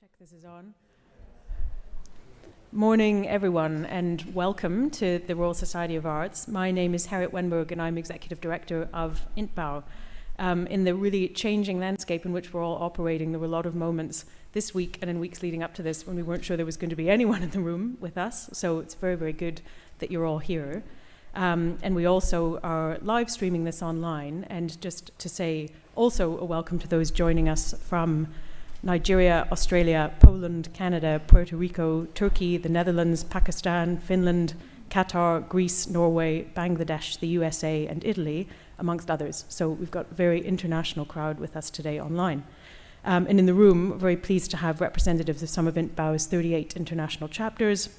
Check this is on. Morning, everyone, and welcome to the Royal Society of Arts. My name is Harriet Wenberg, and I'm Executive Director of INTBAU. In the really changing landscape in which we're all operating, there were a lot of moments this week and in weeks leading up to this when we weren't sure there was going to be anyone in the room with us, so it's very, very good that you're all here. And we also are live streaming this online, and just to say also a welcome to those joining us from Nigeria, Australia, Poland, Canada, Puerto Rico, Turkey, the Netherlands, Pakistan, Finland, Qatar, Greece, Norway, Bangladesh, the USA, and Italy, amongst others. So we've got a very international crowd with us today online. And in the room, we're very pleased to have representatives of some of INTBAU's 38 international chapters,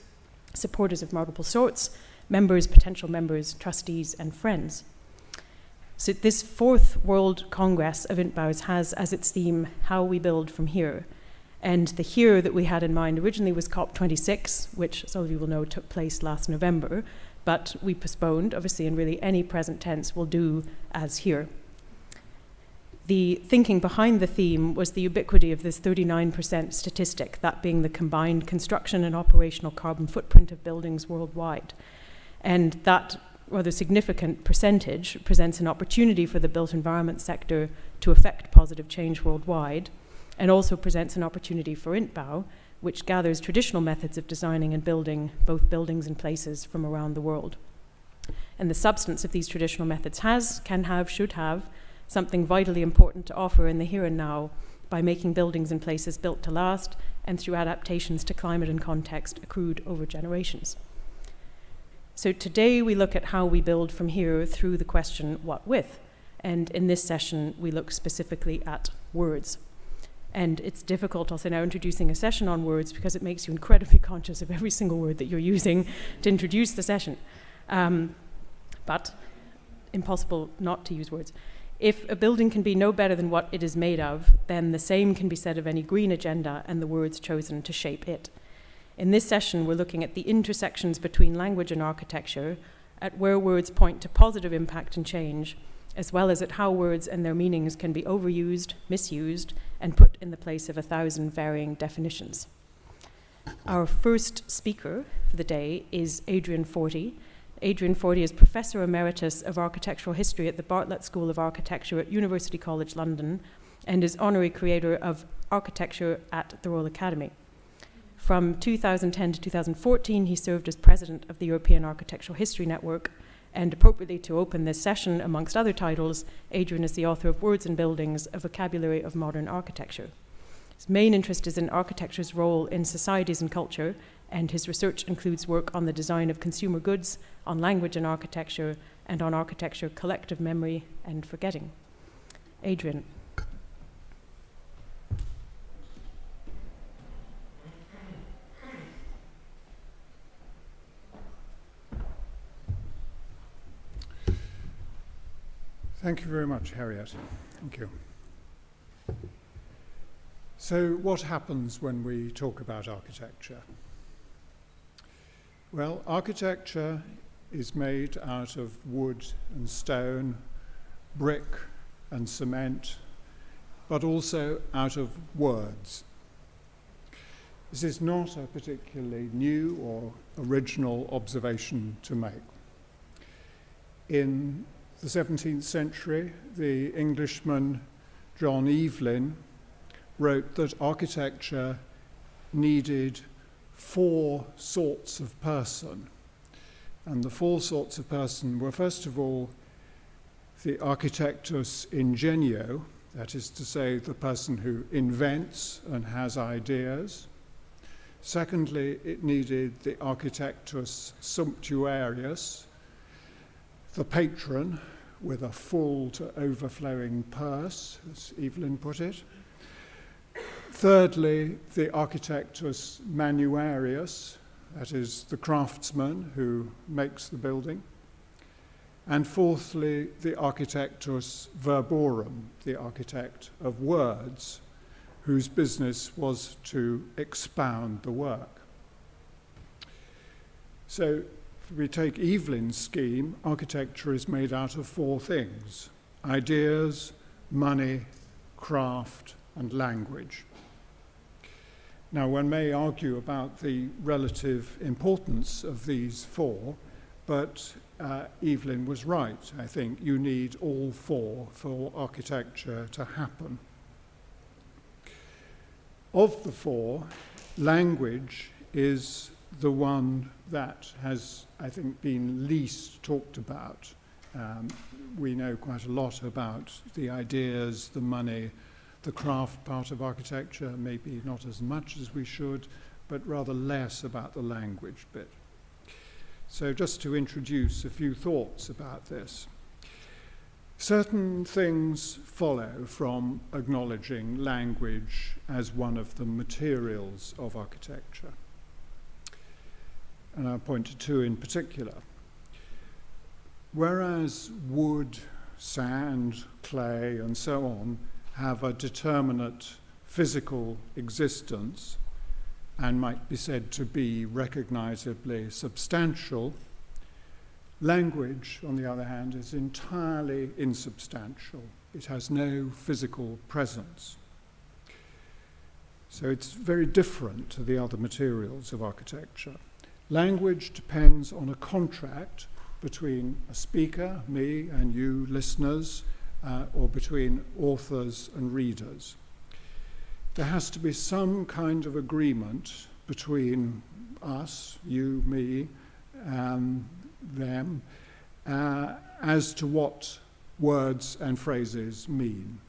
supporters of multiple sorts, members, potential members, trustees, and friends. So this fourth World Congress of INTBAU's has as its theme, How We Build From Here. And the here that we had in mind originally was COP26, which some of you will know took place last November, but we postponed, obviously, and really any present tense will do as here. The thinking behind the theme was the ubiquity of this 39% statistic, that being the combined construction and operational carbon footprint of buildings worldwide. And that rather significant percentage presents an opportunity for the built environment sector to affect positive change worldwide, and also presents an opportunity for INTBAU, which gathers traditional methods of designing and building both buildings and places from around the world. And the substance of these traditional methods can have, should have, something vitally important to offer in the here and now by making buildings and places built to last and through adaptations to climate and context accrued over generations. So today we look at how we build from here through the question, what with? And in this session, we look specifically at words. And it's difficult, I'll say now, introducing a session on words because it makes you incredibly conscious of every single word that you're using to introduce the session. But impossible not to use words. If a building can be no better than what it is made of, then the same can be said of any green agenda and the words chosen to shape it. In this session, we're looking at the intersections between language and architecture, at where words point to positive impact and change, as well as at how words and their meanings can be overused, misused, and put in the place of 1,000 varying definitions. Our first speaker for the day is Adrian Forty. Adrian Forty is Professor Emeritus of Architectural History at the Bartlett School of Architecture at University College London, and is Honorary Creator of Architecture at the Royal Academy. From 2010 to 2014, he served as president of the European Architectural History Network, and appropriately to open this session, amongst other titles, Adrian is the author of Words and Buildings, A Vocabulary of Modern Architecture. His main interest is in architecture's role in societies and culture, and his research includes work on the design of consumer goods, on language and architecture, and on architecture, collective memory, and forgetting. Adrian. Thank you very much, Harriet. Thank you. So what happens when we talk about architecture? Well, architecture is made out of wood and stone, brick and cement, but also out of words. This is not a particularly new or original observation to make. In the 17th century, the Englishman John Evelyn wrote that architecture needed 4 sorts of person. And the 4 sorts of person were, first of all, the architectus ingenio, that is to say, the person who invents and has ideas. Secondly, it needed the architectus sumptuarius, the patron with a full to overflowing purse, as Evelyn put it. Thirdly, the architectus manuarius, that is the craftsman who makes the building. And fourthly, the architectus verborum, the architect of words, whose business was to expound the work. So if we take Evelyn's scheme, architecture is made out of 4 things: ideas, money, craft, and language. Now, one may argue about the relative importance of these four, but Evelyn was right. I think you need all four for architecture to happen. Of the four, language is the one that has, I think, been least talked about. We know quite a lot about the ideas, the money, the craft part of architecture, maybe not as much as we should, but rather less about the language bit. So just to introduce a few thoughts about this. Certain things follow from acknowledging language as one of the materials of architecture. And I'll point to two in particular. Whereas wood, sand, clay, and so on have a determinate physical existence and might be said to be recognizably substantial, language, on the other hand, is entirely insubstantial. It has no physical presence. So it's very different to the other materials of architecture. Language depends on a contract between a speaker, me, and you listeners, or between authors and readers. There has to be some kind of agreement between us, you, me, them, as to what words and phrases mean.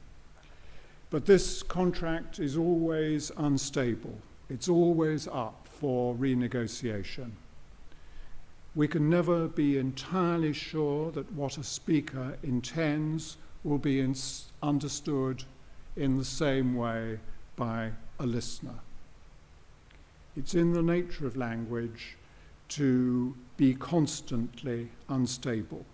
But this contract is always unstable. It's always up for renegotiation. We can never be entirely sure that what a speaker intends will be understood in the same way by a listener. It's in the nature of language to be constantly unstable,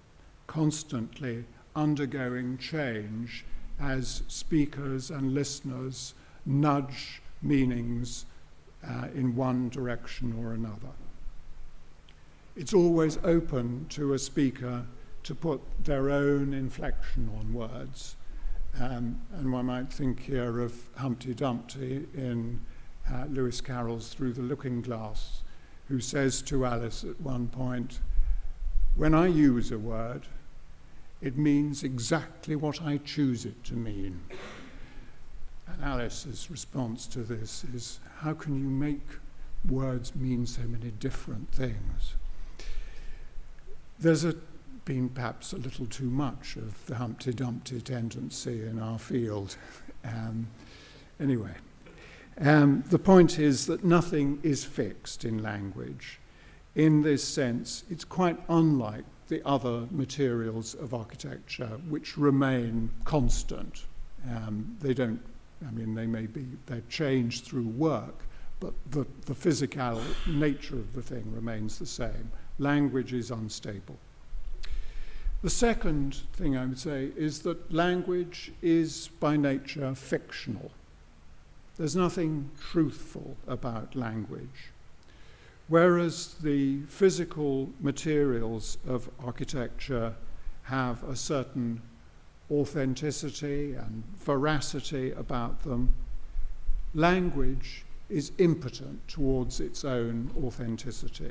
constantly undergoing change as speakers and listeners nudge meanings in one direction or another. It's always open to a speaker to put their own inflection on words. And one might think here of Humpty Dumpty in Lewis Carroll's Through the Looking Glass, who says to Alice at one point, "When I use a word, it means exactly what I choose it to mean." And Alice's response to this is, how can you make words mean so many different things? There's been perhaps a little too much of the Humpty Dumpty tendency in our field. Anyway, the point is that nothing is fixed in language. In this sense, it's quite unlike the other materials of architecture, which remain constant. They change through work, but the physical nature of the thing remains the same. Language is unstable. The second thing I would say is that language is by nature fictional. There's nothing truthful about language. Whereas the physical materials of architecture have a certain authenticity and veracity about them, language is impotent towards its own authenticity.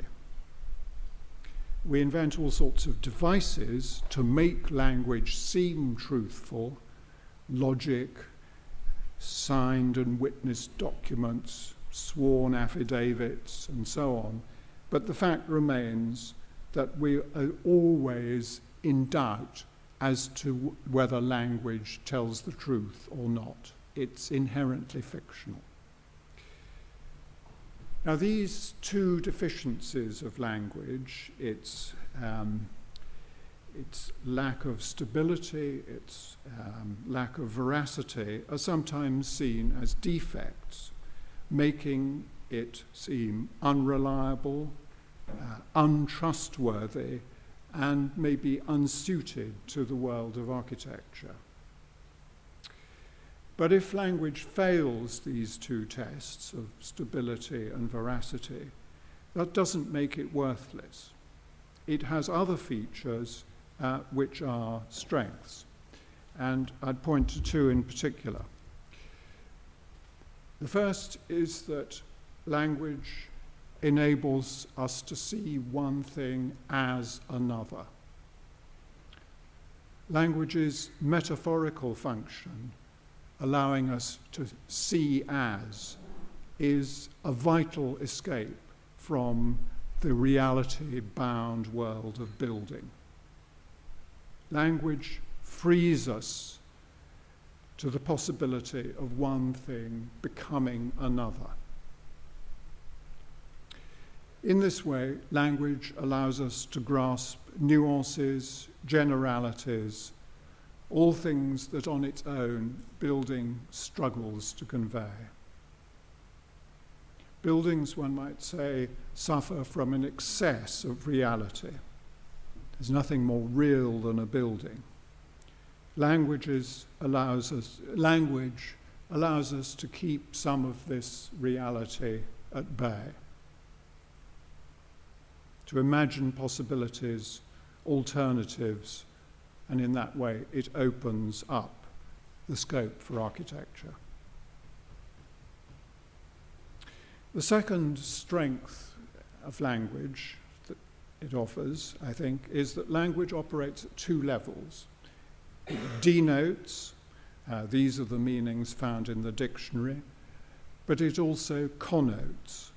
We invent all sorts of devices to make language seem truthful, logic, signed and witnessed documents, sworn affidavits, and so on. But the fact remains that we are always in doubt as to whether language tells the truth or not. It's inherently fictional. Now, these two deficiencies of language, its lack of stability, its lack of veracity, are sometimes seen as defects, making it seem unreliable, untrustworthy, and maybe unsuited to the world of architecture. But if language fails these two tests of stability and veracity, that doesn't make it worthless. It has other features which are strengths. And I'd point to two in particular. The first is that language enables us to see one thing as another. Language's metaphorical function, allowing us to see as, is a vital escape from the reality-bound world of building. Language frees us to the possibility of one thing becoming another. In this way, language allows us to grasp nuances, generalities, all things that on its own building struggles to convey. Buildings, one might say, suffer from an excess of reality. There's nothing more real than a building. Language allows us to keep some of this reality at bay, to imagine possibilities, alternatives, and in that way it opens up the scope for architecture. The second strength of language that it offers, I think, is that language operates at two levels. It denotes, these are the meanings found in the dictionary, but it also connotes.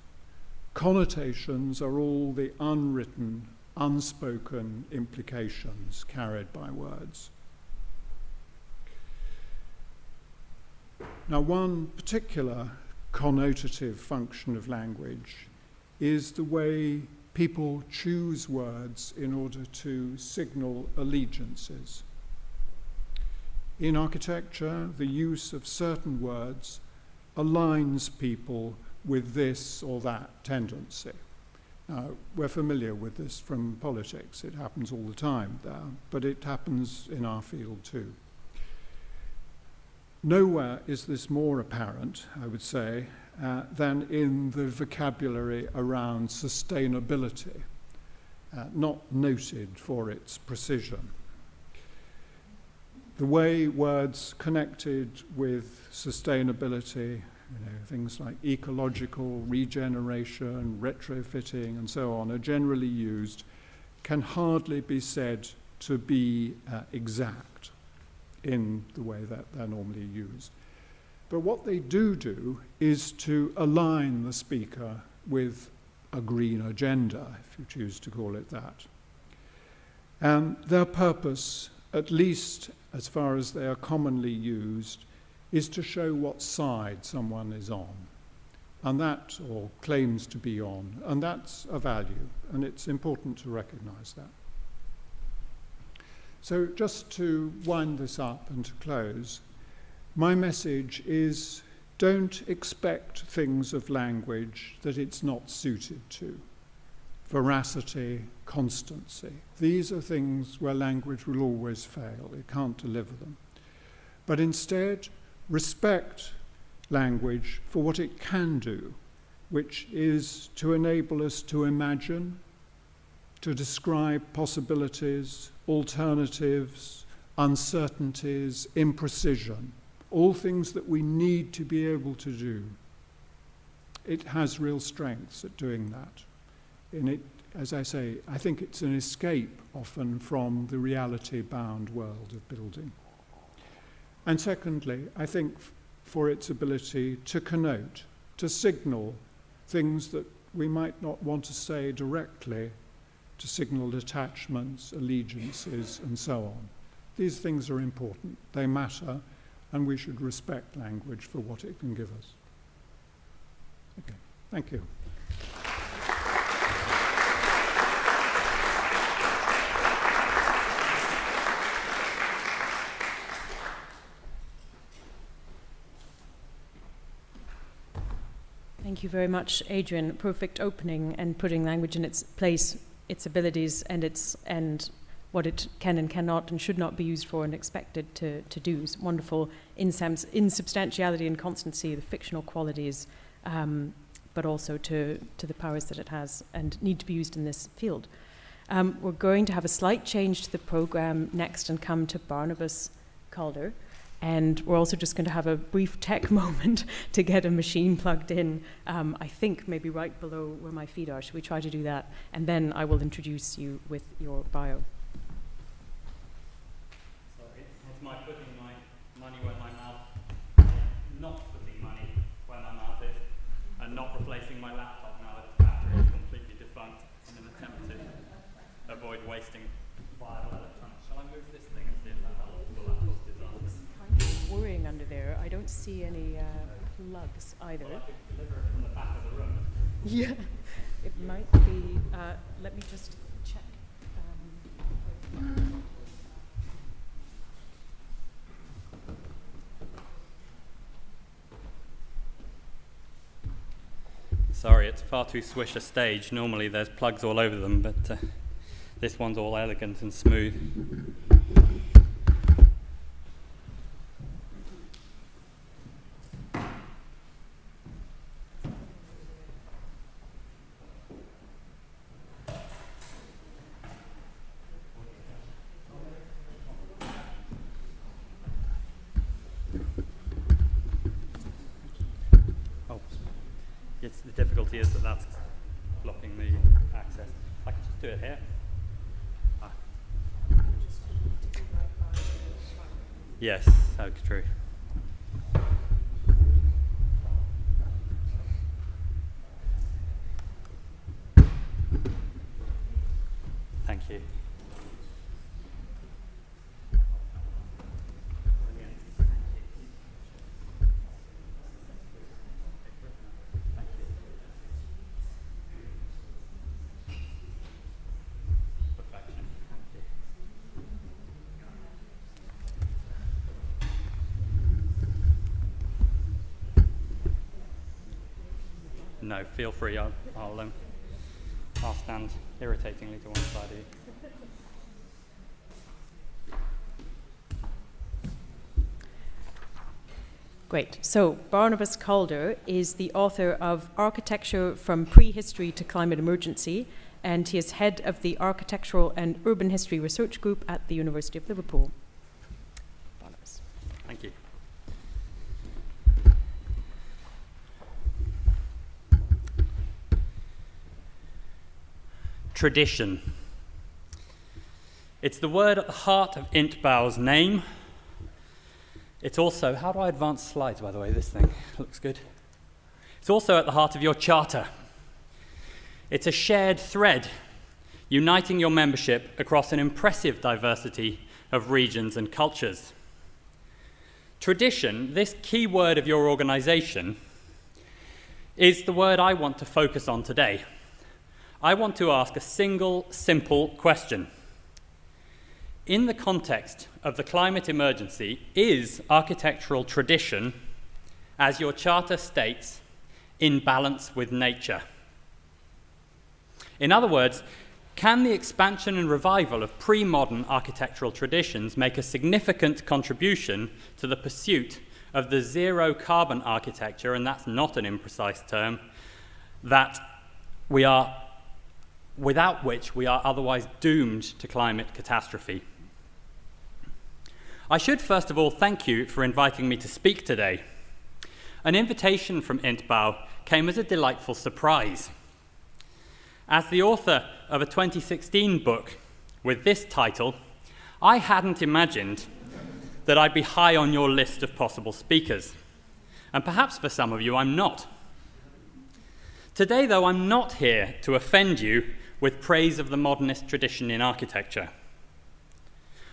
Connotations are all the unwritten, unspoken implications carried by words. Now, one particular connotative function of language is the way people choose words in order to signal allegiances. In architecture, the use of certain words aligns people with this or that tendency. We're familiar with this from politics. It happens all the time there, but it happens in our field too. Nowhere is this more apparent, I would say, than in the vocabulary around sustainability, not noted for its precision. The way words connected with sustainability, things like ecological, regeneration, retrofitting, and so on, are generally used, can hardly be said to be exact in the way that they're normally used. But what they do is to align the speaker with a green agenda, if you choose to call it that. And their purpose, at least as far as they are commonly used, is to show what side someone is on, and that, or claims to be on, and that's a value, and it's important to recognize that. So just to wind this up and to close, my message is don't expect things of language that it's not suited to. Veracity, constancy. These are things where language will always fail. It can't deliver them. But instead, respect language for what it can do, which is to enable us to imagine, to describe possibilities, alternatives, uncertainties, imprecision, all things that we need to be able to do. It has real strengths at doing that. In it, as I say, I think it's an escape often from the reality-bound world of building. And secondly, I think for its ability to connote, to signal things that we might not want to say directly, to signal attachments, allegiances, and so on. These things are important, they matter, and we should respect language for what it can give us. Okay, thank you. Thank you very much, Adrian. Perfect opening and putting language in its place, its abilities, and what it can and cannot and should not be used for and expected to do. It's wonderful insubstantiality and constancy, the fictional qualities, but also to the powers that it has and need to be used in this field. We're going to have a slight change to the program next and come to Barnabas Calder. And we're also just going to have a brief tech moment to get a machine plugged in, I think maybe right below where my feet are. Should we try to do that? And then I will introduce you with your bio. So it's my putting my money where my mouth, not putting money where my mouth is, and not replacing my laptop now that the battery is completely defunct in an attempt to avoid wasting viable electronics. Shall I move this thing and see if that helps? Will that cause disaster? Worrying under there. I don't see any plugs either. Well, I could deliver it from the back of the room. Yeah, it might be. Let me just check. Sorry, it's far too swish a stage. Normally there's plugs all over them, but this one's all elegant and smooth. The difficulty is that that's blocking the access. I can just do it here. Yes, that's true. Thank you. No, feel free. I'll stand irritatingly to one side of you. Great. So Barnabas Calder is the author of Architecture from Prehistory to Climate Emergency, and he is head of the Architectural and Urban History Research Group at the University of Liverpool. Barnabas. Thank you. Tradition. It's the word at the heart of INTBAU's name. It's also, how do I advance slides, by the way? This thing looks good. It's also at the heart of your charter. It's a shared thread uniting your membership across an impressive diversity of regions and cultures. Tradition, this key word of your organization, is the word I want to focus on today. I want to ask a single, simple question. In the context of the climate emergency, is architectural tradition, as your charter states, in balance with nature? In other words, can the expansion and revival of pre-modern architectural traditions make a significant contribution to the pursuit of the zero-carbon architecture, and that's not an imprecise term, without which we are otherwise doomed to climate catastrophe? I should first of all thank you for inviting me to speak today. An invitation from INTBAU came as a delightful surprise. As the author of a 2016 book with this title, I hadn't imagined that I'd be high on your list of possible speakers. And perhaps for some of you, I'm not. Today, though, I'm not here to offend you with praise of the modernist tradition in architecture.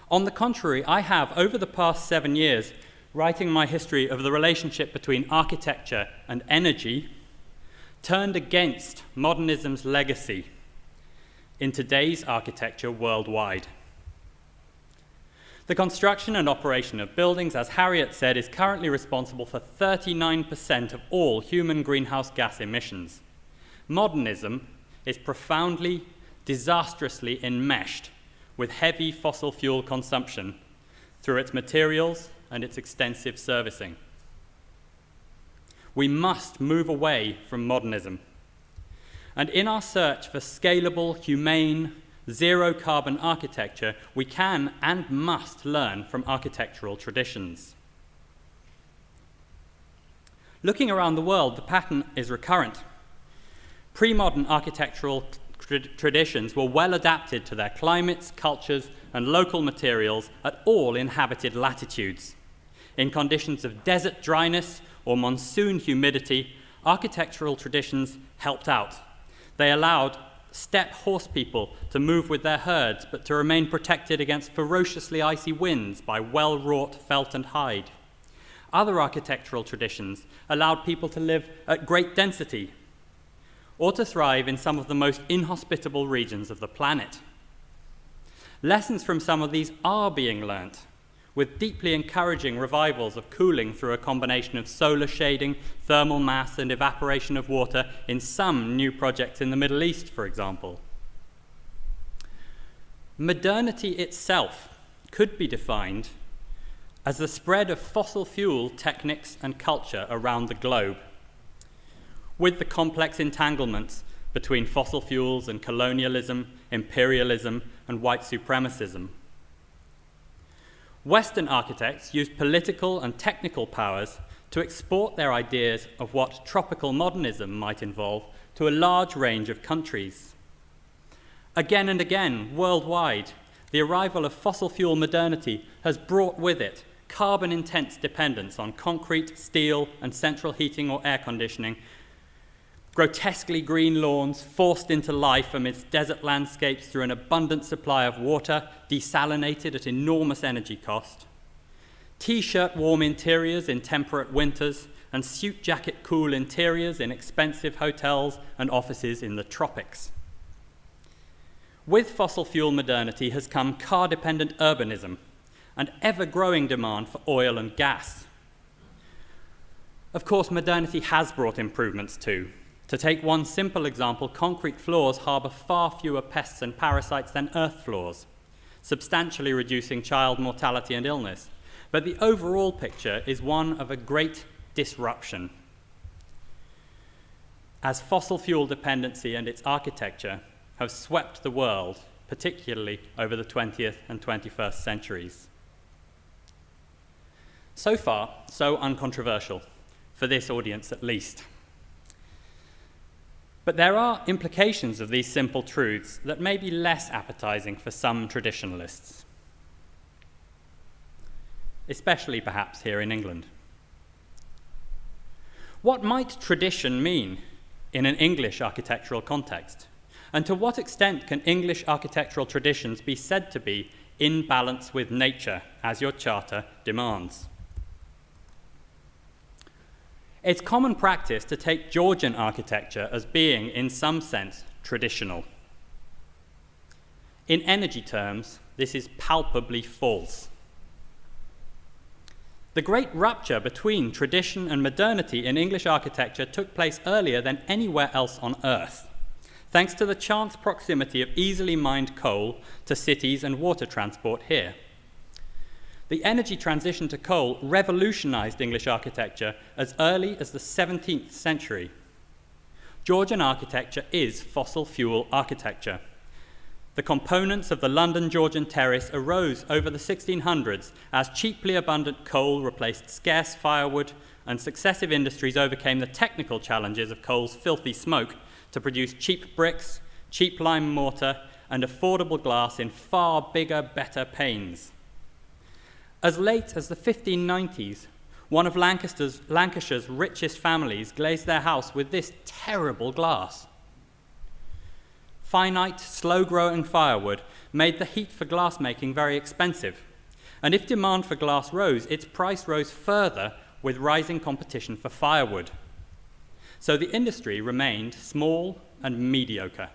On the contrary, I have, over the past 7 years, writing my history of the relationship between architecture and energy, turned against modernism's legacy in today's architecture worldwide. The construction and operation of buildings, as Harriet said, is currently responsible for 39% of all human greenhouse gas emissions. Modernism is profoundly, disastrously enmeshed with heavy fossil fuel consumption through its materials and its extensive servicing. We must move away from modernism. And in our search for scalable, humane, zero-carbon architecture, we can and must learn from architectural traditions. Looking around the world, the pattern is recurrent. Pre-modern architectural traditions were well adapted to their climates, cultures, and local materials at all inhabited latitudes. In conditions of desert dryness or monsoon humidity, architectural traditions helped out. They allowed steppe horse people to move with their herds, but to remain protected against ferociously icy winds by well-wrought felt and hide. Other architectural traditions allowed people to live at great density or to thrive in some of the most inhospitable regions of the planet. Lessons from some of these are being learnt, with deeply encouraging revivals of cooling through a combination of solar shading, thermal mass, and evaporation of water in some new projects in the Middle East, for example. Modernity itself could be defined as the spread of fossil fuel techniques and culture around the globe, with the complex entanglements between fossil fuels and colonialism, imperialism, and white supremacism. Western architects used political and technical powers to export their ideas of what tropical modernism might involve to a large range of countries. Again and again, worldwide, the arrival of fossil fuel modernity has brought with it carbon-intense dependence on concrete, steel, and central heating or air conditioning, grotesquely green lawns forced into life amidst desert landscapes through an abundant supply of water, desalinated at enormous energy cost, T-shirt warm interiors in temperate winters, and suit jacket cool interiors in expensive hotels and offices in the tropics. With fossil fuel modernity has come car-dependent urbanism and ever-growing demand for oil and gas. Of course, modernity has brought improvements too. To take one simple example, concrete floors harbour far fewer pests and parasites than earth floors, substantially reducing child mortality and illness. But the overall picture is one of a great disruption, as fossil fuel dependency and its architecture have swept the world, particularly over the 20th and 21st centuries. So far, so uncontroversial, for this audience at least. But there are implications of these simple truths that may be less appetizing for some traditionalists, especially perhaps here in England. What might tradition mean in an English architectural context? And to what extent can English architectural traditions be said to be in balance with nature, as your charter demands? It's common practice to take Georgian architecture as being, in some sense, traditional. In energy terms, this is palpably false. The great rupture between tradition and modernity in English architecture took place earlier than anywhere else on Earth, thanks to the chance proximity of easily mined coal to cities and water transport here. The energy transition to coal revolutionized English architecture as early as the 17th century. Georgian architecture is fossil fuel architecture. The components of the London Georgian terrace arose over the 1600s as cheaply abundant coal replaced scarce firewood, and successive industries overcame the technical challenges of coal's filthy smoke to produce cheap bricks, cheap lime mortar, and affordable glass in far bigger, better panes. As late as the 1590s, one of Lancashire's richest families glazed their house with this terrible glass. Finite, slow-growing firewood made the heat for glassmaking very expensive, and if demand for glass rose, its price rose further with rising competition for firewood. So the industry remained small and mediocre.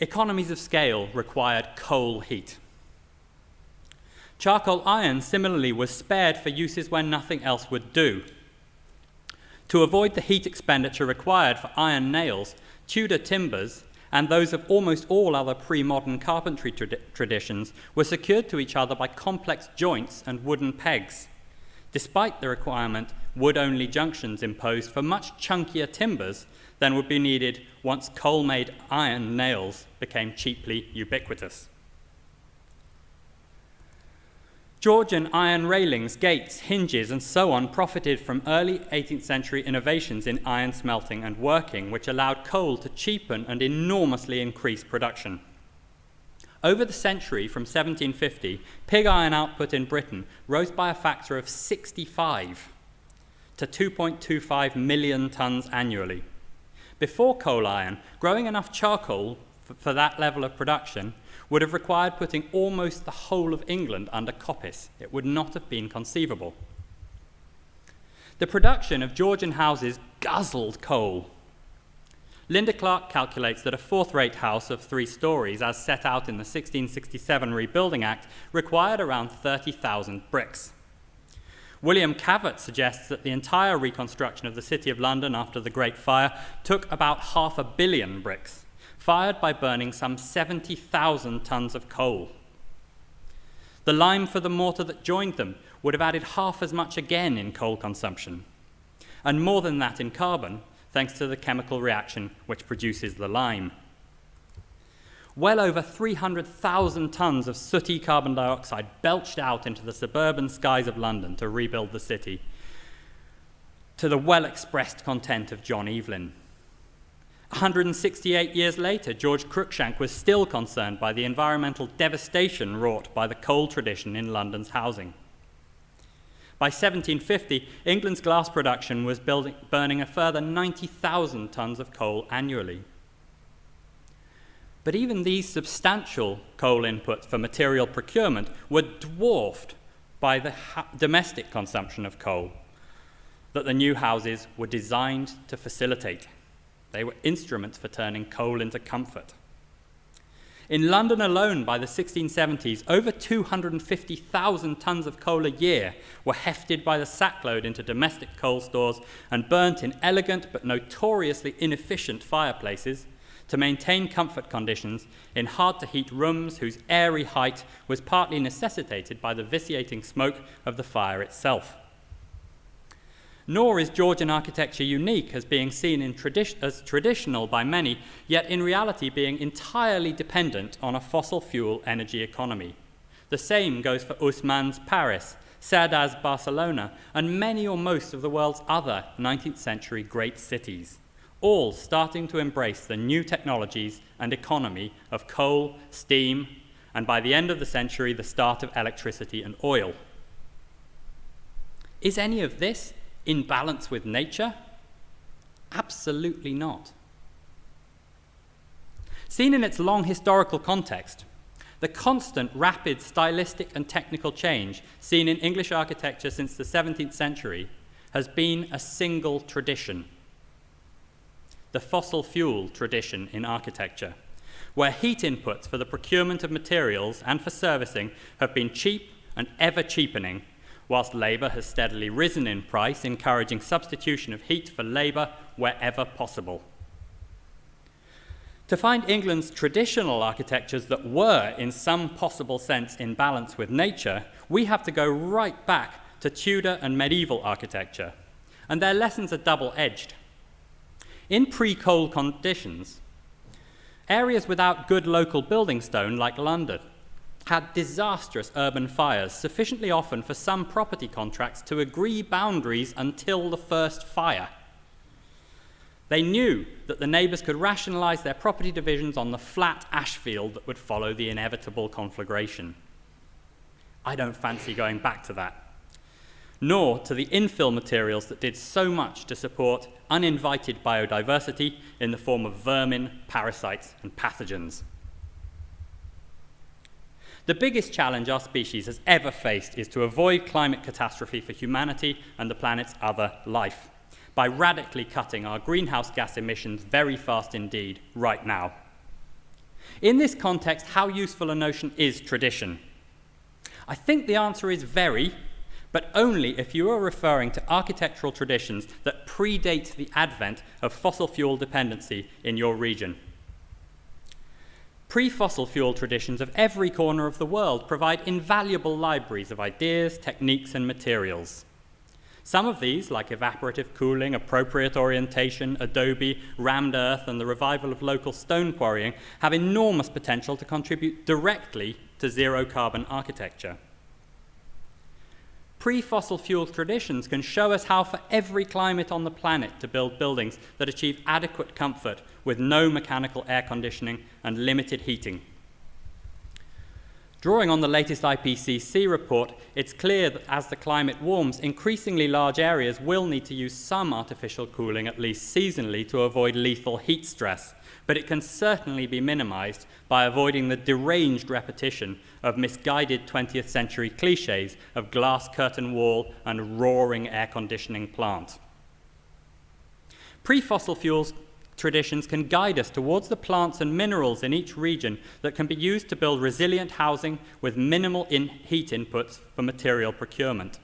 Economies of scale required coal heat. Charcoal iron similarly was spared for uses where nothing else would do. To avoid the heat expenditure required for iron nails, Tudor timbers and those of almost all other pre-modern carpentry traditions were secured to each other by complex joints and wooden pegs. Despite the requirement, wood-only junctions imposed for much chunkier timbers than would be needed once coal-made iron nails became cheaply ubiquitous. Georgian iron railings, gates, hinges, and so on profited from early 18th century innovations in iron smelting and working, which allowed coal to cheapen and enormously increase production. Over the century, from 1750, pig iron output in Britain rose by a factor of 65 to 2.25 million tonnes annually. Before coal iron, growing enough charcoal for that level of production would have required putting almost the whole of England under coppice. It would not have been conceivable. The production of Georgian houses guzzled coal. Linda Clark calculates that a fourth-rate house of 3 stories, as set out in the 1667 Rebuilding Act, required around 30,000 bricks. William Cavett suggests that the entire reconstruction of the City of London after the Great Fire took about 500 million bricks, fired by burning some 70,000 tonnes of coal. The lime for the mortar that joined them would have added half as much again in coal consumption, and more than that in carbon, thanks to the chemical reaction which produces the lime. Well over 300,000 tonnes of sooty carbon dioxide belched out into the suburban skies of London to rebuild the city, to the well-expressed content of John Evelyn. 168 years later, George Cruikshank was still concerned by the environmental devastation wrought by the coal tradition in London's housing. By 1750, England's glass production was burning a further 90,000 tonnes of coal annually. But even these substantial coal inputs for material procurement were dwarfed by the domestic consumption of coal that the new houses were designed to facilitate. They were instruments for turning coal into comfort. In London alone, by the 1670s, over 250,000 tonnes of coal a year were hefted by the sackload into domestic coal stores and burnt in elegant but notoriously inefficient fireplaces to maintain comfort conditions in hard-to-heat rooms whose airy height was partly necessitated by the vitiating smoke of the fire itself. Nor is Georgian architecture unique as being seen as traditional by many, yet in reality being entirely dependent on a fossil fuel energy economy. The same goes for Usman's Paris, Cerdà's Barcelona, and many or most of the world's other 19th century great cities, all starting to embrace the new technologies and economy of coal, steam, and by the end of the century, the start of electricity and oil. Is any of this in balance with nature? Absolutely not. Seen in its long historical context, the constant, rapid stylistic and technical change seen in English architecture since the 17th century has been a single tradition: the fossil fuel tradition in architecture, where heat inputs for the procurement of materials and for servicing have been cheap and ever cheapening, whilst labour has steadily risen in price, encouraging substitution of heat for labour wherever possible. To find England's traditional architectures that were, in some possible sense, in balance with nature, we have to go right back to Tudor and medieval architecture, and their lessons are double-edged. In pre-coal conditions, areas without good local building stone, like London, had disastrous urban fires, sufficiently often for some property contracts to agree boundaries until the first fire. They knew that the neighbours could rationalise their property divisions on the flat ash field that would follow the inevitable conflagration. I don't fancy going back to that, nor to the infill materials that did so much to support uninvited biodiversity in the form of vermin, parasites, and pathogens. The biggest challenge our species has ever faced is to avoid climate catastrophe for humanity and the planet's other life by radically cutting our greenhouse gas emissions very fast indeed, right now. In this context, how useful a notion is tradition? I think the answer is very, but only if you are referring to architectural traditions that predate the advent of fossil fuel dependency in your region. Pre-fossil fuel traditions of every corner of the world provide invaluable libraries of ideas, techniques, and materials. Some of these, like evaporative cooling, appropriate orientation, adobe, rammed earth, and the revival of local stone quarrying, have enormous potential to contribute directly to zero-carbon architecture. pre-fossil fuel traditions can show us how for every climate on the planet to build buildings that achieve adequate comfort with no mechanical air conditioning and limited heating. Drawing on the latest IPCC report, it's clear that as the climate warms, increasingly large areas will need to use some artificial cooling, at least seasonally, to avoid lethal heat stress. But it can certainly be minimized by avoiding the deranged repetition of misguided 20th century cliches of glass curtain wall and roaring air conditioning plant. Pre-fossil fuels traditions can guide us towards the plants and minerals in each region that can be used to build resilient housing with minimal heat inputs for material procurement.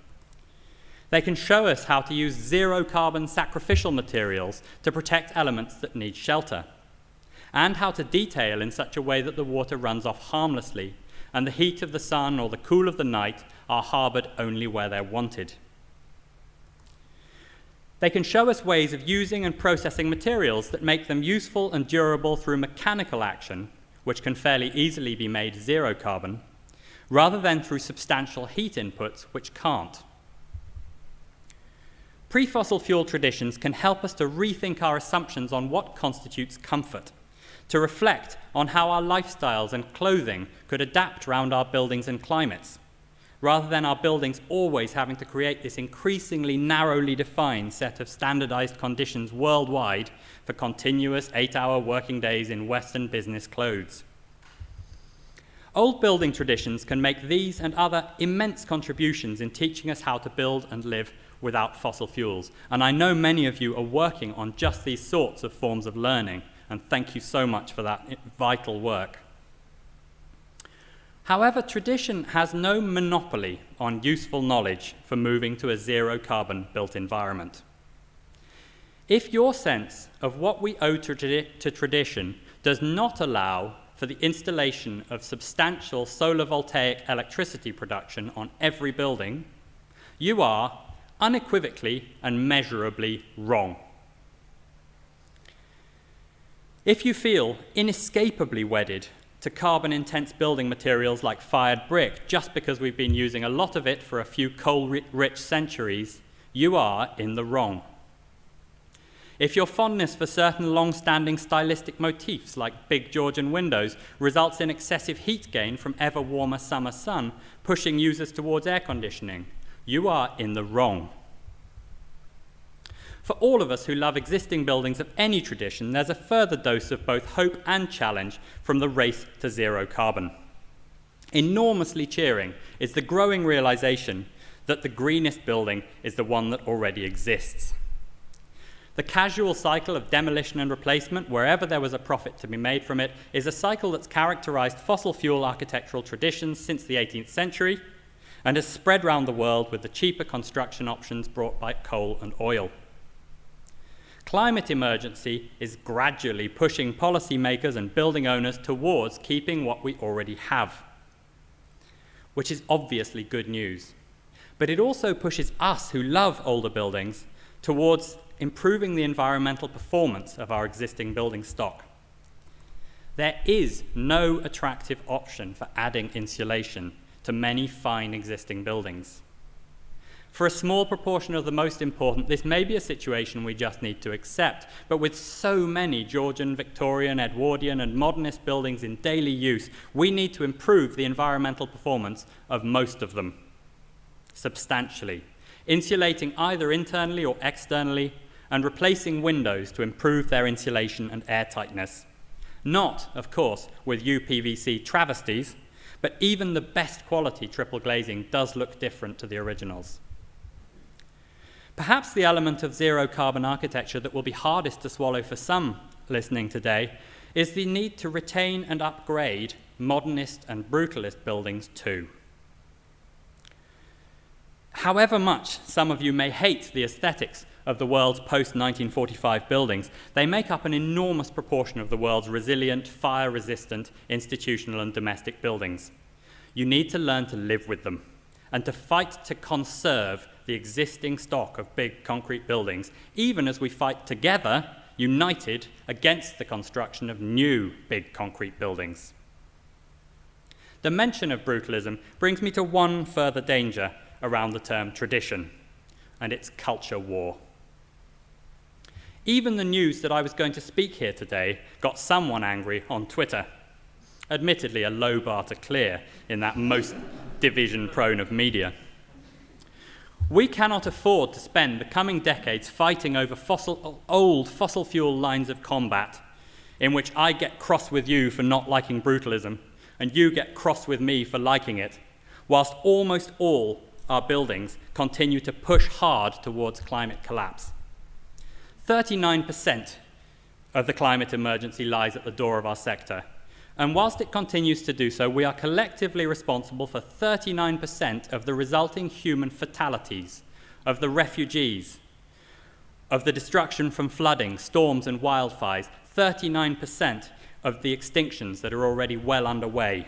They can show us how to use zero-carbon sacrificial materials to protect elements that need shelter, and how to detail in such a way that the water runs off harmlessly and the heat of the sun or the cool of the night are harbored only where they're wanted. They can show us ways of using and processing materials that make them useful and durable through mechanical action, which can fairly easily be made zero carbon, rather than through substantial heat inputs, which can't. Pre-fossil fuel traditions can help us to rethink our assumptions on what constitutes comfort, to reflect on how our lifestyles and clothing could adapt around our buildings and climates, rather than our buildings always having to create this increasingly narrowly defined set of standardized conditions worldwide for continuous 8-hour working days in Western business clothes. Old building traditions can make these and other immense contributions in teaching us how to build and live without fossil fuels, and I know many of you are working on just these sorts of forms of learning, and thank you so much for that vital work. However, tradition has no monopoly on useful knowledge for moving to a zero-carbon built environment. If your sense of what we owe to tradition does not allow for the installation of substantial solar voltaic electricity production on every building, you are unequivocally and measurably wrong. If you feel inescapably wedded to carbon-intense building materials like fired brick just because we've been using a lot of it for a few coal-rich centuries, you are in the wrong. If your fondness for certain long-standing stylistic motifs like big Georgian windows results in excessive heat gain from ever warmer summer sun, pushing users towards air conditioning, you are in the wrong. For all of us who love existing buildings of any tradition, there's a further dose of both hope and challenge from the race to zero carbon. Enormously cheering is the growing realization that the greenest building is the one that already exists. The casual cycle of demolition and replacement, wherever there was a profit to be made from it, is a cycle that's characterized fossil fuel architectural traditions since the 18th century and has spread around the world with the cheaper construction options brought by coal and oil. Climate emergency is gradually pushing policymakers and building owners towards keeping what we already have, which is obviously good news. But it also pushes us who love older buildings towards improving the environmental performance of our existing building stock. There is no attractive option for adding insulation to many fine existing buildings. For a small proportion of the most important, this may be a situation we just need to accept, but with so many Georgian, Victorian, Edwardian, and modernist buildings in daily use, we need to improve the environmental performance of most of them substantially, insulating either internally or externally, and replacing windows to improve their insulation and airtightness. Not, of course, with UPVC travesties, but even the best quality triple glazing does look different to the originals. Perhaps the element of zero-carbon architecture that will be hardest to swallow for some listening today is the need to retain and upgrade modernist and brutalist buildings too. However much some of you may hate the aesthetics of the world's post-1945 buildings, they make up an enormous proportion of the world's resilient, fire-resistant, institutional and domestic buildings. You need to learn to live with them and to fight to conserve the existing stock of big concrete buildings, even as we fight together, united, against the construction of new big concrete buildings. The mention of brutalism brings me to one further danger around the term tradition, and it's culture war. Even the news that I was going to speak here today got someone angry on Twitter. Admittedly, a low bar to clear in that most division-prone of media. We cannot afford to spend the coming decades fighting over old fossil fuel lines of combat, in which I get cross with you for not liking brutalism, and you get cross with me for liking it, whilst almost all our buildings continue to push hard towards climate collapse. 39% of the climate emergency lies at the door of our sector, and whilst it continues to do so, we are collectively responsible for 39% of the resulting human fatalities, of the refugees, of the destruction from flooding, storms and wildfires, 39% of the extinctions that are already well underway.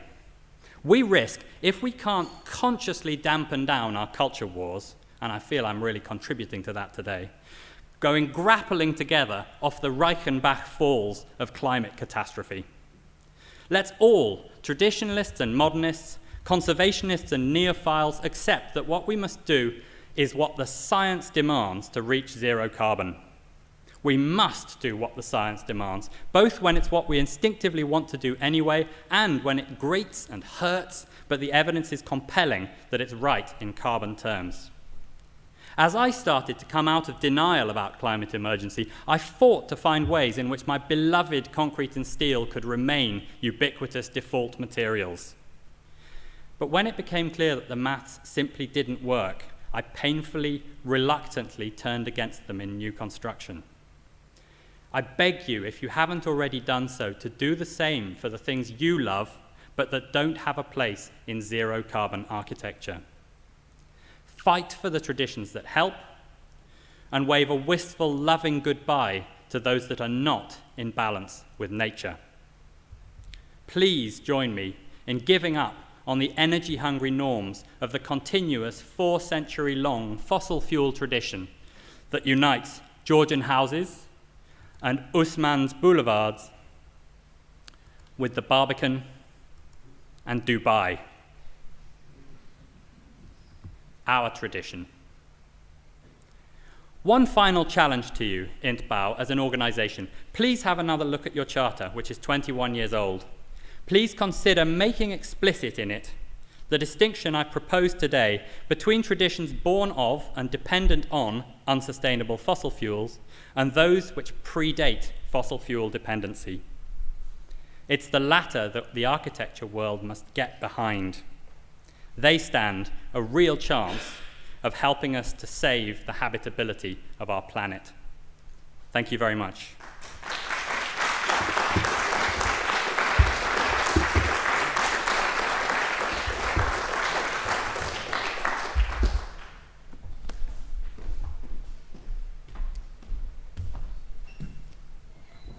We risk, if we can't consciously dampen down our culture wars, and I feel I'm really contributing to that today, going grappling together off the Reichenbach falls of climate catastrophe. Let's all, traditionalists and modernists, conservationists and neophiles, accept that what we must do is what the science demands to reach zero carbon. We must do what the science demands, both when it's what we instinctively want to do anyway, and when it grates and hurts, but the evidence is compelling that it's right in carbon terms. As I started to come out of denial about climate emergency, I fought to find ways in which my beloved concrete and steel could remain ubiquitous default materials. But when it became clear that the maths simply didn't work, I painfully, reluctantly turned against them in new construction. I beg you, if you haven't already done so, to do the same for the things you love, but that don't have a place in zero-carbon architecture. Fight for the traditions that help, and wave a wistful, loving goodbye to those that are not in balance with nature. Please join me in giving up on the energy-hungry norms of the continuous 4-century-long fossil fuel tradition that unites Georgian houses and Usman's boulevards with the Barbican and Dubai. Our tradition. One final challenge to you, INTBAU, as an organisation. Please have another look at your charter, which is 21 years old. Please consider making explicit in it the distinction I propose today between traditions born of and dependent on unsustainable fossil fuels and those which predate fossil fuel dependency. It's the latter that the architecture world must get behind. They stand a real chance of helping us to save the habitability of our planet. Thank you very much.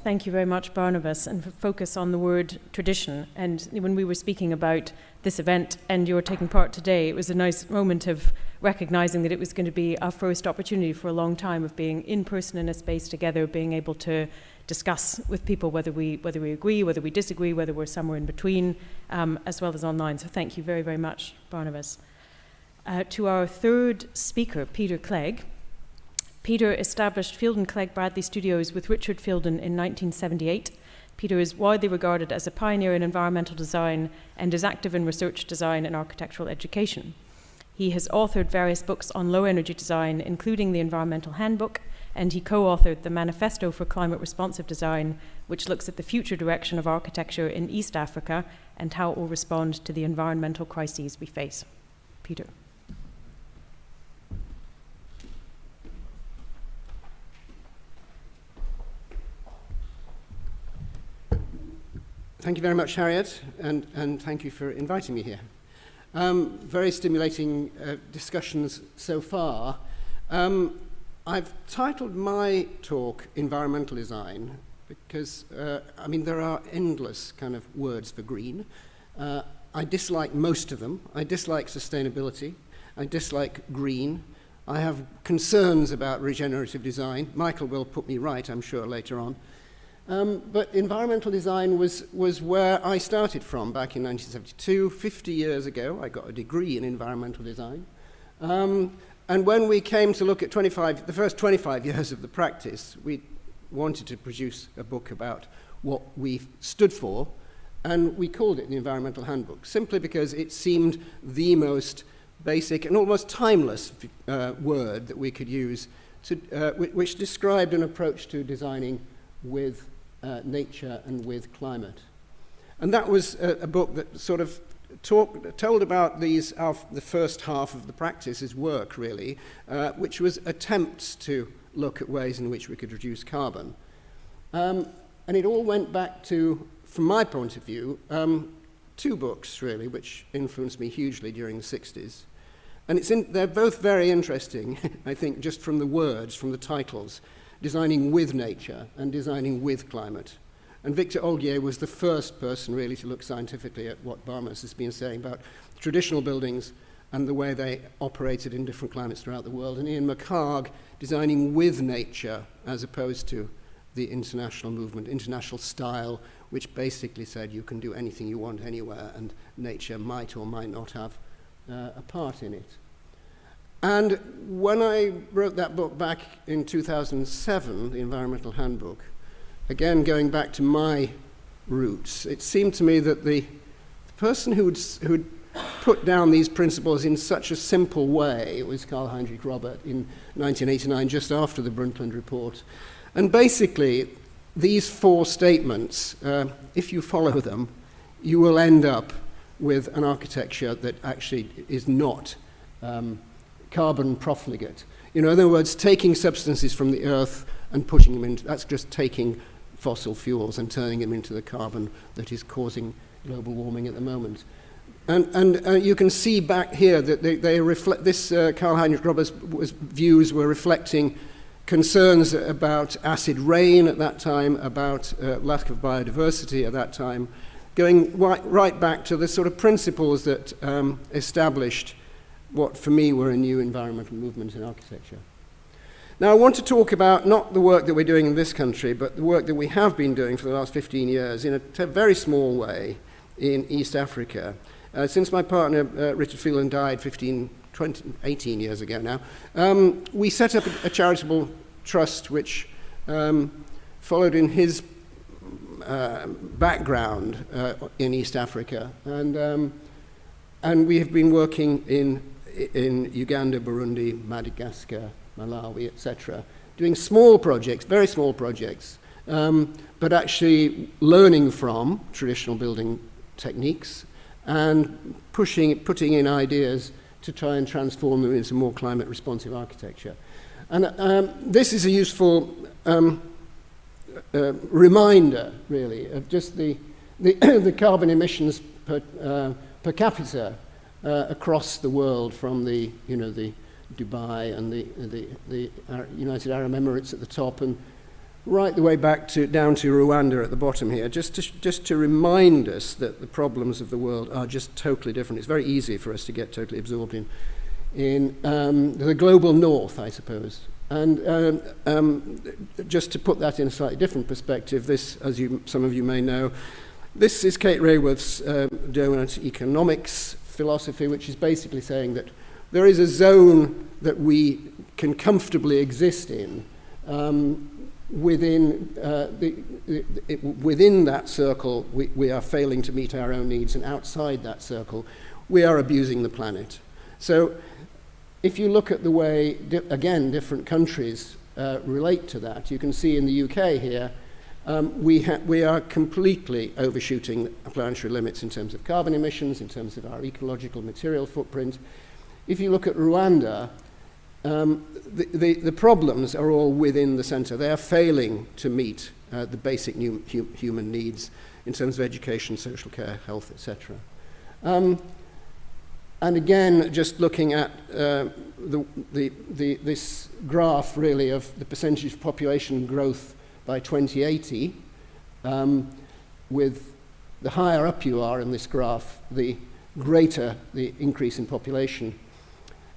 Thank you very much, Barnabas, and for focus on the word tradition. And when we were speaking about this event and you were taking part today, it was a nice moment of recognizing that it was going to be our first opportunity for a long time of being in person in a space together, being able to discuss with people whether we agree, whether we disagree, whether we're somewhere in between, as well as online. So thank you very, very much, Barnabas. To our third speaker, Peter Clegg. Peter established Fielden Clegg Bradley Studios with Richard Fielden in 1978. Peter is widely regarded as a pioneer in environmental design and is active in research design and architectural education. He has authored various books on low-energy design, including the Environmental Handbook, and he co-authored the Manifesto for Climate Responsive Design, which looks at the future direction of architecture in East Africa and how it will respond to the environmental crises we face. Peter. Thank you very much, Harriet, and thank you for inviting me here. Very stimulating discussions so far. I've titled my talk Environmental Design because, there are endless kind of words for green. I dislike most of them. I dislike sustainability. I dislike green. I have concerns about regenerative design. Michael will put me right, I'm sure, later on. But environmental design was where I started from back in 1972. 50 years ago, I got a degree in environmental design. And when we came to look at the first 25 years of the practice, we wanted to produce a book about what we stood for, and we called it the Environmental Handbook, simply because it seemed the most basic and almost timeless word that we could use, which described an approach to designing with nature and with climate. And that was a book that sort of told about the first half of the practice's work, really, which was attempts to look at ways in which we could reduce carbon. And it all went back to, from my point of view, two books, really, which influenced me hugely during the 60s. And they're both very interesting, I think, just from the words, from the titles, Designing with Nature and Designing with Climate. And Victor Olgier was the first person really to look scientifically at what Barnabas has been saying about traditional buildings and the way they operated in different climates throughout the world. And Ian McHarg, Designing with Nature, as opposed to the international movement, international style, which basically said you can do anything you want anywhere, and nature might or might not have a part in it. And when I wrote that book back in 2007, the Environmental Handbook, again, going back to my roots, it seemed to me that the person who'd put down these principles in such a simple way, it was Karl-Heinrich Robert in 1989, just after the Brundtland Report. And basically, these four statements, if you follow them, you will end up with an architecture that actually is not carbon profligate. In other words, taking substances from the earth and pushing them into, that's just taking fossil fuels and turning them into the carbon that is causing global warming at the moment. And you can see back here that they reflect, this Karl-Heinrich Robert's views were reflecting concerns about acid rain at that time, about lack of biodiversity at that time, going right back to the sort of principles that established what for me were a new environmental movement in architecture. Now, I want to talk about not the work that we're doing in this country, but the work that we have been doing for the last 15 years in a very small way in East Africa. Since my partner, Richard Phelan, died 18 years ago now, we set up a charitable trust which followed in his background in East Africa. And we have been working in Uganda, Burundi, Madagascar, Malawi, etc., doing small projects, very small projects, but actually learning from traditional building techniques and putting in ideas to try and transform them into more climate-responsive architecture. And this is a useful reminder, really, of just the carbon emissions per capita across the world, from the Dubai and the United Arab Emirates at the top, and right the way back down to Rwanda at the bottom here, just to remind us that the problems of the world are just totally different. It's very easy for us to get totally absorbed in the global north, I suppose. And just to put that in a slightly different perspective, this, as some of you may know, this is Kate Raworth's doughnut economics philosophy, which is basically saying that there is a zone that we can comfortably exist in within that circle. We are failing to meet our own needs, and outside that circle, we are abusing the planet. So if you look at the way, again, different countries relate to that, you can see in the UK here, we are completely overshooting planetary limits in terms of carbon emissions, in terms of our ecological material footprint. If you look at Rwanda, the problems are all within the center. They are failing to meet the basic human needs in terms of education, social care, health, etc. And again, just looking at this graph, really, of the percentage of population growth by 2080, with the higher up you are in this graph, the greater the increase in population,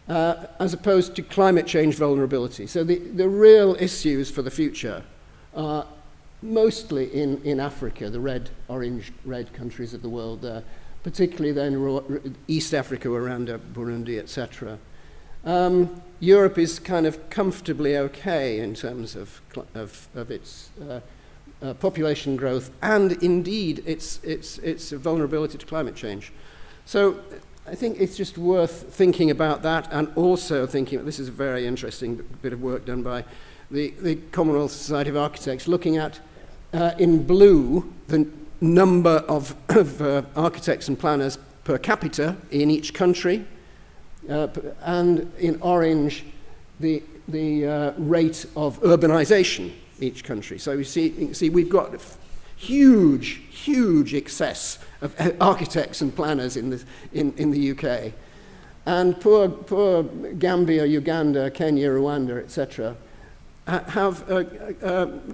as opposed to climate change vulnerability. So the real issues for the future are mostly in Africa, the orange-red countries of the world there, particularly then East Africa, around Burundi, etc. Europe is kind of comfortably okay in terms of its population growth and indeed its vulnerability to climate change. So I think it's just worth thinking about that, and also thinking, this is a very interesting bit of work done by the Commonwealth Society of Architects, looking at, in blue, the number of architects and planners per capita in each country, and in orange, the rate of urbanization each country. So you can see we've got huge excess of architects and planners in the UK. And poor Gambia, Uganda, Kenya, Rwanda, etc., have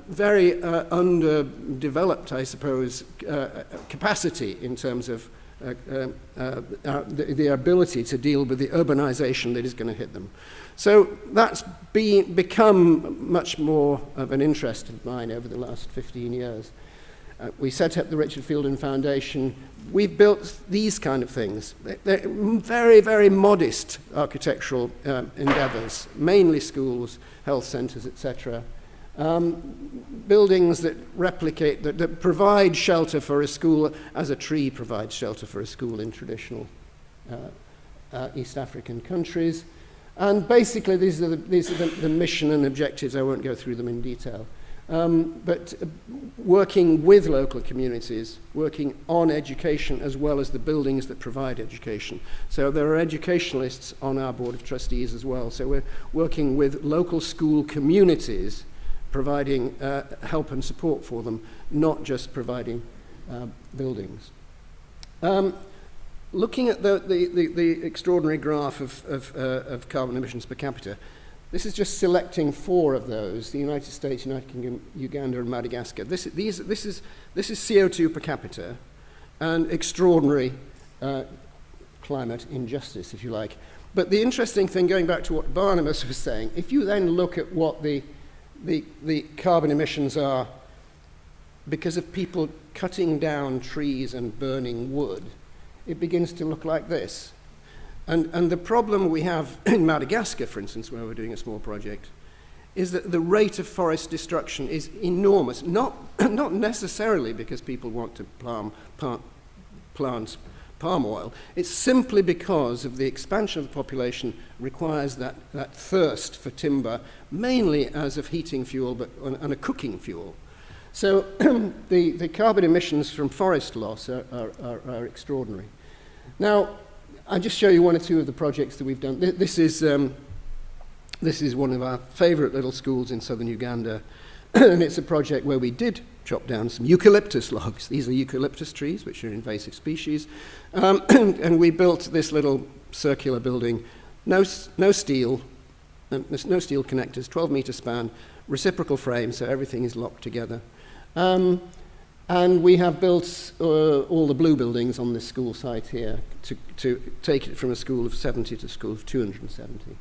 very underdeveloped, I suppose, capacity in terms of the ability to deal with the urbanization that is going to hit them. So that's become much more of an interest of mine over the last 15 years. We set up the Richard Fielding Foundation. We've built these kind of things. They're very, very modest architectural endeavors, mainly schools, health centers, etc. Buildings that replicate, that provide shelter for a school as a tree provides shelter for a school in traditional East African countries. And basically, these are the mission and objectives. I won't go through them in detail. But working with local communities, working on education as well as the buildings that provide education. So there are educationalists on our Board of Trustees as well. So we're working with local school communities, providing help and support for them, not just providing buildings. Looking at the extraordinary graph of carbon emissions per capita, this is just selecting 4 of those: the United States, United Kingdom, Uganda, and Madagascar. This is CO2 per capita, and extraordinary climate injustice, if you like. But the interesting thing, going back to what Barnabas was saying, if you then look at what the carbon emissions are because of people cutting down trees and burning wood, it begins to look like this. And the problem we have in Madagascar, for instance, where we're doing a small project, is that the rate of forest destruction is enormous, not necessarily because people want to plant palm oil. It's simply because of the expansion of the population requires that thirst for timber, mainly as a heating fuel and a cooking fuel. So the carbon emissions from forest loss are extraordinary. Now, I'll just show you 1 or 2 of the projects that we've done. This is one of our favorite little schools in southern Uganda, and it's a project where we did chop down some eucalyptus logs. These are eucalyptus trees, which are an invasive species, and we built this little circular building, no steel connectors, 12-meter span, reciprocal frame, so everything is locked together. And we have built all the blue buildings on this school site here to take it from a school of 70 to a school of 270.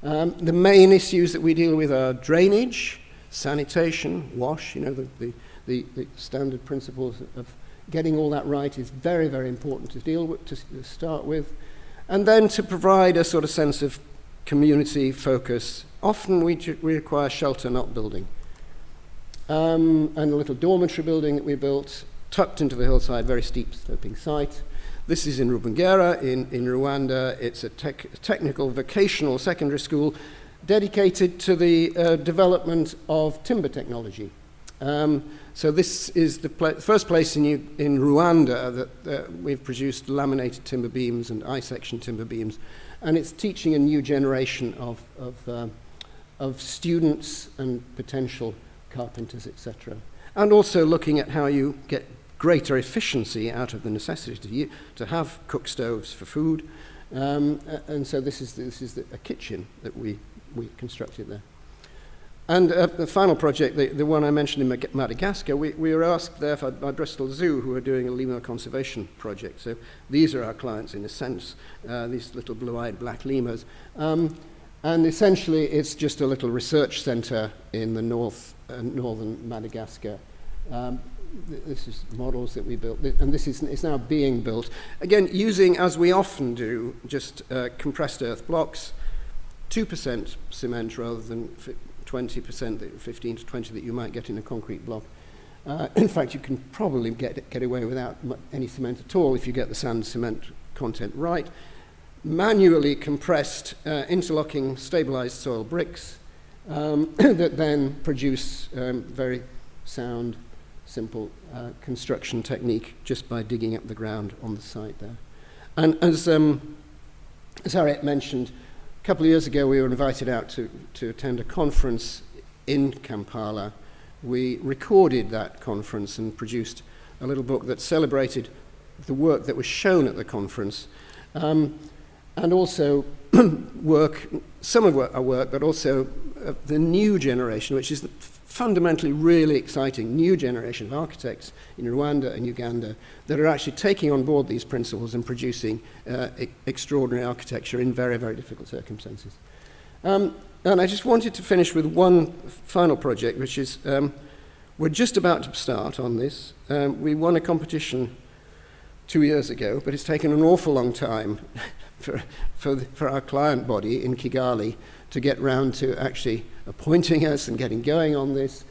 The main issues that we deal with are drainage, sanitation, wash. You know, the standard principles of getting all that right is very, very important to deal with, to start with. And then to provide a sort of sense of community focus. Often we require shelter, not building. And a little dormitory building that we built, tucked into the hillside, very steep sloping site. This is in Rubengera in Rwanda. It's a technical vocational secondary school dedicated to the development of timber technology. So this is the first place in Rwanda that we've produced laminated timber beams and I-section timber beams, and it's teaching a new generation of students and potential carpenters, etc. And also looking at how you get greater efficiency out of the necessity to have cook stoves for food. And so this is a kitchen that we constructed there. And the final project, the one I mentioned in Madagascar, we were asked there by Bristol Zoo, who are doing a lemur conservation project. So these are our clients in a sense, these little blue-eyed black lemurs. And essentially, it's just a little research center in the northern Madagascar. This is models that we built, and this is now being built. Again, using, as we often do, just compressed earth blocks, 2% cement rather than 20%, 15 to 20 that you might get in a concrete block. In fact, you can probably get away without any cement at all if you get the sand cement content right. Manually compressed, interlocking, stabilized soil bricks that then produce very sound, simple construction technique just by digging up the ground on the site there. And as Harriet mentioned, a couple of years ago we were invited out to attend a conference in Kampala. We recorded that conference and produced a little book that celebrated the work that was shown at the conference, and also some of our work, but also the new generation, which is fundamentally really exciting new generation of architects in Rwanda and Uganda that are actually taking on board these principles and producing extraordinary architecture in very, very difficult circumstances. And I just wanted to finish with one final project, which is we're just about to start on this. We won a competition 2 years ago, but it's taken an awful long time for our client body in Kigali to get round to actually appointing us and getting going on this.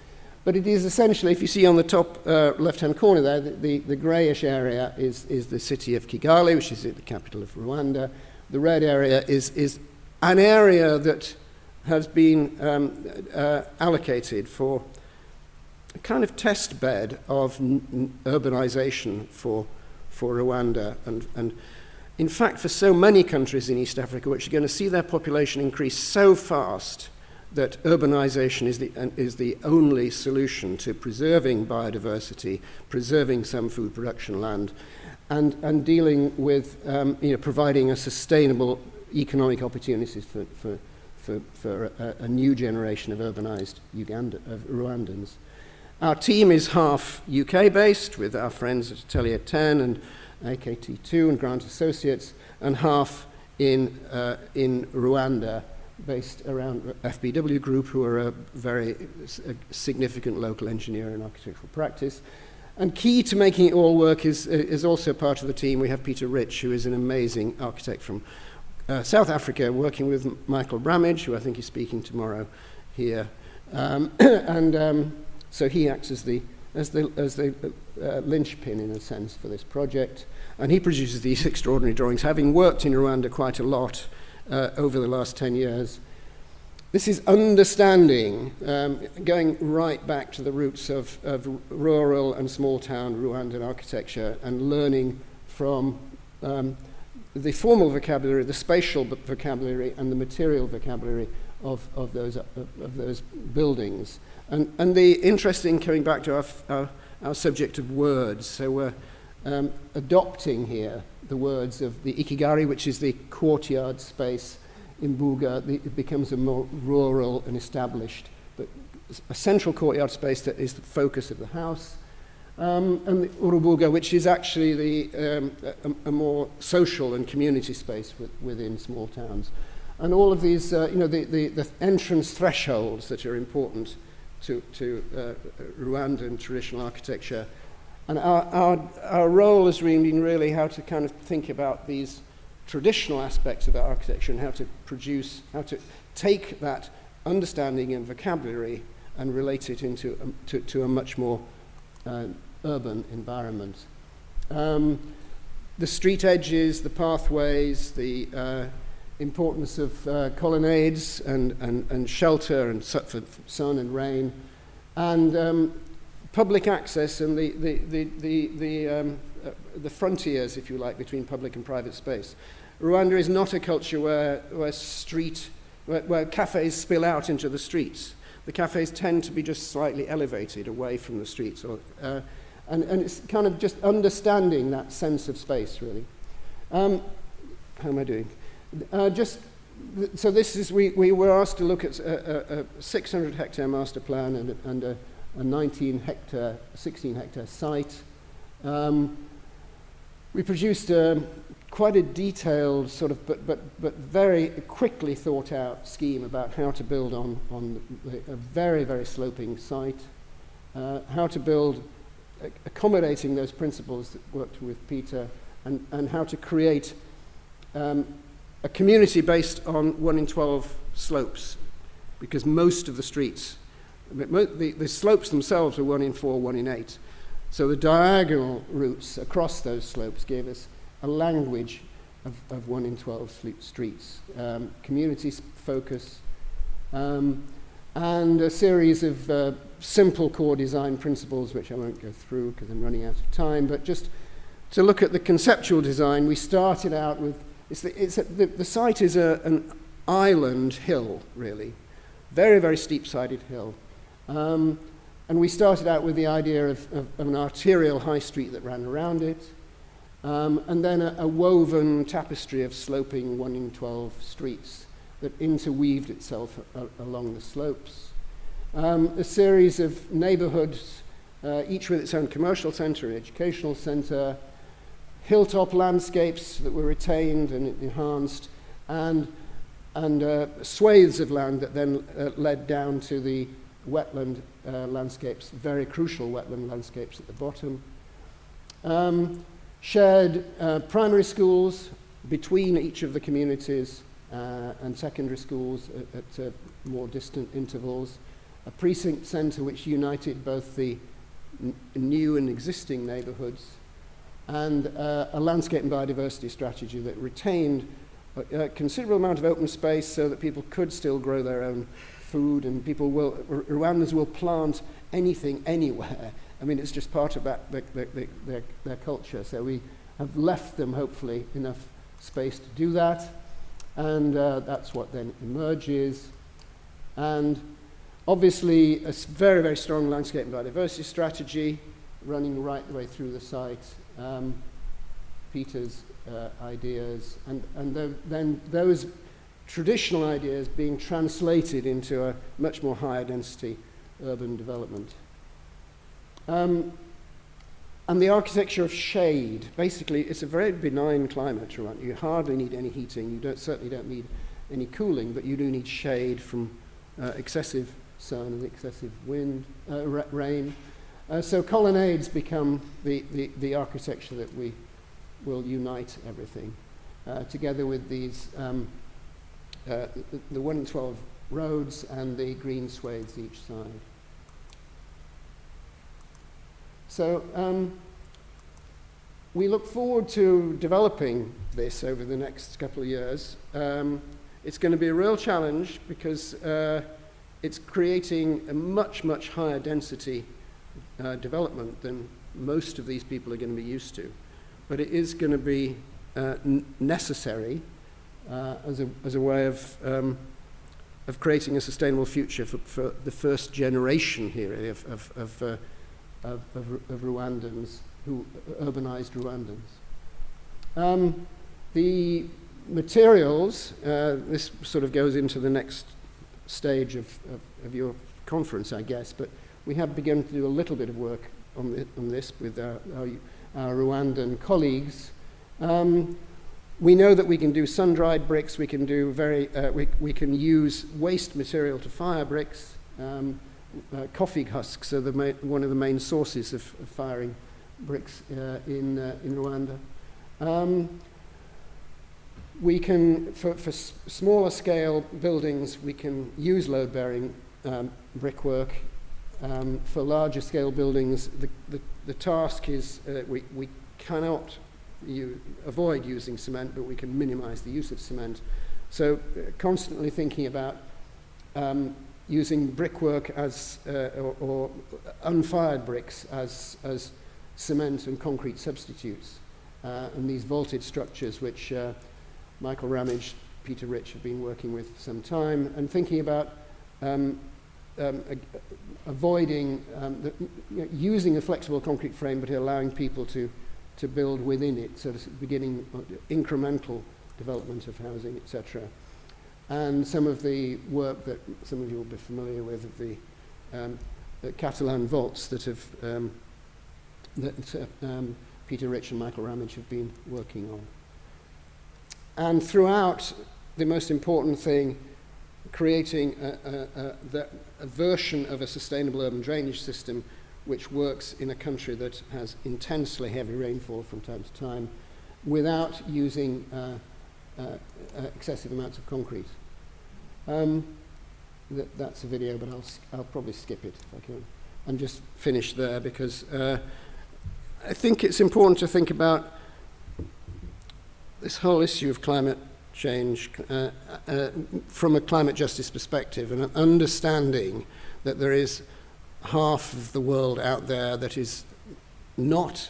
But it is essentially, if you see on the top left-hand corner there, the greyish area is the city of Kigali, which is the capital of Rwanda. The red area is an area that has been allocated for a kind of test bed of urbanization for Rwanda. And in fact, for so many countries in East Africa, which are going to see their population increase so fast that urbanization is the only solution to preserving biodiversity, preserving some food production land, and dealing with providing a sustainable economic opportunities for a new generation of urbanized Rwandans. Our team is half UK-based with our friends at Atelier 10 and AKT2 and Grant Associates, and half in Rwanda, based around FBW Group, who are a very significant local engineer and architectural practice. And key to making it all work is also part of the team. We have Peter Rich, who is an amazing architect from South Africa, working with Michael Bramage, who I think is speaking tomorrow here. So he acts as the linchpin, in a sense, for this project. And he produces these extraordinary drawings, having worked in Rwanda quite a lot over the last 10 years. This is understanding, going right back to the roots of rural and small-town Rwandan architecture and learning from the formal vocabulary, the spatial vocabulary, and the material vocabulary of those buildings. And the interesting, coming back to our subject of words, so we're adopting here the words of the Ikigari, which is the courtyard space in Buga. It becomes a more rural and established, but a central courtyard space that is the focus of the house. And the Urubuga, which is actually a more social and community space within small towns. And all of these, the entrance thresholds that are important to Rwandan traditional architecture. And our role has been really how to kind of think about these traditional aspects of our architecture and how to take that understanding and vocabulary and relate it into to a much more urban environment. The street edges, the pathways, the importance of colonnades and shelter and for sun and rain, and public access and the frontiers, if you like, between public and private space. Rwanda is not a culture where cafes spill out into the streets. The cafes tend to be just slightly elevated away from the streets, and it's kind of just understanding that sense of space, really. How am I doing? So this is, we were asked to look at a 600 hectare master plan and a 16 hectare site. We produced quite a detailed sort of, but very quickly thought out scheme about how to build on a very, very sloping site, how to build accommodating those principles that worked with Peter, and how to create a community based on 1 in 12 slopes, because most of the streets, the slopes themselves were 1 in 4, 1 in 8. So the diagonal routes across those slopes gave us a language of 1 in 12 streets, community focus, and a series of simple core design principles, which I won't go through because I'm running out of time, but just to look at the conceptual design, we started out with, the site is an island hill, really, very, very steep-sided hill. And we started out with the idea of an arterial high street that ran around it, and then a woven tapestry of sloping 1 in 12 streets that interweaved itself along the slopes. A series of neighborhoods, each with its own commercial center and educational center, hilltop landscapes that were retained and enhanced, and swathes of land that then led down to the wetland landscapes, very crucial wetland landscapes at the bottom. Shared primary schools between each of the communities and secondary schools at more distant intervals. A precinct centre which united both the new and existing neighbourhoods, and a landscape and biodiversity strategy that retained a considerable amount of open space so that people could still grow their own food, and Rwandans will plant anything, anywhere. I mean, it's just part of their culture. So we have left them, hopefully, enough space to do that. And that's what then emerges. And obviously, a very, very strong landscape and biodiversity strategy running right the way through the site. Peter's ideas, and then those traditional ideas being translated into a much more higher density urban development. And the architecture of shade, basically it's a very benign climate around. You hardly need any heating, you certainly don't need any cooling, but you do need shade from excessive sun and excessive wind, rain. So colonnades become the architecture that we will unite everything, together with these the 1 in 12 roads and the green swathes each side. So we look forward to developing this over the next couple of years. It's going to be a real challenge because it's creating a much, much higher density development than most of these people are going to be used to. But it is going to be necessary as a way of creating a sustainable future for the first generation here of Rwandans, urbanized Rwandans. The materials, this sort of goes into the next stage of your conference, I guess, but we have begun to do a little bit of work on this with our Rwandan colleagues. We know that we can do sun-dried bricks. We can do we can use waste material to fire bricks. Coffee husks are one of the main sources of firing bricks in Rwanda. We can, for smaller scale buildings, we can use load-bearing brickwork. For larger scale buildings, the task is we cannot avoid using cement, but we can minimize the use of cement. So constantly thinking about using brickwork as or unfired bricks as cement and concrete substitutes, and these vaulted structures which Michael Ramage, Peter Rich have been working with for some time, and thinking about avoiding using a flexible concrete frame, but allowing people to build within it, so beginning incremental development of housing, etc. And some of the work that some of you will be familiar with of the Catalan vaults that have Peter Rich and Michael Ramage have been working on. And throughout, the most important thing, creating a version of a sustainable urban drainage system which works in a country that has intensely heavy rainfall from time to time without using excessive amounts of concrete. That's a video, but I'll probably skip it if I can, and just finish there, because I think it's important to think about this whole issue of climate change from a climate justice perspective, and an understanding that there is half of the world out there that is not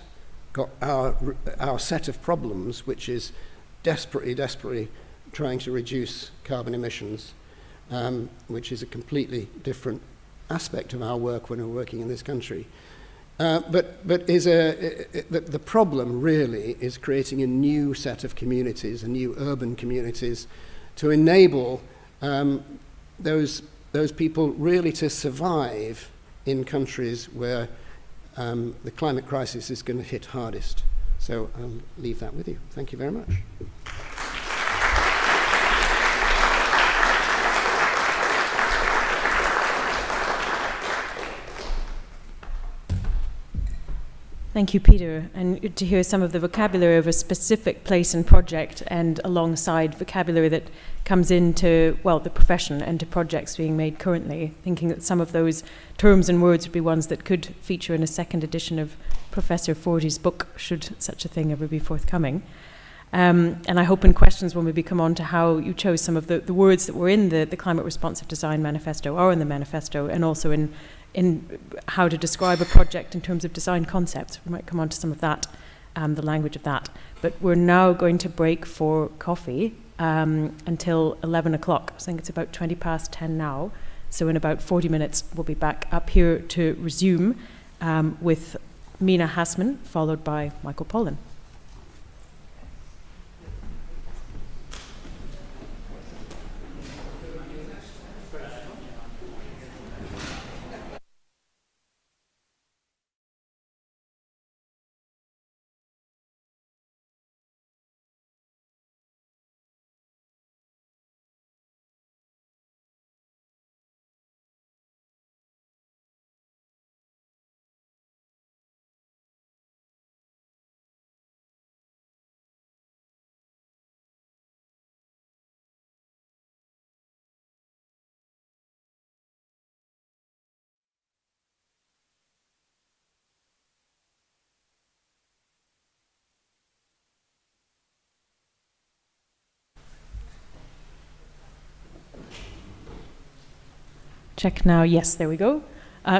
got our set of problems, which is desperately trying to reduce carbon emissions, which is a completely different aspect of our work when we're working in this country. But the problem really is creating a new set of communities, a new urban communities, to enable those people really to survive in countries where the climate crisis is going to hit hardest. So I'll leave that with you. Thank you very much. Thank you, Peter. And good to hear some of the vocabulary of a specific place and project, and alongside vocabulary that comes into, well, the profession and to projects being made currently, thinking that some of those terms and words would be ones that could feature in a second edition of Professor Forty's book, should such a thing ever be forthcoming. And I hope in questions when we come on to how you chose some of the words that were in the Climate Responsive Design Manifesto, or in the manifesto, and also in how to describe a project in terms of design concepts. We might come on to some of that, the language of that. But we're now going to break for coffee until 11 o'clock. I think it's about 20 past 10 now. So in about 40 minutes, we'll be back up here to resume with Mina Hazman, followed by Michael Pawlyn. Check now. Yes, there we go.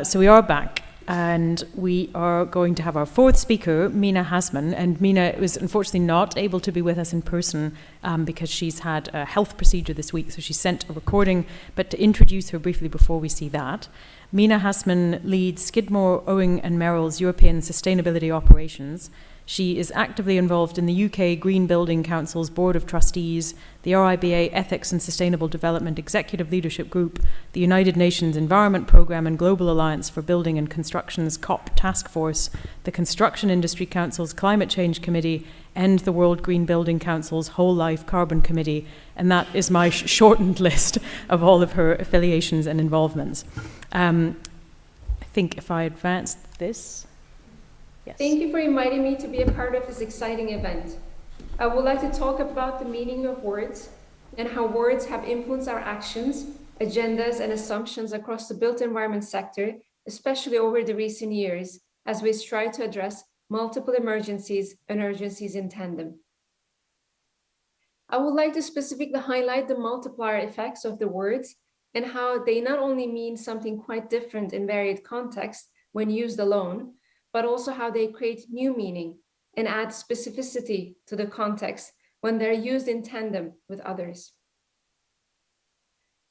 So we are back, and we are going to have our fourth speaker, Mina Hazman. And Mina was unfortunately not able to be with us in person because she's had a health procedure this week, so she sent a recording. But to introduce her briefly before we see that, Mina Hazman leads Skidmore, Owing and Merrill's European sustainability operations. She is actively involved in the UK Green Building Council's Board of Trustees, the RIBA Ethics and Sustainable Development Executive Leadership Group, the United Nations Environment Programme and Global Alliance for Building and Construction's COP Task Force, the Construction Industry Council's Climate Change Committee, and the World Green Building Council's Whole Life Carbon Committee. And that is my shortened list of all of her affiliations and involvements. I think if I advance this... Yes. Thank you for inviting me to be a part of this exciting event. I would like to talk about the meaning of words and how words have influenced our actions, agendas, and assumptions across the built environment sector, especially over the recent years, as we strive to address multiple emergencies and urgencies in tandem. I would like to specifically highlight the multiplier effects of the words and how they not only mean something quite different in varied contexts when used alone, but also how they create new meaning and add specificity to the context when they're used in tandem with others.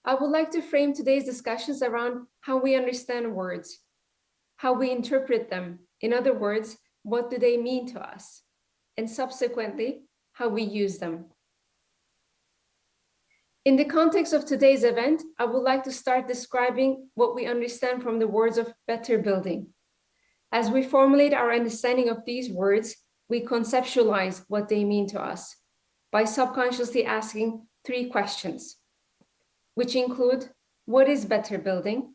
I would like to frame today's discussions around how we understand words, how we interpret them. In other words, what do they mean to us? And subsequently, how we use them. In the context of today's event, I would like to start describing what we understand from the words of better building. As we formulate our understanding of these words, we conceptualize what they mean to us by subconsciously asking 3 questions, which include, what is better building?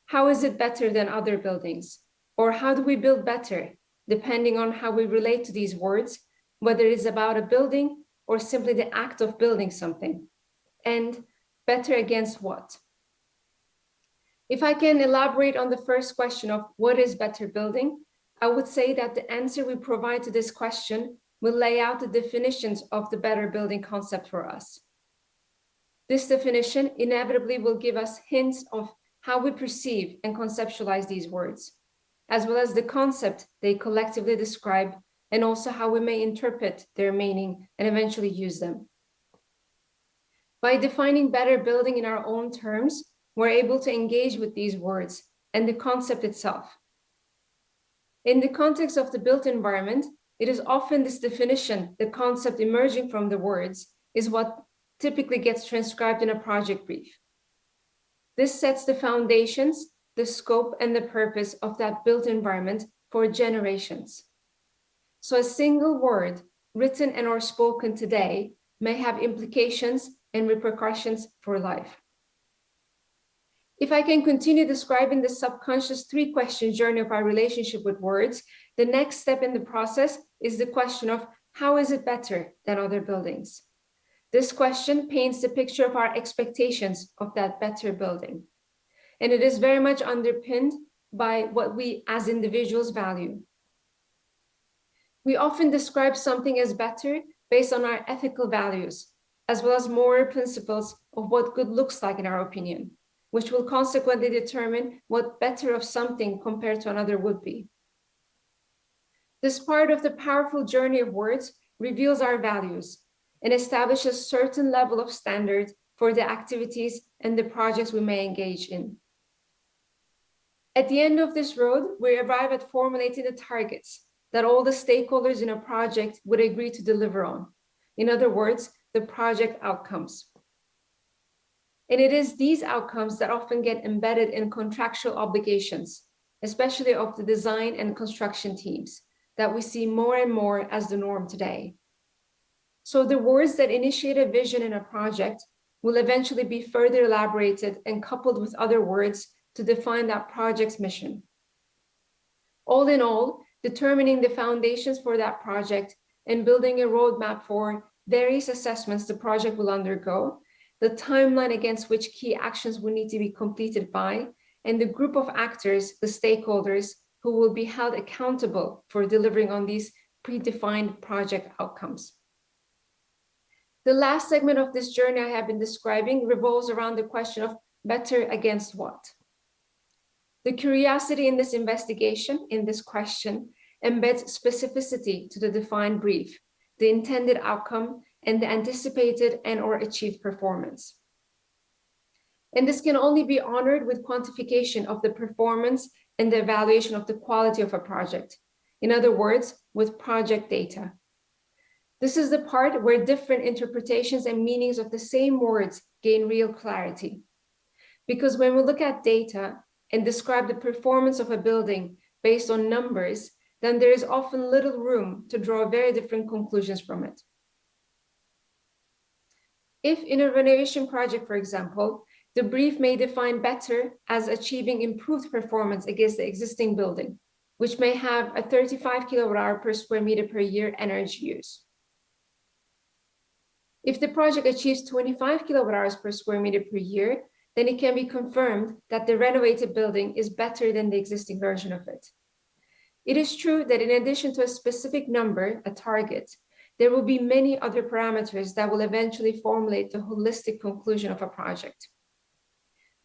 How is it better than other buildings? Or how do we build better, depending on how we relate to these words, whether it's about a building or simply the act of building something? And better against what? If I can elaborate on the first question of what is better building, I would say that the answer we provide to this question will lay out the definitions of the better building concept for us. This definition inevitably will give us hints of how we perceive and conceptualize these words, as well as the concept they collectively describe, and also how we may interpret their meaning and eventually use them. By defining better building in our own terms, we're able to engage with these words and the concept itself. In the context of the built environment, it is often this definition, the concept emerging from the words, is what typically gets transcribed in a project brief. This sets the foundations, the scope, and the purpose of that built environment for generations. So a single word written and or spoken today may have implications and repercussions for life. If I can continue describing the subconscious three-question journey of our relationship with words, the next step in the process is the question of how is it better than other buildings? This question paints the picture of our expectations of that better building. And it is very much underpinned by what we as individuals value. We often describe something as better based on our ethical values, as well as moral principles of what good looks like in our opinion, which will consequently determine what better of something compared to another would be. This part of the powerful journey of words reveals our values and establishes a certain level of standard for the activities and the projects we may engage in. At the end of this road, we arrive at formulating the targets that all the stakeholders in a project would agree to deliver on. In other words, the project outcomes. And it is these outcomes that often get embedded in contractual obligations, especially of the design and construction teams, that we see more and more as the norm today. So the words that initiate a vision in a project will eventually be further elaborated and coupled with other words to define that project's mission. All in all, determining the foundations for that project and building a roadmap for various assessments the project will undergo, the timeline against which key actions will need to be completed by, and the group of actors, the stakeholders, who will be held accountable for delivering on these predefined project outcomes. The last segment of this journey I have been describing revolves around the question of better against what. The curiosity in this investigation, in this question, embeds specificity to the defined brief, the intended outcome, and the anticipated and or achieved performance. And this can only be honored with quantification of the performance and the evaluation of the quality of a project. In other words, with project data. This is the part where different interpretations and meanings of the same words gain real clarity. Because when we look at data and describe the performance of a building based on numbers, then there is often little room to draw very different conclusions from it. If in a renovation project, for example, the brief may define better as achieving improved performance against the existing building, which may have a 35 kWh per square meter per year energy use. If the project achieves 25 kWh per square meter per year, then it can be confirmed that the renovated building is better than the existing version of it. It is true that in addition to a specific number, a target, there will be many other parameters that will eventually formulate the holistic conclusion of a project.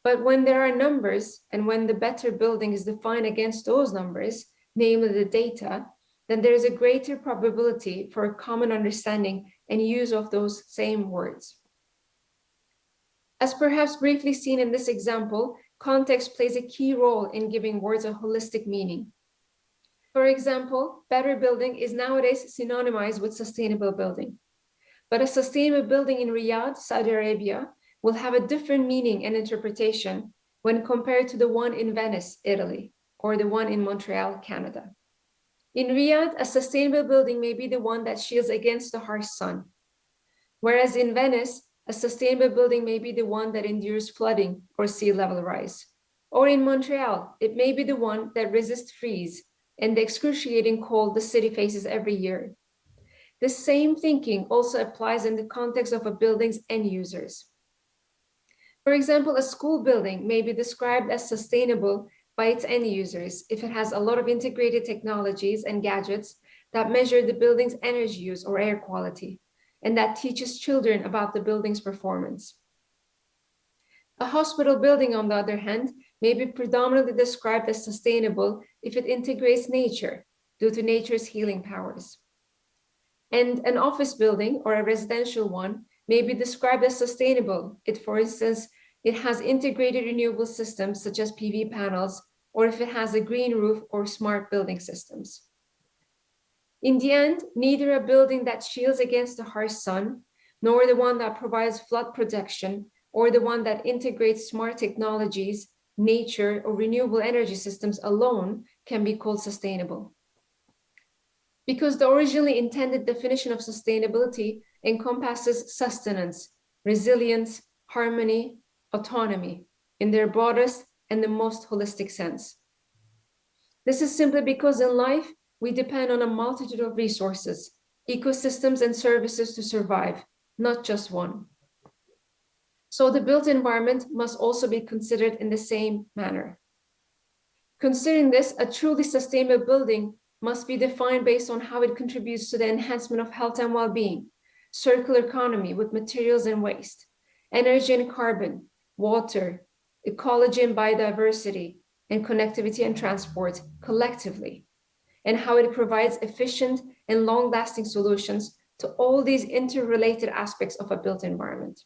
But when there are numbers, and when the better building is defined against those numbers, namely the data, then there is a greater probability for a common understanding and use of those same words. As perhaps briefly seen in this example, context plays a key role in giving words a holistic meaning. For example, better building is nowadays synonymized with sustainable building. But a sustainable building in Riyadh, Saudi Arabia, will have a different meaning and interpretation when compared to the one in Venice, Italy, or the one in Montreal, Canada. In Riyadh, a sustainable building may be the one that shields against the harsh sun, whereas in Venice, a sustainable building may be the one that endures flooding or sea level rise. Or in Montreal, it may be the one that resists freeze and the excruciating cold the city faces every year. The same thinking also applies in the context of a building's end users. For example, a school building may be described as sustainable by its end users if it has a lot of integrated technologies and gadgets that measure the building's energy use or air quality, and that teaches children about the building's performance. A hospital building, on the other hand, may be predominantly described as sustainable if it integrates nature due to nature's healing powers. And an office building or a residential one may be described as sustainable if, for instance, it has integrated renewable systems such as PV panels, or if it has a green roof or smart building systems. In the end, neither a building that shields against the harsh sun, nor the one that provides flood protection, or the one that integrates smart technologies, nature, or renewable energy systems alone can be called sustainable. Because the originally intended definition of sustainability encompasses sustenance, resilience, harmony, autonomy in their broadest and the most holistic sense. This is simply because in life, we depend on a multitude of resources, ecosystems, and services to survive, not just one. So the built environment must also be considered in the same manner. Considering this, a truly sustainable building must be defined based on how it contributes to the enhancement of health and well-being, circular economy with materials and waste, energy and carbon, water, ecology and biodiversity, and connectivity and transport collectively, and how it provides efficient and long-lasting solutions to all these interrelated aspects of a built environment.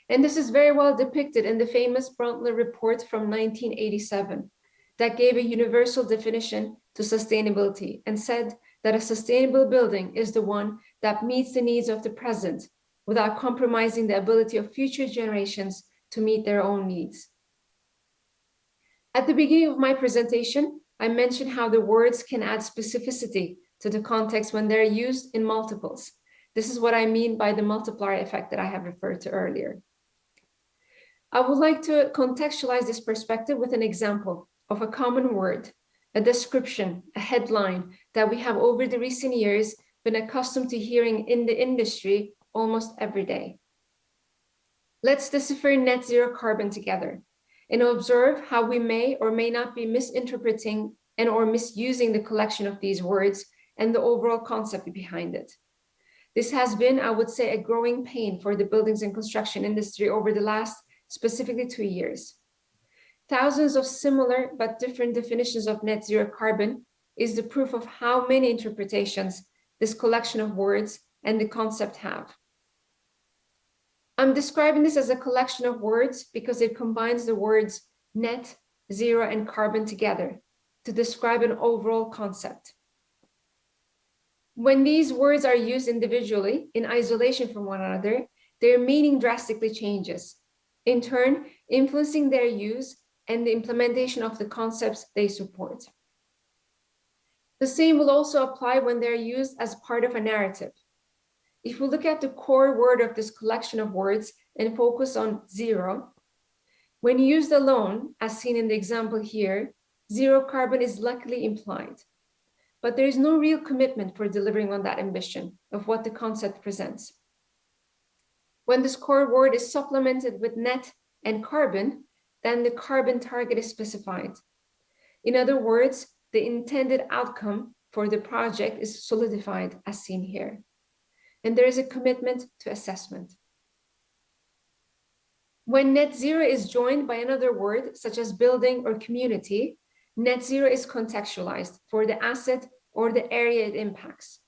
And this is very well depicted in the famous Brundtland report from 1987 that gave a universal definition to sustainability and said that a sustainable building is the one that meets the needs of the present without compromising the ability of future generations to meet their own needs. At the beginning of my presentation, I mentioned how the words can add specificity to the context when they're used in multiples. This is what I mean by the multiplier effect that I have referred to earlier. I would like to contextualize this perspective with an example of a common word, a description, a headline that we have over the recent years been accustomed to hearing in the industry almost every day. Let's decipher net zero carbon together and observe how we may or may not be misinterpreting and or misusing the collection of these words and the overall concept behind it. This has been, I would say, a growing pain for the buildings and construction industry over the last specifically 2 years. Thousands of similar but different definitions of net zero carbon is the proof of how many interpretations this collection of words and the concept have. I'm describing this as a collection of words because it combines the words net, zero, and carbon together to describe an overall concept. When these words are used individually in isolation from one another, their meaning drastically changes, in turn influencing their use and the implementation of the concepts they support. The same will also apply when they're used as part of a narrative. If we look at the core word of this collection of words and focus on zero, when used alone, as seen in the example here, zero carbon is luckily implied, but there is no real commitment for delivering on that ambition of what the concept presents. When this core word is supplemented with net and carbon, then the carbon target is specified. In other words, the intended outcome for the project is solidified as seen here. And there is a commitment to assessment. When net zero is joined by another word, such as building or community, net zero is contextualized for the asset or the area it impacts.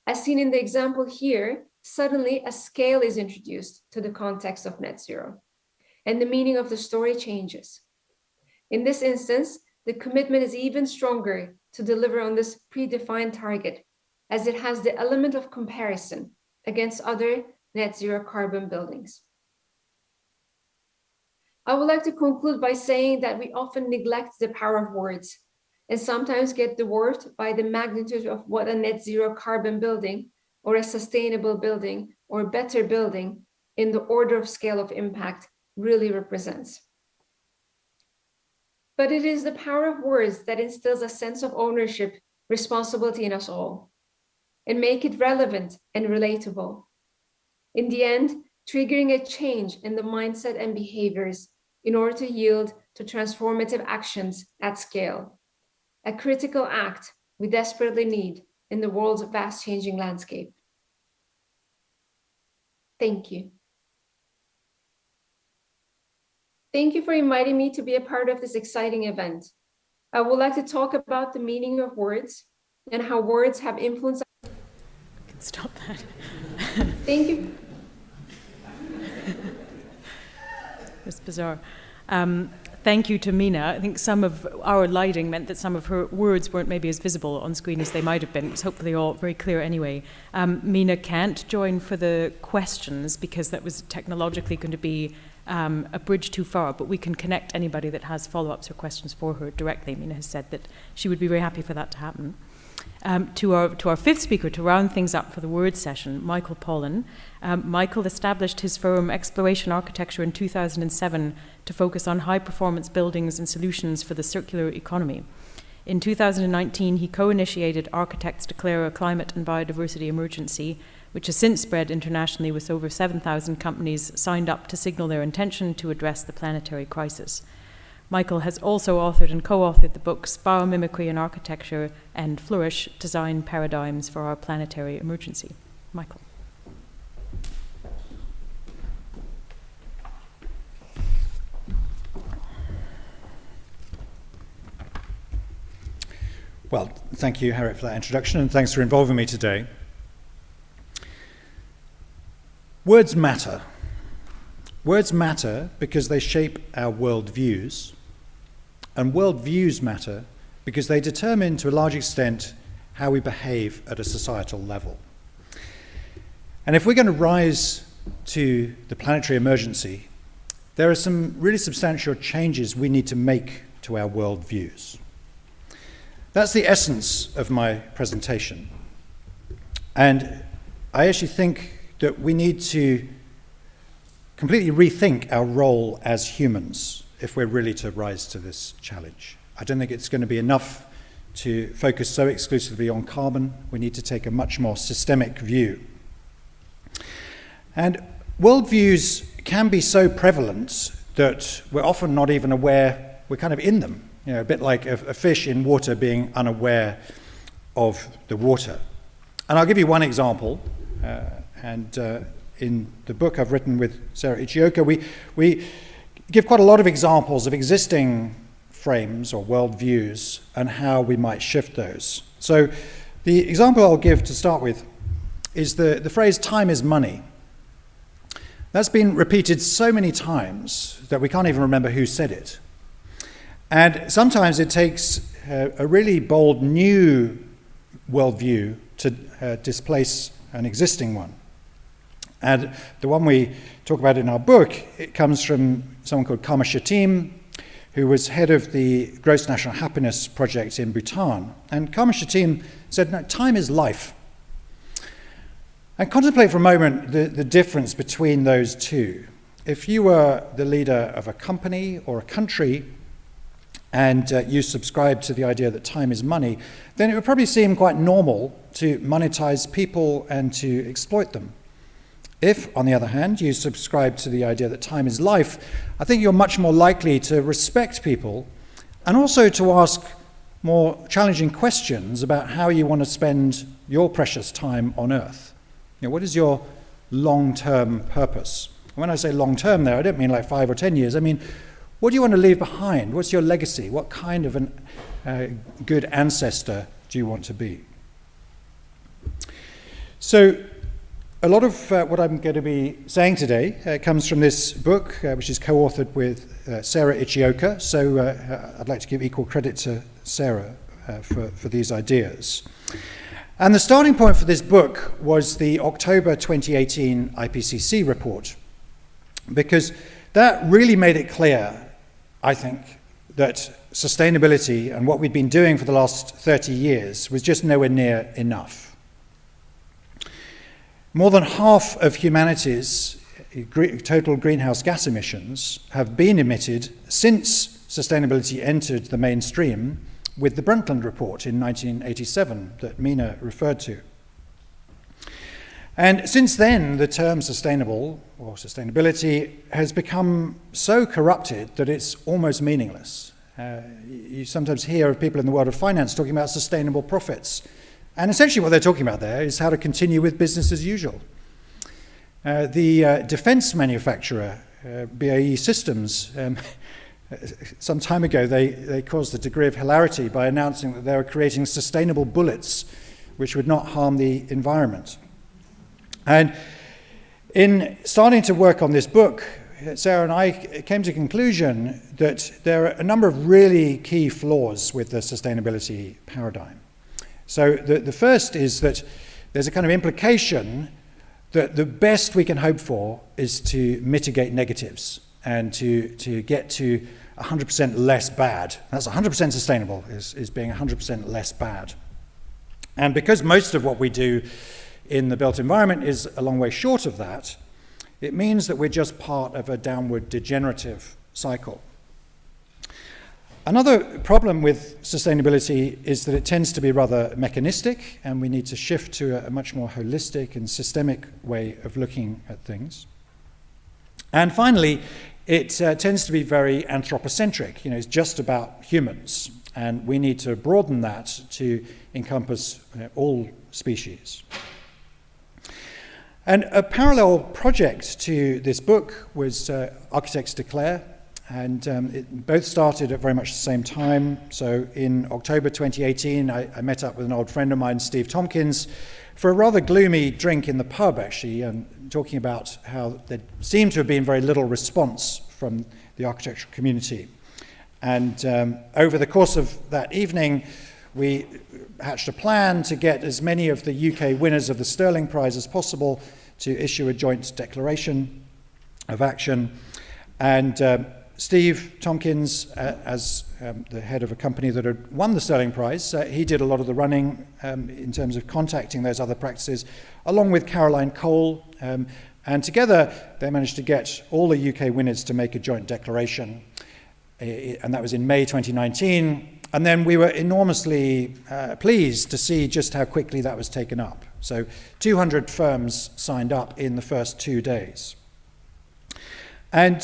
As seen in the example here, suddenly a scale is introduced to the context of net zero, and the meaning of the story changes. In this instance, the commitment is even stronger to deliver on this predefined target, as it has the element of comparison against other net zero carbon buildings. I would like to conclude by saying that we often neglect the power of words and sometimes get dwarfed by the magnitude of what a net zero carbon building or a sustainable building or better building in the order of scale of impact really represents. But it is the power of words that instills a sense of ownership, responsibility in us all. and make it relevant and relatable. In the end, triggering a change in the mindset and behaviors in order to yield to transformative actions at scale. A critical act we desperately need in the world's vast changing landscape. Thank you. Thank you for inviting me to be a part of this exciting event. I would like to talk about the meaning of words and how words have influenced. Stop that. Thank you. It's bizarre. Thank you to Mina. I think some of our lighting meant that some of her words weren't maybe as visible on screen as they might have been. It was hopefully all very clear anyway. Mina can't join for the questions because that was technologically going to be a bridge too far, but we can connect anybody that has follow-ups or questions for her directly. Mina has said that she would be very happy for that to happen. To our fifth speaker, to round things up for the word session, Michael Pawlyn. Michael established his firm Exploration Architecture in 2007 to focus on high-performance buildings and solutions for the circular economy. In 2019, he co-initiated Architects Declare a Climate and Biodiversity Emergency, which has since spread internationally with over 7,000 companies signed up to signal their intention to address the planetary crisis. Michael has also authored and co-authored the books Biomimicry in Architecture and Flourish, Design Paradigms for Our Planetary Emergency. Michael. Well, thank you, Harriet, for that introduction, and thanks for involving me today. Words matter. Words matter because they shape our worldviews, and worldviews matter because they determine to a large extent how we behave at a societal level. And if we're going to rise to the planetary emergency, there are some really substantial changes we need to make to our worldviews. That's the essence of my presentation. And I actually think that we need to completely rethink our role as humans if we're really to rise to this challenge. I don't think it's going to be enough to focus so exclusively on carbon. We need to take a much more systemic view. And worldviews can be so prevalent that we're often not even aware we're kind of in them. You know, a bit like a fish in water being unaware of the water. And I'll give you one example. In the book I've written with Sarah Ichioka, we give quite a lot of examples of existing frames or worldviews and how we might shift those. So the example I'll give to start with is the phrase time is money. That's been repeated so many times that we can't even remember who said it. And sometimes it takes a really bold new worldview to displace an existing one. And the one we talk about in our book, it comes from someone called Karma Shatim, who was head of the Gross National Happiness Project in Bhutan. And Karma Shatim said, no, time is life. And contemplate for a moment the difference between those two. If you were the leader of a company or a country and you subscribe to the idea that time is money, then it would probably seem quite normal to monetize people and to exploit them. If, on the other hand, you subscribe to the idea that time is life, I think you're much more likely to respect people and also to ask more challenging questions about how you want to spend your precious time on Earth. You know, what is your long-term purpose? When I say long-term there, I don't mean like 5 or 10 years. I mean, what do you want to leave behind? What's your legacy? What kind of a good ancestor do you want to be? So, a lot of what I'm going to be saying today comes from this book, which is co-authored with Sarah Ichioka. So I'd like to give equal credit to Sarah for these ideas. And the starting point for this book was the October 2018 IPCC report, because that really made it clear, I think, that sustainability and what we'd been doing for the last 30 years was just nowhere near enough. More than half of humanity's total greenhouse gas emissions have been emitted since sustainability entered the mainstream with the Brundtland Report in 1987 that Mina referred to. And since then, the term sustainable or sustainability has become so corrupted that it's almost meaningless. You sometimes hear of people in the world of finance talking about sustainable profits. And essentially what they're talking about there is how to continue with business as usual. The defense manufacturer, BAE Systems, some time ago, they caused a degree of hilarity by announcing that they were creating sustainable bullets which would not harm the environment. And in starting to work on this book, Sarah and I came to the conclusion that there are a number of really key flaws with the sustainability paradigm. So the first is that there's a kind of implication that the best we can hope for is to mitigate negatives and to get to 100% less bad. That's 100% sustainable, is being 100% less bad. And because most of what we do in the built environment is a long way short of that, it means that we're just part of a downward degenerative cycle. Another problem with sustainability is that it tends to be rather mechanistic, and we need to shift to a much more holistic and systemic way of looking at things. And finally, it tends to be very anthropocentric. It's just about humans, and we need to broaden that to encompass all species. And a parallel project to this book was Architects Declare, and it both started at very much the same time. So in October 2018, I met up with an old friend of mine, Steve Tompkins, for a rather gloomy drink in the pub, actually, talking about how there seemed to have been very little response from the architectural community. And over the course of that evening, we hatched a plan to get as many of the UK winners of the Sterling Prize as possible to issue a joint declaration of action. And Steve Tompkins, as the head of a company that had won the Sterling Prize, he did a lot of the running in terms of contacting those other practices, along with Caroline Cole. And together, they managed to get all the UK winners to make a joint declaration. And that was in May 2019. And then we were enormously pleased to see just how quickly that was taken up. So 200 firms signed up in the first 2 days. And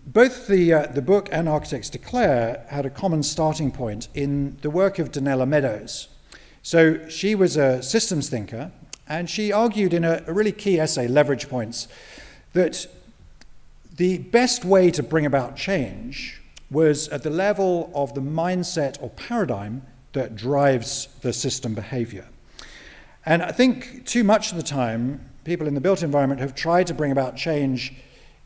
both the book and Architects Declare had a common starting point in the work of Donella Meadows. So she was a systems thinker, and she argued in a really key essay, Leverage Points, that the best way to bring about change was at the level of the mindset or paradigm that drives the system behavior. And I think too much of the time, people in the built environment have tried to bring about change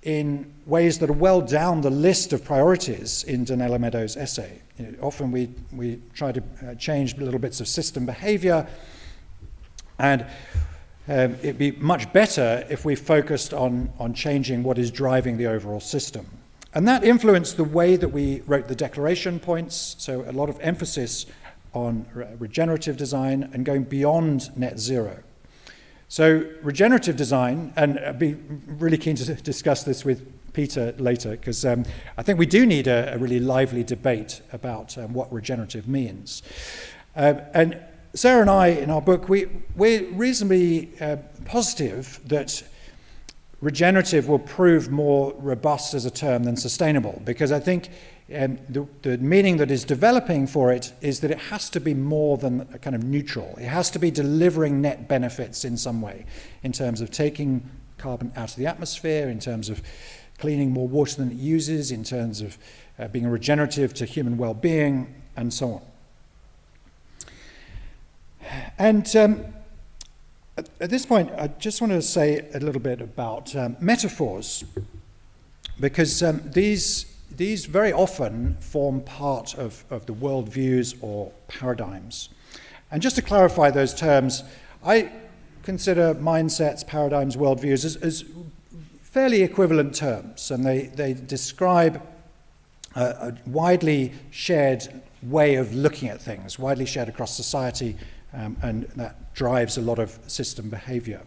in ways that are well down the list of priorities in Donella Meadows' essay. Often we try to change little bits of system behavior, and it'd be much better if we focused on changing what is driving the overall system. And that influenced the way that we wrote the declaration points, so a lot of emphasis on regenerative design and going beyond net zero. So regenerative design, and I'd be really keen to discuss this with Peter later, because I think we do need a really lively debate about what regenerative means. And Sarah and I, in our book, we're reasonably positive that regenerative will prove more robust as a term than sustainable, because I think the meaning that is developing for it is that it has to be more than a kind of neutral. It has to be delivering net benefits in some way, in terms of taking carbon out of the atmosphere, in terms of cleaning more water than it uses, in terms of being a regenerative to human well-being, and so on. And at this point, I just want to say a little bit about metaphors, because these very often form part of the worldviews or paradigms. And just to clarify those terms, I consider mindsets, paradigms, worldviews as fairly equivalent terms, and they describe a widely shared way of looking at things, widely shared across society, and that drives a lot of system behavior.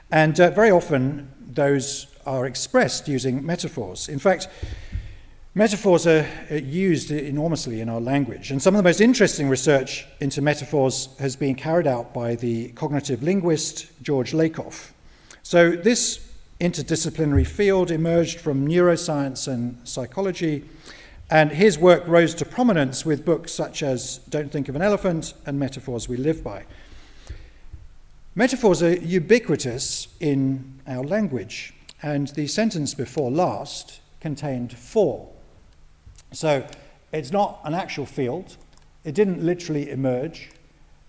And very often those are expressed using metaphors. In fact, Metaphors are used enormously in our language, and some of the most interesting research into metaphors has been carried out by the cognitive linguist George Lakoff. So this interdisciplinary field emerged from neuroscience and psychology, and his work rose to prominence with books such as Don't Think of an Elephant and Metaphors We Live By. Metaphors are ubiquitous in our language, and the sentence before last contained 4. So it's not an actual field, it didn't literally emerge,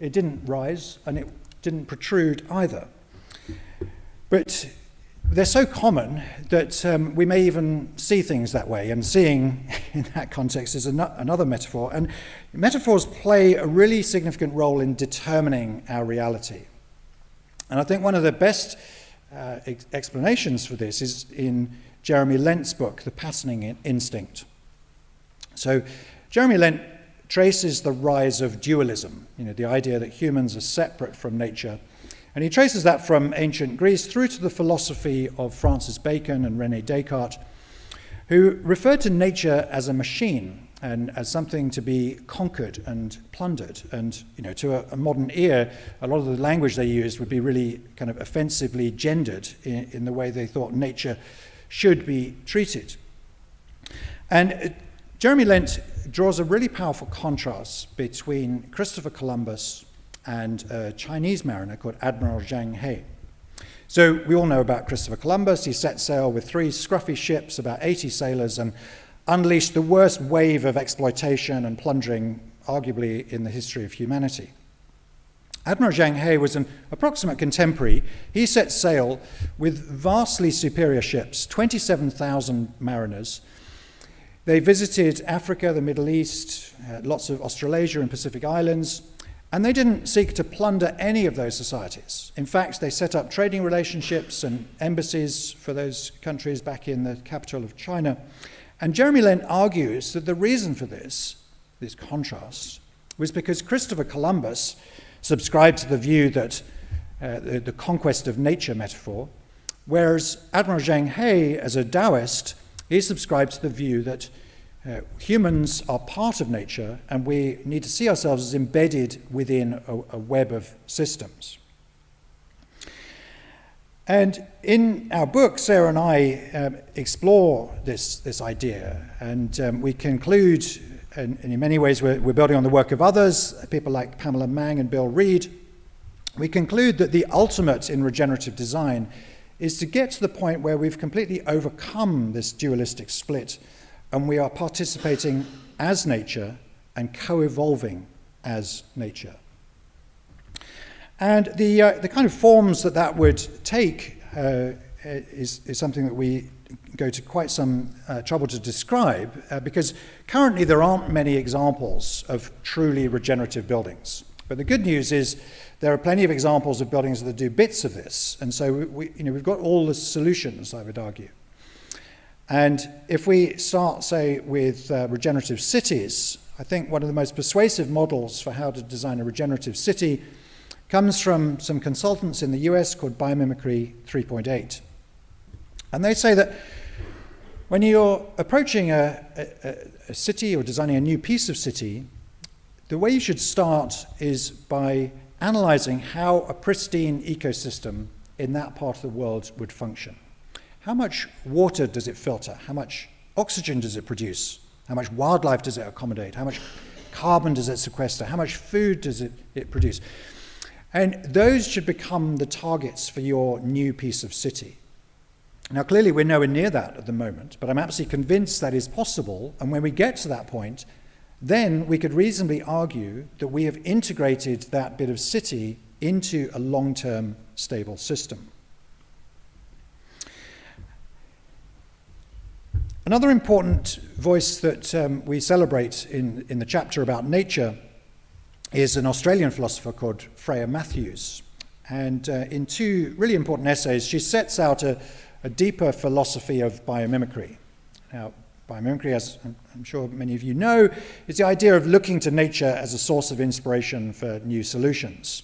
it didn't rise, and it didn't protrude either. But they're so common that we may even see things that way, and seeing in that context is another metaphor. And metaphors play a really significant role in determining our reality. And I think one of the best explanations for this is in Jeremy Lent's book, The Patterning Instinct. So Jeremy Lent traces the rise of dualism, the idea that humans are separate from nature. And he traces that from ancient Greece through to the philosophy of Francis Bacon and René Descartes, who referred to nature as a machine and as something to be conquered and plundered. And to a modern ear, a lot of the language they used would be really kind of offensively gendered in the way they thought nature should be treated. And Jeremy Lent draws a really powerful contrast between Christopher Columbus and a Chinese mariner called Admiral Zhang He. So we all know about Christopher Columbus. He set sail with 3 scruffy ships, about 80 sailors, and unleashed the worst wave of exploitation and plundering, arguably, in the history of humanity. Admiral Zhang He was an approximate contemporary. He set sail with vastly superior ships, 27,000 mariners. They visited Africa, the Middle East, lots of Australasia and Pacific Islands, and they didn't seek to plunder any of those societies. In fact, they set up trading relationships and embassies for those countries back in the capital of China. And Jeremy Lent argues that the reason for this contrast, was because Christopher Columbus subscribed to the view that the conquest of nature metaphor, whereas Admiral Zhang He, as a Taoist, he subscribed to the view that humans are part of nature and we need to see ourselves as embedded within a web of systems. And in our book, Sarah and I explore this idea, and we conclude, and in many ways we're building on the work of others, people like Pamela Mang and Bill Reed. We conclude that the ultimate in regenerative design is to get to the point where we've completely overcome this dualistic split and we are participating as nature and co-evolving as nature. And the kind of forms that would take is something that we go to quite some trouble to describe, because currently there aren't many examples of truly regenerative buildings. But the good news is there are plenty of examples of buildings that do bits of this, and so we've got all the solutions, I would argue. And if we start, say, with regenerative cities, I think one of the most persuasive models for how to design a regenerative city comes from some consultants in the US called Biomimicry 3.8. And they say that when you're approaching a city or designing a new piece of city, the way you should start is by analyzing how a pristine ecosystem in that part of the world would function. How much water does it filter? How much oxygen does it produce? How much wildlife does it accommodate? How much carbon does it sequester? How much food does it produce? And those should become the targets for your new piece of city. Now, clearly, we're nowhere near that at the moment, but I'm absolutely convinced that is possible. And when we get to that point, then we could reasonably argue that we have integrated that bit of city into a long-term stable system. Another important voice that we celebrate in the chapter about nature is an Australian philosopher called Freya Matthews. And in 2 really important essays, she sets out a deeper philosophy of biomimicry. Now, biomimicry, as I'm sure many of you know, is the idea of looking to nature as a source of inspiration for new solutions.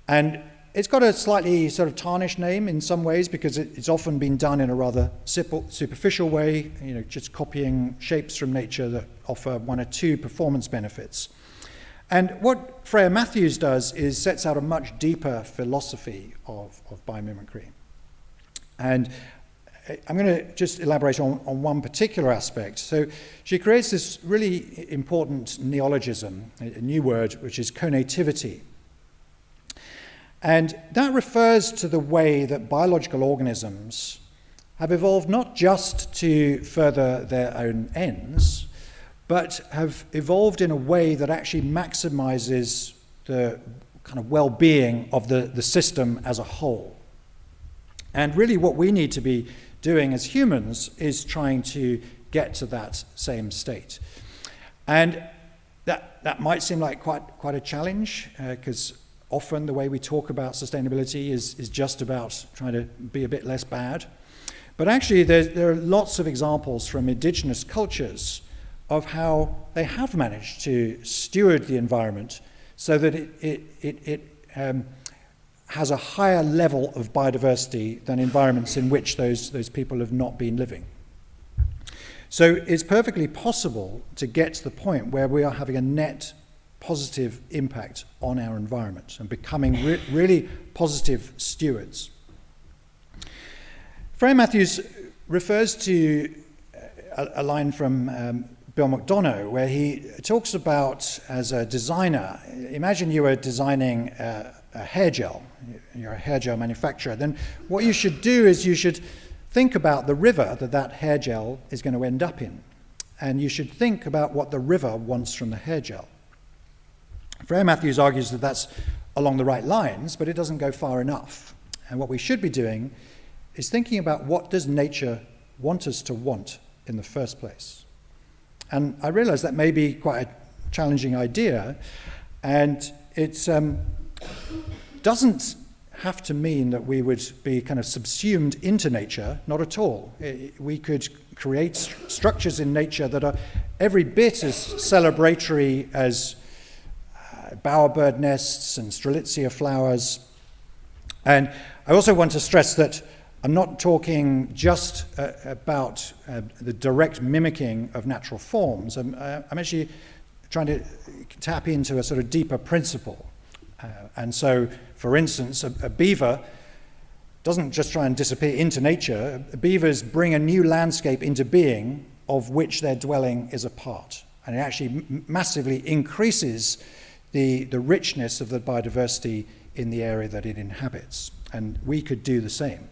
And it's got a slightly sort of tarnished name in some ways because it's often been done in a rather superficial way, just copying shapes from nature that offer one or two performance benefits. And what Freya Matthews does is sets out a much deeper philosophy of biomimicry. And I'm going to just elaborate on one particular aspect. So she creates this really important neologism, a new word, which is conativity. And that refers to the way that biological organisms have evolved not just to further their own ends, but have evolved in a way that actually maximizes the kind of well-being of the system as a whole. And really what we need to be doing as humans is trying to get to that same state. And that might seem like quite a challenge, because often the way we talk about sustainability is just about trying to be a bit less bad. But actually there are lots of examples from indigenous cultures of how they have managed to steward the environment so that it has a higher level of biodiversity than environments in which those people have not been living. So it's perfectly possible to get to the point where we are having a net positive impact on our environment and becoming really positive stewards. Freya Matthews refers to a line from Bill McDonough, where he talks about, as a designer, imagine you were designing a hair gel, you're a hair gel manufacturer, then what you should do is you should think about the river that hair gel is going to end up in, and you should think about what the river wants from the hair gel. Freya Matthews argues that that's along the right lines, but it doesn't go far enough. And what we should be doing is thinking about what does nature want us to want in the first place. And I realize that may be quite a challenging idea, and it doesn't have to mean that we would be kind of subsumed into nature, not at all. We could create structures in nature that are every bit as celebratory as bowerbird nests and strelitzia flowers. And I also want to stress that I'm not talking just about the direct mimicking of natural forms. I'm actually trying to tap into a sort of deeper principle. And so, for instance, a beaver doesn't just try and disappear into nature. Beavers bring a new landscape into being of which their dwelling is a part. And it actually massively increases the richness of the biodiversity in the area that it inhabits. And we could do the same.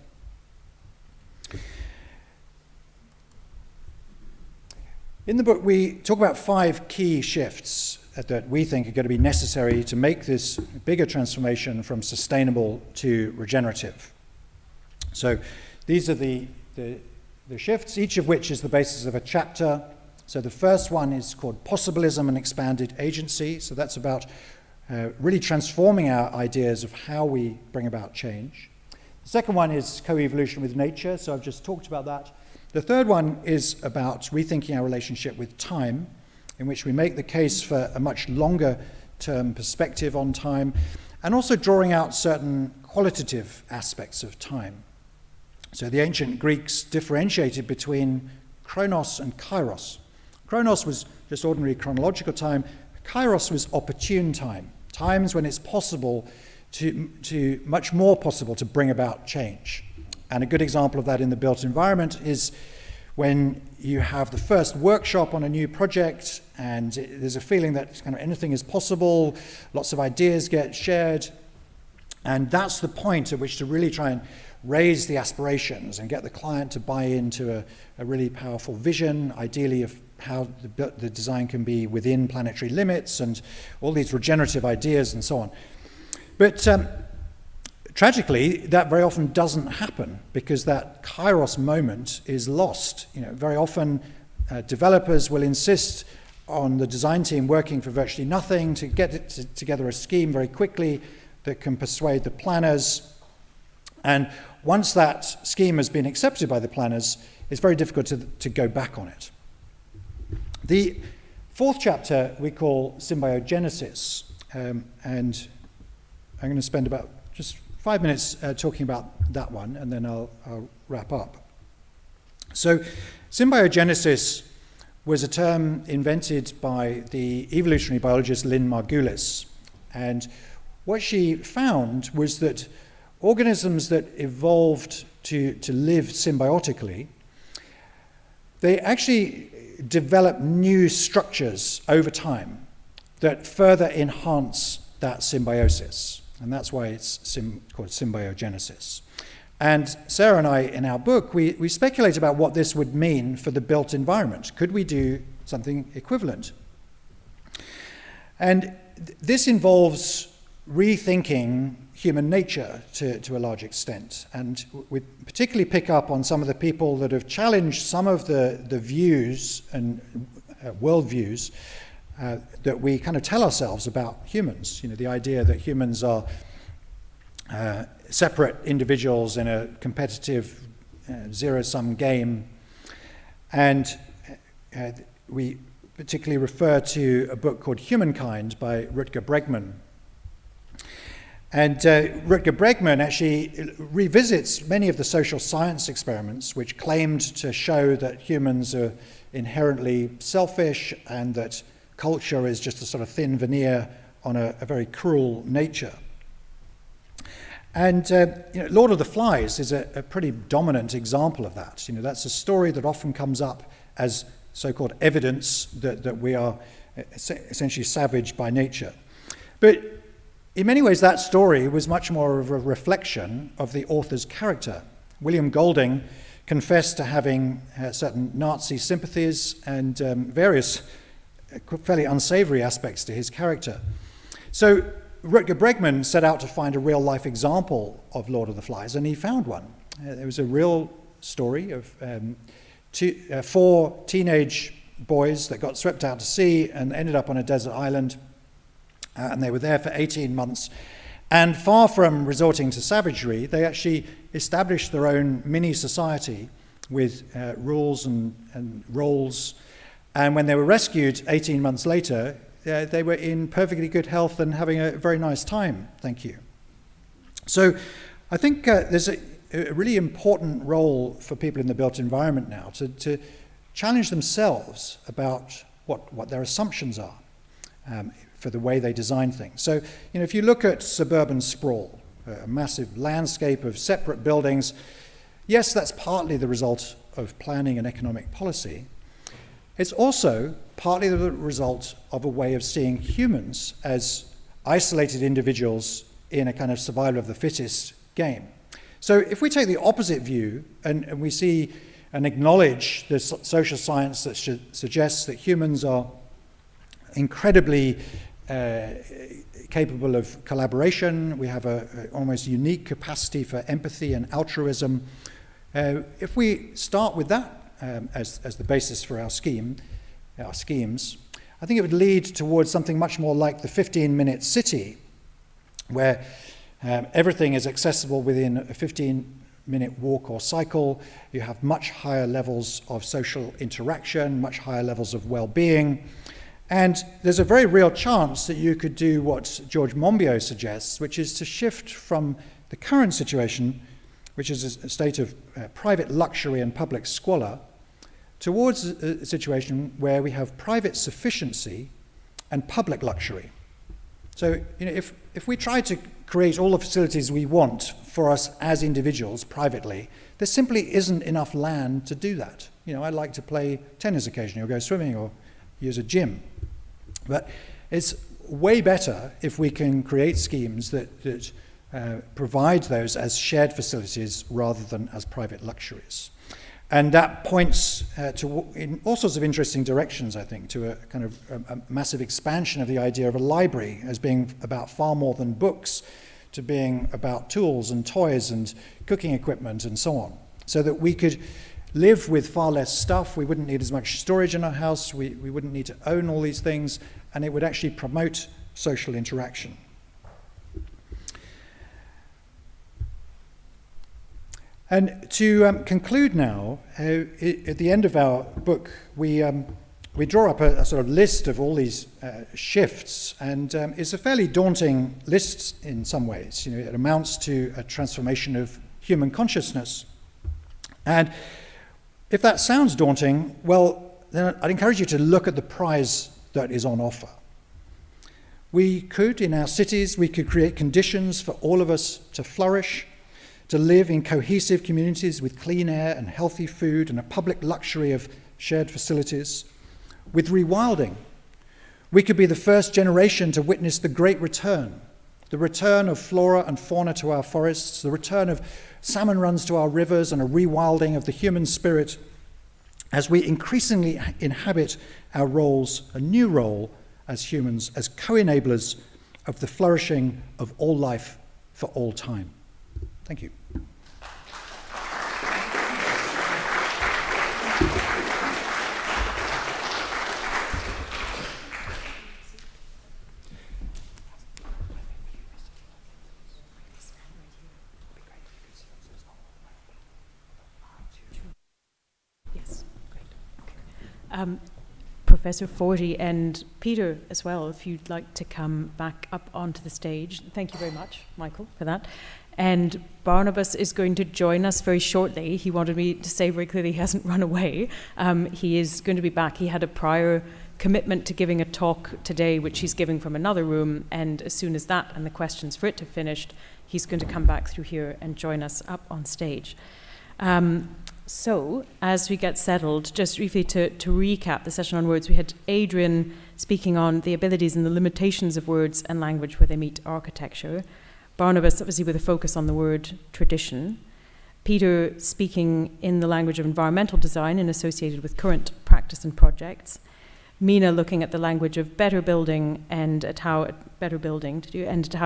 In the book, we talk about 5 key shifts that we think are going to be necessary to make this bigger transformation from sustainable to regenerative. So these are the shifts, each of which is the basis of a chapter. So the first one is called Possibilism and Expanded Agency. So that's about really transforming our ideas of how we bring about change. The second one is co-evolution with nature. So I've just talked about that. The third one is about rethinking our relationship with time, in which we make the case for a much longer term perspective on time, and also drawing out certain qualitative aspects of time. So the ancient Greeks differentiated between Kronos and Kairos. Kronos was just ordinary chronological time. Kairos was opportune time, times when it's possible to much more possible to bring about change. And a good example of that in the built environment is when you have the first workshop on a new project and there's a feeling that kind of anything is possible, lots of ideas get shared, and that's the point at which to really try and raise the aspirations and get the client to buy into a really powerful vision, ideally of how the design can be within planetary limits and all these regenerative ideas and so on. But tragically, that very often doesn't happen because that Kairos moment is lost. Very often developers will insist on the design team working for virtually nothing to get together a scheme very quickly that can persuade the planners. And once that scheme has been accepted by the planners, it's very difficult to go back on it. The fourth chapter we call Symbiogenesis, and I'm going to spend about just 5 minutes talking about that one, and then I'll wrap up. So, symbiogenesis was a term invented by the evolutionary biologist Lynn Margulis. And what she found was that organisms that evolved to live symbiotically, they actually develop new structures over time that further enhance that symbiosis. And that's why it's called symbiogenesis. And Sarah and I, in our book, we speculate about what this would mean for the built environment. Could we do something equivalent? And this involves rethinking human nature to a large extent. And we particularly pick up on some of the people that have challenged some of the views and worldviews that we kind of tell ourselves about humans. You know, the idea that humans are separate individuals in a competitive zero-sum game. And we particularly refer to a book called Humankind by Rutger Bregman. And Rutger Bregman actually revisits many of the social science experiments which claimed to show that humans are inherently selfish and that culture is just a sort of thin veneer on a very cruel nature. And Lord of the Flies is a pretty dominant example of that. You know, that's a story that often comes up as so-called evidence that we are essentially savage by nature. But in many ways, that story was much more of a reflection of the author's character. William Golding confessed to having certain Nazi sympathies and various fairly unsavory aspects to his character. So Rutger Bregman set out to find a real-life example of Lord of the Flies, and he found one. There was a real story of 4 teenage boys that got swept out to sea and ended up on a desert island, and they were there for 18 months. And far from resorting to savagery, they actually established their own mini-society with rules and roles. And when they were rescued 18 months later, they were in perfectly good health and having a very nice time, thank you. So I think there's a really important role for people in the built environment now to challenge themselves about what their assumptions are for the way they design things. So, if you look at suburban sprawl, a massive landscape of separate buildings, yes, that's partly the result of planning and economic policy. It's also partly the result of a way of seeing humans as isolated individuals in a kind of survival of the fittest game. So if we take the opposite view and we see and acknowledge the social science that suggests that humans are incredibly capable of collaboration, we have an almost unique capacity for empathy and altruism. If we start with that as the basis for our schemes, I think it would lead towards something much more like the 15-minute city, where everything is accessible within a 15-minute walk or cycle. You have much higher levels of social interaction, much higher levels of well-being. And there's a very real chance that you could do what George Monbiot suggests, which is to shift from the current situation, which is a state of private luxury and public squalor, towards a situation where we have private sufficiency and public luxury. So, if we try to create all the facilities we want for us as individuals privately, there simply isn't enough land to do that. I'd like to play tennis occasionally, or go swimming, or use a gym. But it's way better if we can create schemes that provide those as shared facilities rather than as private luxuries. And that points in all sorts of interesting directions, I think, to a kind of a massive expansion of the idea of a library as being about far more than books, to being about tools and toys and cooking equipment and so on, so that we could live with far less stuff. We wouldn't need as much storage in our house. We wouldn't need to own all these things, and it would actually promote social interaction. And to conclude now, at the end of our book, we we draw up a sort of list of all these shifts, and it's a fairly daunting list in some ways. You know, it amounts to a transformation of human consciousness. And if that sounds daunting, well, then I'd encourage you to look at the prize that is on offer. We could, in our cities, we could create conditions for all of us to flourish, to live in cohesive communities with clean air and healthy food and a public luxury of shared facilities. With rewilding, we could be the first generation to witness the great return, the return of flora and fauna to our forests, the return of salmon runs to our rivers, and a rewilding of the human spirit as we increasingly inhabit our roles, a new role as humans, as co-enablers of the flourishing of all life for all time. Thank you. Professor Forty and Peter as well, if you'd like to come back up onto the stage. Thank you very much, Michael, for that. And Barnabas is going to join us very shortly. He wanted me to say very clearly he hasn't run away. He is going to be back. He had a prior commitment to giving a talk today, which he's giving from another room, and as soon as that and the questions for it have finished, he's going to come back through here and join us up on stage. So, as we get settled, just briefly to recap the session on words, we had Adrian speaking on the abilities and the limitations of words and language where they meet architecture. Barnabas, obviously, with a focus on the word tradition. Peter speaking in the language of environmental design and associated with current practice and projects. Mina looking at the language of better building and at how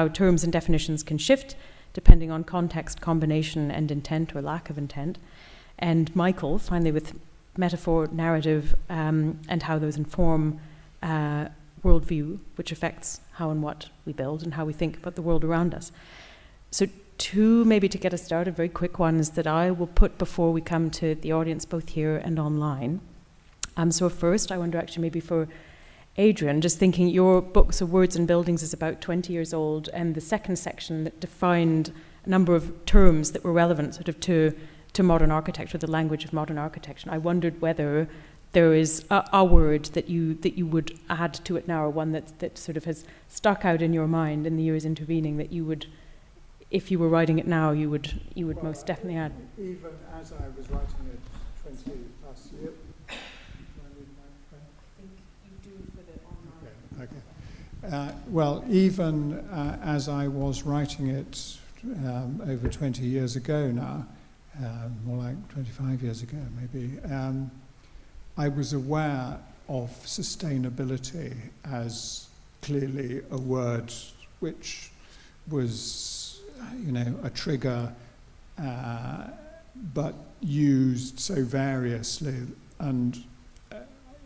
terms and definitions can shift depending on context, combination, and intent or lack of intent. And Michael, finally, with metaphor, narrative, and how those inform worldview, which affects how and what we build and how we think about the world around us. So two, maybe to get us started, very quick ones that I will put before we come to the audience, both here and online. So first, I wonder actually maybe for Adrian, just thinking your books of words and buildings is about 20 years old, and the second section that defined a number of terms that were relevant sort of to modern architecture, the language of modern architecture. I wondered whether there is a word that you would add to it now, or one that sort of has stuck out in your mind in the years intervening that you would, if you were writing it now, you would most definitely add. Even as I was writing it 20 plus years. Well, even as I was writing it over 20 years ago now, more like 25 years ago maybe, I was aware of sustainability as clearly a word which was, a trigger, but used so variously, and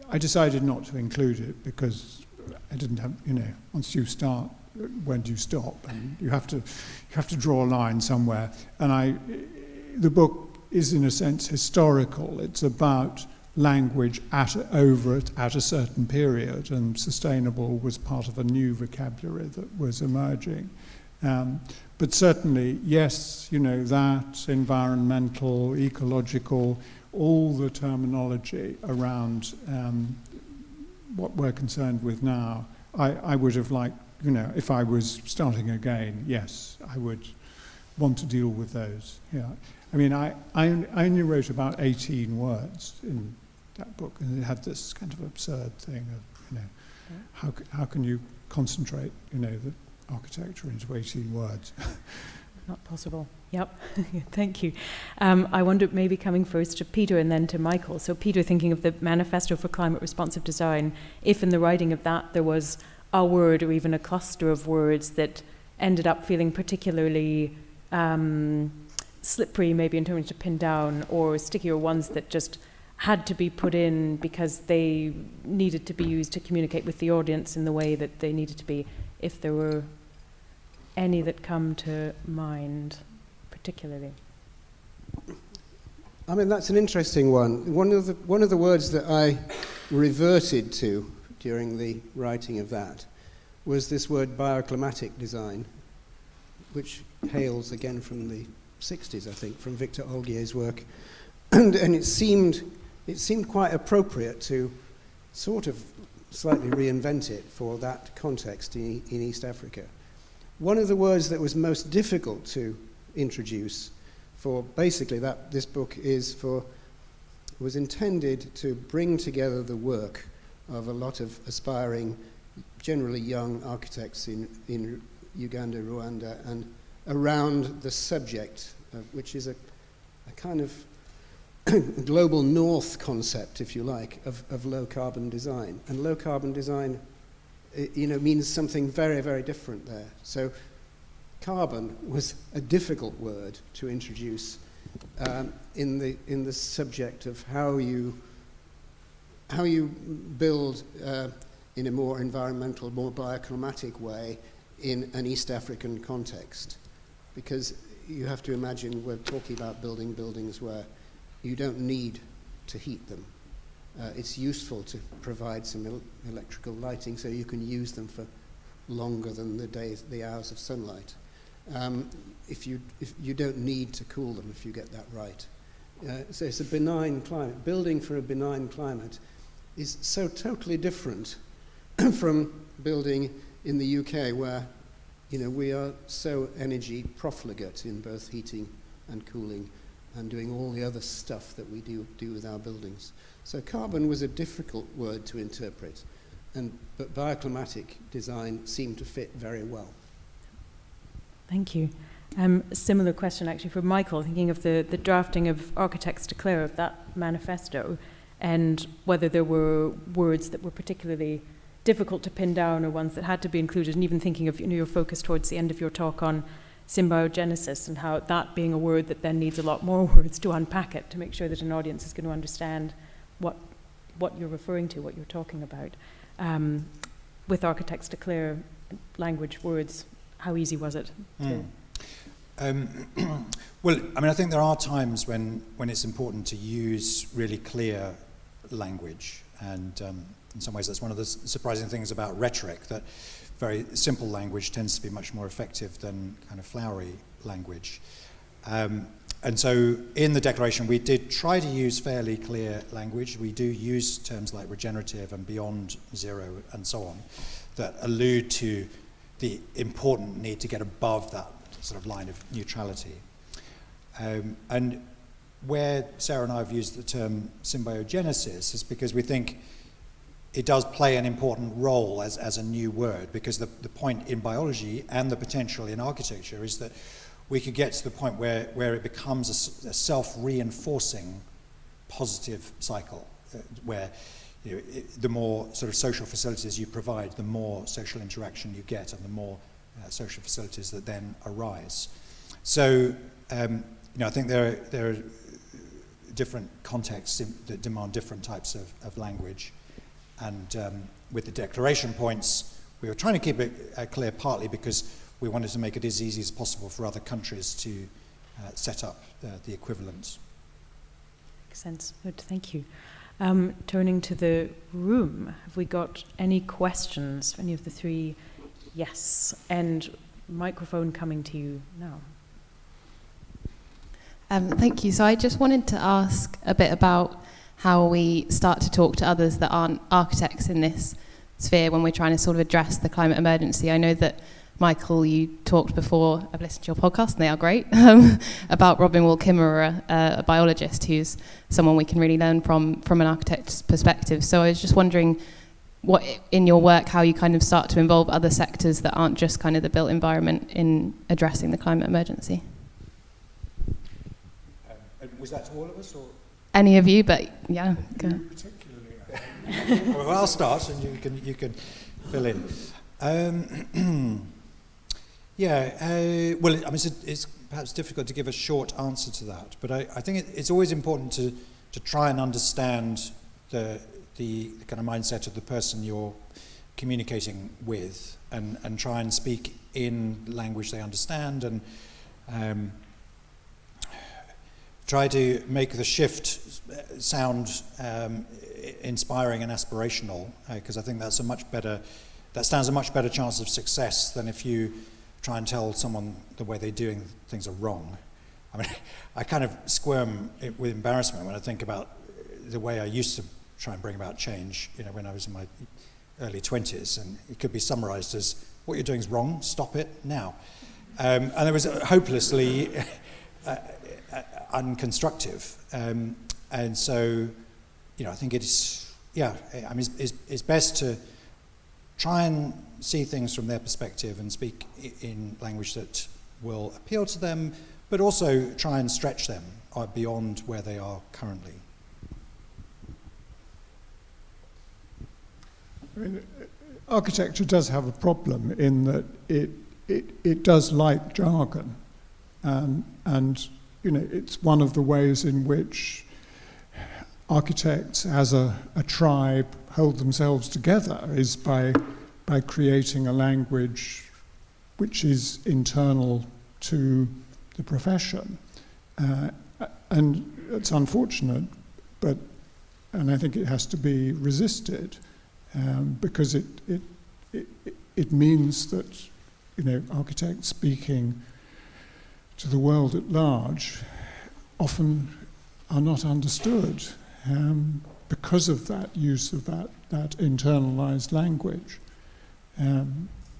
I decided not to include it because I didn't have, once you start, when do you stop? And you have to draw a line somewhere. And the book is in a sense historical. It's about language at a certain period, and sustainable was part of a new vocabulary that was emerging. But certainly, yes, that, environmental, ecological, all the terminology around what we're concerned with now, I would have liked, if I was starting again, yes, I would want to deal with those. Yeah, I mean, I only wrote about 18 words in that book, and it had this kind of absurd thing of, how can you concentrate, the architecture into 18 words? Not possible. Yep. Thank you. I wonder, maybe coming first to Peter and then to Michael. So Peter, thinking of the Manifesto for Climate Responsive Design, if in the writing of that there was a word or even a cluster of words that ended up feeling particularly slippery, maybe in terms of pin down, or stickier ones that just had to be put in because they needed to be used to communicate with the audience in the way that they needed to be, if there were any that come to mind particularly? I mean, that's an interesting one. One of the words that I reverted to during the writing of that was this word bioclimatic design, which hails again from the 60s, I think, from Victor Olgier's work. And it seemed quite appropriate to sort of slightly reinvent it for that context in East Africa. One of the words that was most difficult to introduce for basically this book was intended to bring together the work of a lot of aspiring, generally young architects in Uganda, Rwanda, and around the subject, which is a kind of global north concept, if you like, of low-carbon design. And low-carbon design, means something very, very different there. So carbon was a difficult word to introduce in the subject of how you build in a more environmental, more bioclimatic way in an East African context. Because you have to imagine we're talking about building buildings where you don't need to heat them. It's useful to provide some electrical lighting so you can use them for longer than the hours of sunlight. If you don't need to cool them if you get that right. So it's a benign climate. Building for a benign climate is so totally different from building in the UK, where we are so energy profligate in both heating and cooling and doing all the other stuff that we do with our buildings. So carbon was a difficult word to interpret, but bioclimatic design seemed to fit very well. Thank you. Similar question actually for Michael, thinking of the drafting of Architects Declare, of that manifesto, and whether there were words that were particularly difficult to pin down or ones that had to be included, and even thinking of your focus towards the end of your talk on symbiogenesis and how that being a word that then needs a lot more words to unpack it to make sure that an audience is going to understand what you're referring to, what you're talking about. With Architects Declare, language, words, how easy was it to... Well, I think there are times when it's important to use really clear language, and in some ways that's one of the surprising things about rhetoric, that very simple language tends to be much more effective than kind of flowery language. And so in the declaration we did try to use fairly clear language. We do use terms like regenerative and beyond zero and so on that allude to the important need to get above that sort of line of neutrality. And where Sarah and I have used the term symbiogenesis is because we think it does play an important role as a new word, because the point in biology and the potential in architecture is that we could get to the point where it becomes a self-reinforcing positive cycle, where the more sort of social facilities you provide, the more social interaction you get, and the more social facilities that then arise. So, I think there are different contexts that demand different types of language. And with the declaration points, we were trying to keep it clear, partly because we wanted to make it as easy as possible for other countries to set up the equivalent. Makes sense. Good, thank you. Turning to the room, have we got any questions for any of the three? Yes, and microphone coming to you now. Thank you. So I just wanted to ask a bit about how we start to talk to others that aren't architects in this sphere when we're trying to sort of address the climate emergency. I know that, Michael, you talked before, I've listened to your podcast and they are great, about Robin Wall Kimmerer, a biologist who's someone we can really learn from an architect's perspective. So I was just wondering what, in your work, how you kind of start to involve other sectors that aren't just kind of the built environment in addressing the climate emergency. Was that to all of us, or? Any of you, but yeah. Go. Particularly. Well, I'll start, and you can fill in. Well, it's perhaps difficult to give a short answer to that, but I think it's always important to try and understand the kind of mindset of the person you're communicating with, and try and speak in language they understand, and try to make the shift sound inspiring and aspirational, because I think that stands a much better chance of success than if you try and tell someone the way they're doing things are wrong. I mean, I kind of squirm with embarrassment when I think about the way I used to try and bring about change, when I was in my early 20s, and it could be summarized as, what you're doing is wrong, stop it now. And it was hopelessly unconstructive. And so, I think it's best to try and see things from their perspective and speak in language that will appeal to them, but also try and stretch them beyond where they are currently. I mean, architecture does have a problem in that it does like jargon, and it's one of the ways in which architects as a tribe hold themselves together is by creating a language which is internal to the profession. And it's unfortunate, and I think it has to be resisted, because it means that architects speaking to the world at large often are not understood because of that use of that internalized language.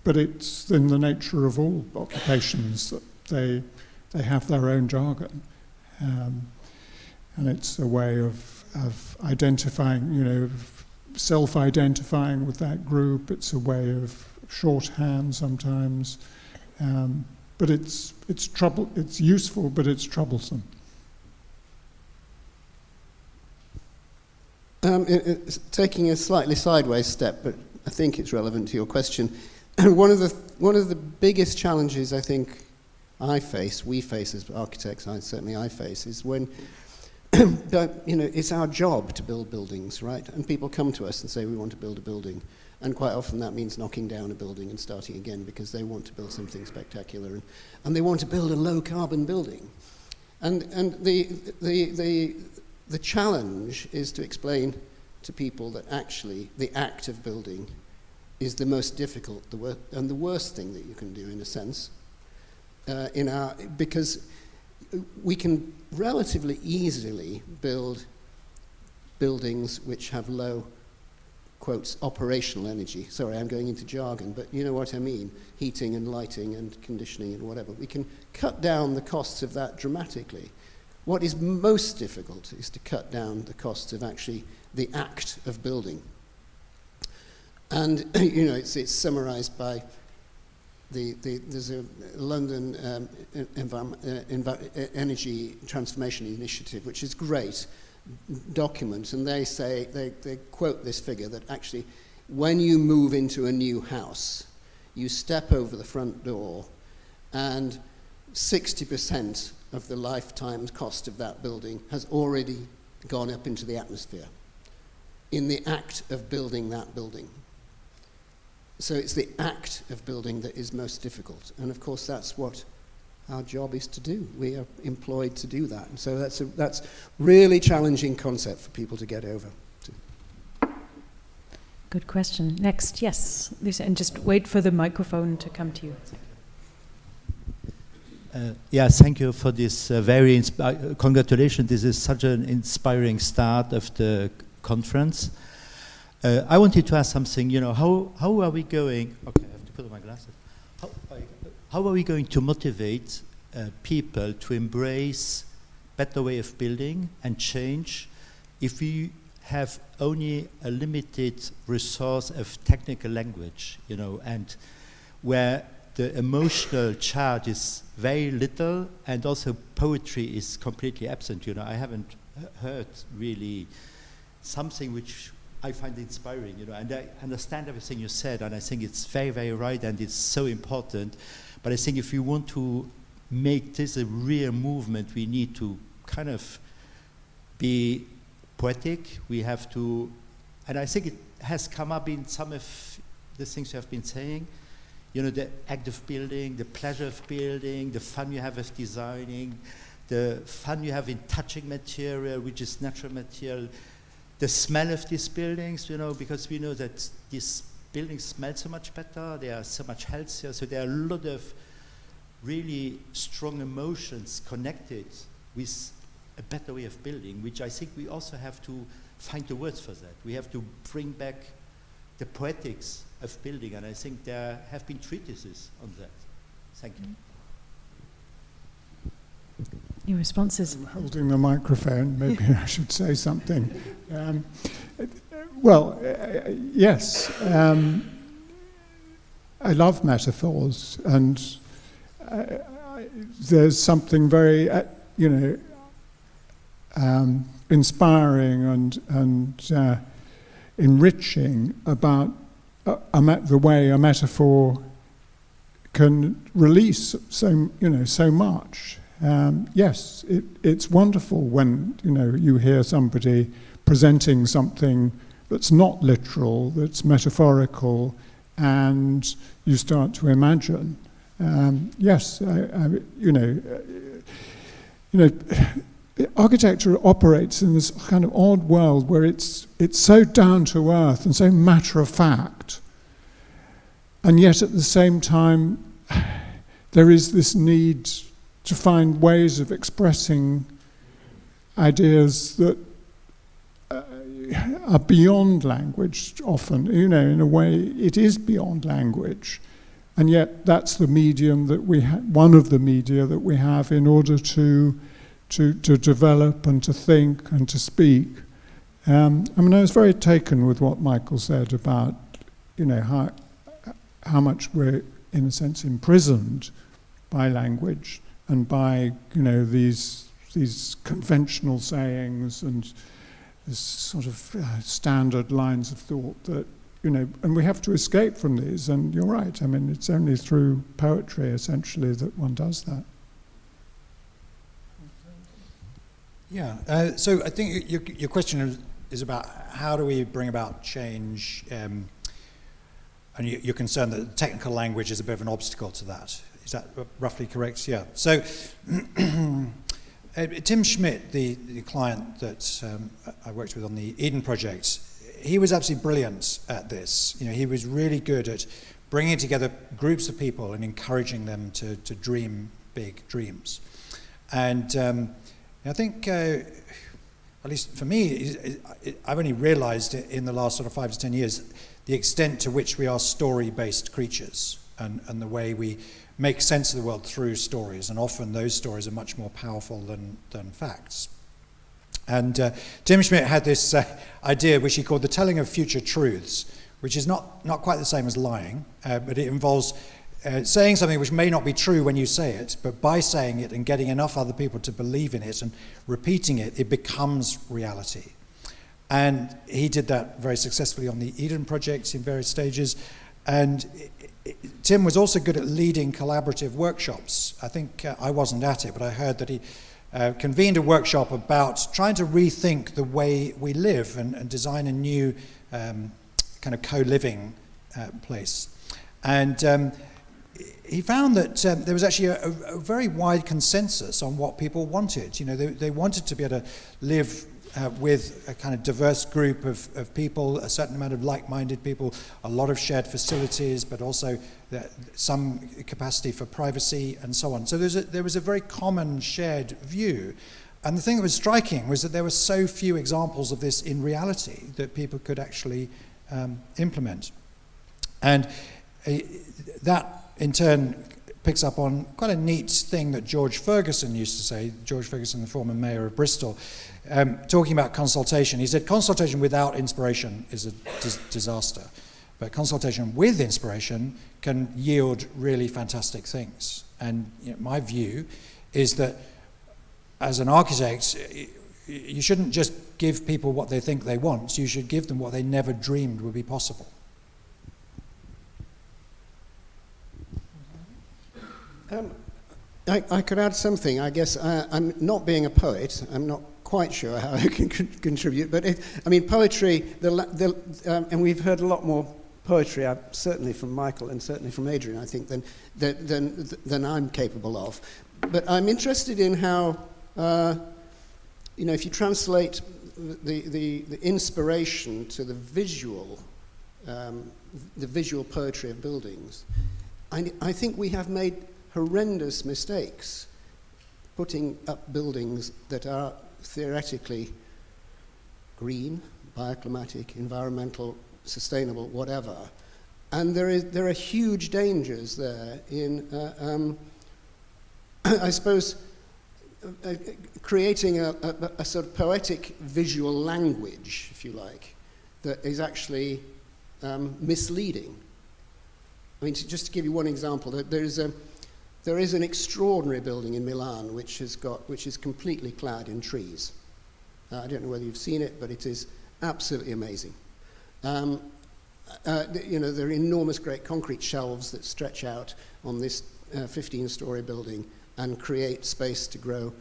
But it's in the nature of all occupations that they have their own jargon, and it's a way of identifying, self-identifying with that group. It's a way of shorthand sometimes, but it's useful, but it's troublesome. It's taking a slightly sideways step, but I think it's relevant to your question. One of the biggest challenges I think we face as architects, certainly I face, is when it's our job to build buildings, right? And people come to us and say, we want to build a building. And quite often that means knocking down a building and starting again because they want to build something spectacular. And they want to build a low-carbon building. And the challenge is to explain to people that actually the act of building is the most difficult and the worst thing that you can do, in a sense, because we can relatively easily build buildings which have low, quotes, operational energy. Sorry, I'm going into jargon, but you know what I mean. Heating and lighting and conditioning and whatever. We can cut down the costs of that dramatically. What is most difficult is to cut down the costs of actually the act of building. And, it's summarized by there's a London Energy Transformation Initiative, which is great document, and they say, they quote this figure that actually when you move into a new house, you step over the front door and 60% of the lifetime cost of that building has already gone up into the atmosphere in the act of building that building. So it's the act of building that is most difficult. And of course, that's what our job is to do. We are employed to do that. And so that's really challenging concept for people to get over. Good question. Next, yes, Lisa, and just wait for the microphone to come to you. Thank you for this very congratulations. This is such an inspiring start of the conference. I wanted to ask something. How are we going? Okay, I have to put on my glasses. How are we going to motivate people to embrace better way of building and change if we have only a limited resource of technical language, and where the emotional charge is very little, and also poetry is completely absent. I haven't heard really something which I find inspiring, and I understand everything you said, and I think it's very, very right, and it's so important. But I think if we want to make this a real movement, we need to kind of be poetic. We have to, and I think it has come up in some of the things you have been saying, the act of building, the pleasure of building, the fun you have of designing, the fun you have in touching material, which is natural material, the smell of these buildings, you know, because we know that these buildings smell so much better, they are so much healthier, so there are a lot of really strong emotions connected with a better way of building, which I think we also have to find the words for that. We have to bring back the poetics of building, and I think there have been treatises on that. Thank you. Your responses? I'm holding the microphone, maybe I should say something. Yes, I love metaphors, and there's something very, inspiring and enriching about the way a metaphor can release so much. Yes, it's wonderful when you hear somebody presenting something that's not literal, that's metaphorical, and you start to imagine. Yes, architecture operates in this kind of odd world where it's so down to earth and so matter of fact, and yet at the same time there is this need to find ways of expressing ideas that are beyond language often. In a way it is beyond language, and yet that's the medium that one of the media that we have in order to develop and to think and to speak. I was very taken with what Michael said about how much we're in a sense imprisoned by language and by these conventional sayings and this sort of standard lines of thought that and we have to escape from these. And you're right. It's only through poetry essentially that one does that. Yeah. So I think your question is about how do we bring about change, and you're concerned that the technical language is a bit of an obstacle to that. Is that roughly correct? Yeah. So Tim Schmidt, the client that I worked with on the Eden project, he was absolutely brilliant at this. He was really good at bringing together groups of people and encouraging them to dream big dreams. And I think, at least for me, I've only realized in the last sort of 5 to 10 years the extent to which we are story-based creatures and the way we make sense of the world through stories, and often those stories are much more powerful than facts. And Tim Schmidt had this idea which he called the telling of future truths, which is not quite the same as lying, but it involves saying something which may not be true when you say it, but by saying it and getting enough other people to believe in it and repeating it, it becomes reality. And he did that very successfully on the Eden project in various stages. And Tim was also good at leading collaborative workshops. I think I wasn't at it, but I heard that he convened a workshop about trying to rethink the way we live and design a new kind of co-living place. And he found that there was actually a very wide consensus on what people wanted. They wanted to be able to live with a kind of diverse group of people, a certain amount of like-minded people, a lot of shared facilities, but also some capacity for privacy and so on. So there was a very common shared view. And the thing that was striking was that there were so few examples of this in reality that people could actually implement. And that in turn picks up on quite a neat thing that George Ferguson used to say, George Ferguson, the former mayor of Bristol, talking about consultation. He said, consultation without inspiration is a disaster, but consultation with inspiration can yield really fantastic things. And my view is that as an architect, you shouldn't just give people what they think they want, you should give them what they never dreamed would be possible. I could add something. I guess I'm not being a poet. I'm not quite sure how I can contribute. But poetry. And we've heard a lot more poetry, certainly from Michael and certainly from Adrian, I think, than I'm capable of. But I'm interested in how, if you translate the inspiration to the visual poetry of buildings, I think we have made horrendous mistakes putting up buildings that are theoretically green, bioclimatic, environmental, sustainable, whatever. And there are huge dangers there in, I suppose, creating a sort of poetic visual language, if you like, that is actually misleading. I mean, just to give you one example, there is an extraordinary building in Milan which is completely clad in trees. I don't know whether you've seen it, but it is absolutely amazing. There are enormous great concrete shelves that stretch out on this 15-story building and create space to grow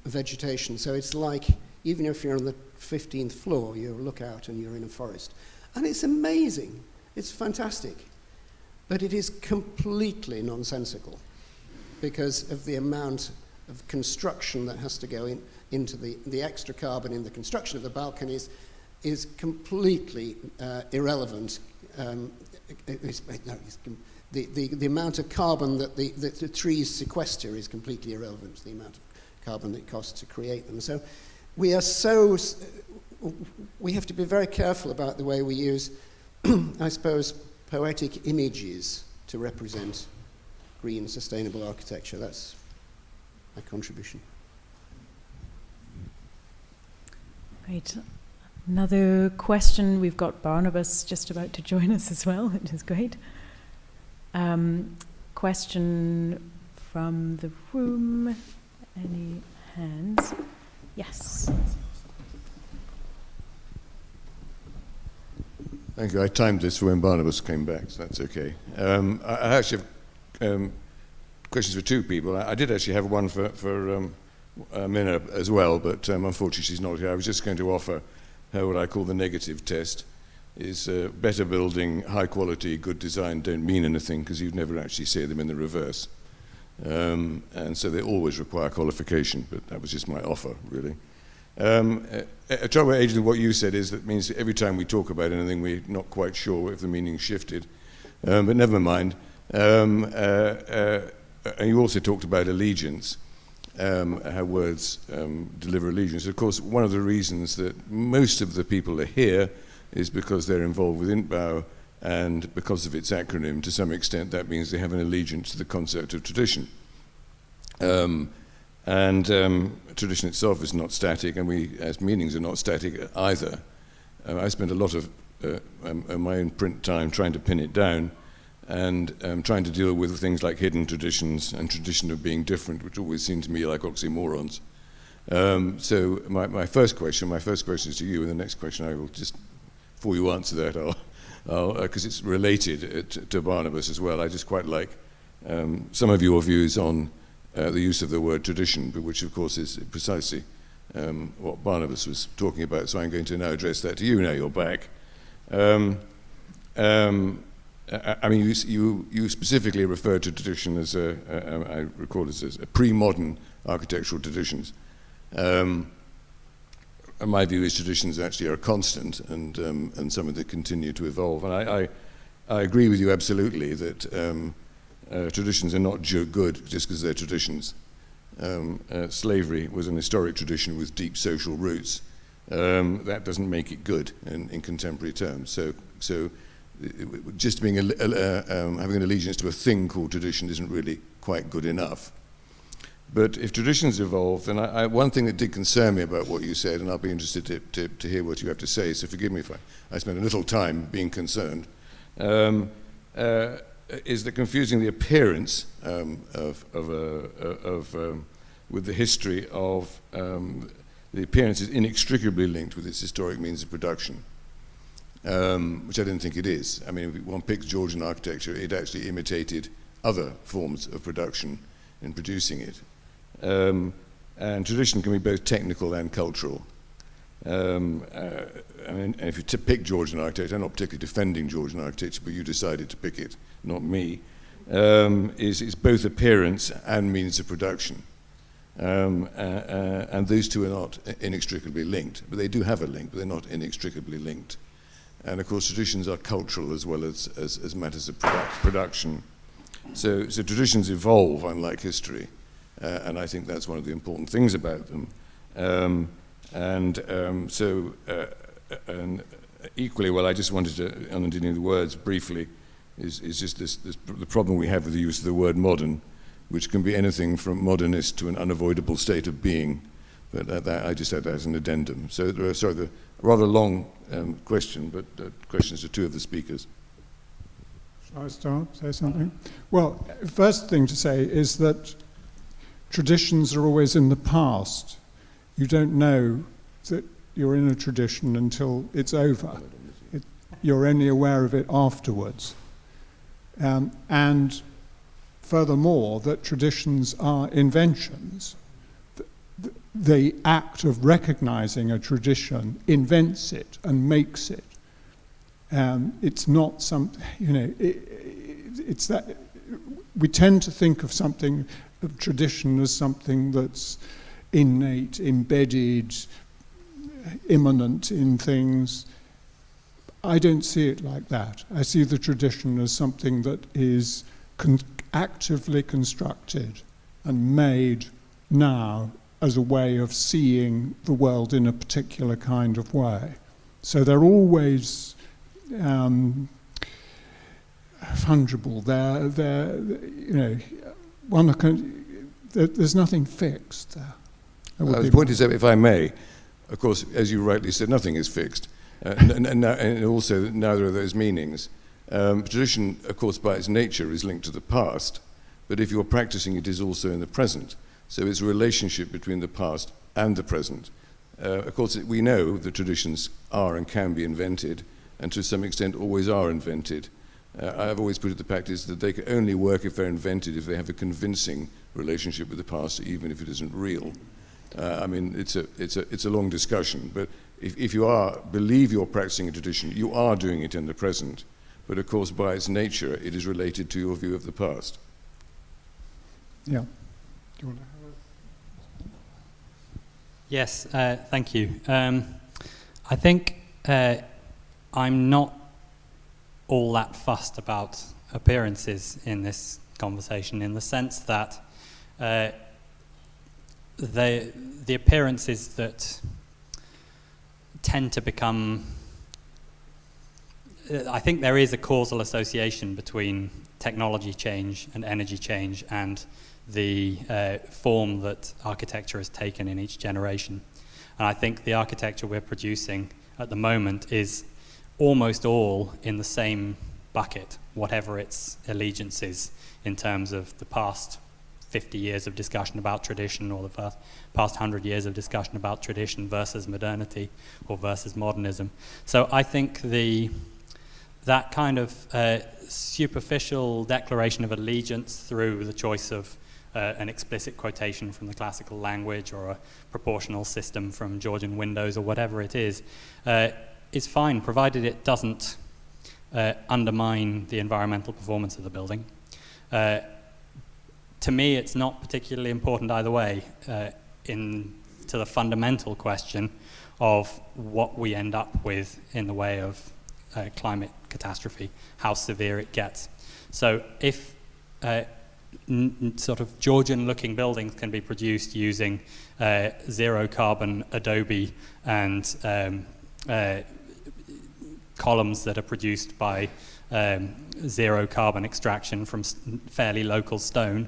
vegetation. So it's like, even if you're on the 15th floor, you look out and you're in a forest. And it's amazing. It's fantastic. But it is completely nonsensical because of the amount of construction that has to go into the extra carbon in the construction of the balconies is completely irrelevant. The amount of carbon that the trees sequester is completely irrelevant to the amount of carbon that it costs to create them. So we have to be very careful about the way we use, I suppose, poetic images to represent green, sustainable architecture. That's my contribution. Great. Another question. We've got Barnabas just about to join us as well, which is great. Question from the room. Any hands? Yes. Thank you. I timed this for when Barnabas came back, so that's okay. I actually have questions for two people. I did actually have one for Mina as well, but unfortunately she's not here. I was just going to offer her what I call the negative test. Is better building, high quality, good design don't mean anything because you'd never actually see them in the reverse. And so they always require qualification, but that was just my offer, really. A trouble, Adrian, what you said is that means that every time we talk about anything, we're not quite sure if the meaning shifted. But never mind. And you also talked about allegiance, how words deliver allegiance. Of course, one of the reasons that most of the people are here is because they're involved with INTBAU, and because of its acronym, to some extent, that means they have an allegiance to the concept of tradition. Tradition itself is not static, and we, as meanings, are not static either. I spent a lot of my own print time trying to pin it down, and trying to deal with things like hidden traditions and tradition of being different, which always seem to me like oxymorons. So my first question is to you, and the next question I will just, before you answer that, I'll because it's related to Barnabas as well. I just quite like some of your views on the use of the word tradition, but which of course is precisely what Barnabas was talking about. So I'm going to now address that to you. Now you're back. I mean, you specifically referred to tradition as I recall it as a pre-modern architectural traditions. And my view is traditions actually are a constant, and some of them continue to evolve. And I agree with you absolutely that traditions are not good just because they're traditions. Slavery was an historic tradition with deep social roots. That doesn't make it good in contemporary terms. So just being having an allegiance to a thing called tradition isn't really quite good enough. But if traditions evolve, then one thing that did concern me about what you said, and I'll be interested to hear what you have to say, so forgive me if I spent a little time being concerned, is that confusing the appearance with the history of the appearance is inextricably linked with its historic means of production, which I don't think it is. I mean, if one picks Georgian architecture, it actually imitated other forms of production in producing it. And tradition can be both technical and cultural. I mean, if you pick Georgian architecture, I'm not particularly defending Georgian architecture, but you decided to pick it, not me, is both appearance and means of production. And those two are not inextricably linked, but they do have a link, but they're not inextricably linked. And of course, traditions are cultural as well as matters of production. So traditions evolve, unlike history, and I think that's one of the important things about them. And equally, well, I just wanted to, on the words briefly, is just the problem we have with the use of the word modern, which can be anything from modernist to an unavoidable state of being. But I just had that as an addendum. So, sorry, the rather long question, but questions to two of the speakers. Shall I start? Say something? Well, first thing to say is that traditions are always in the past. You don't know that you're in a tradition until it's over. You're only aware of it afterwards. And furthermore, that traditions are inventions. The act of recognizing a tradition invents it and makes it. It's not some, it's that we tend to think of something, of tradition, as something that's innate, embedded, immanent in things. I don't see it like that. I see the tradition as something that is actively constructed and made now as a way of seeing the world in a particular kind of way. So they're always fungible. There's nothing fixed there. The point is that, if I may, of course, as you rightly said, nothing is fixed. And also, neither of those meanings. Tradition, of course, by its nature is linked to the past, but if you're practicing, it is also in the present. So it's a relationship between the past and the present. Of course, we know that traditions are and can be invented, and to some extent always are invented. I've always put it to practice that they can only work if they're invented, if they have a convincing relationship with the past, even if it isn't real. I mean, it's a long discussion, but if you believe you're practicing a tradition, you are doing it in the present. But of course, by its nature, it is related to your view of the past. Yeah. Do you want to have Yes, thank you. I think I'm not all that fussed about appearances in this conversation, in the sense that the appearances that tend to become... I think there is a causal association between technology change and energy change and the form that architecture has taken in each generation. And I think the architecture we're producing at the moment is almost all in the same bucket, whatever its allegiance is, in terms of the past 50 years of discussion about tradition, or the past 100 years of discussion about tradition versus modernity or versus modernism. So I think that kind of superficial declaration of allegiance through the choice of an explicit quotation from the classical language, or a proportional system from Georgian windows, or whatever it is fine, provided it doesn't undermine the environmental performance of the building. To me, it's not particularly important either way to the fundamental question of what we end up with in the way of climate catastrophe, how severe it gets. So if sort of Georgian-looking buildings can be produced using zero-carbon adobe and columns that are produced by zero-carbon extraction from fairly local stone,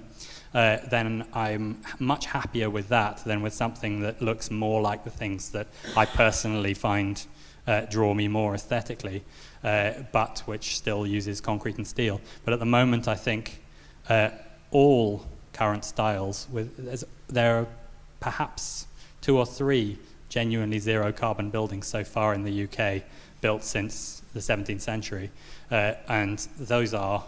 then I'm much happier with that than with something that looks more like the things that I personally find draw me more aesthetically, but which still uses concrete and steel. But at the moment, I think all current styles, there are perhaps 2 or 3 genuinely zero-carbon buildings so far in the UK, built since the 17th century, and those are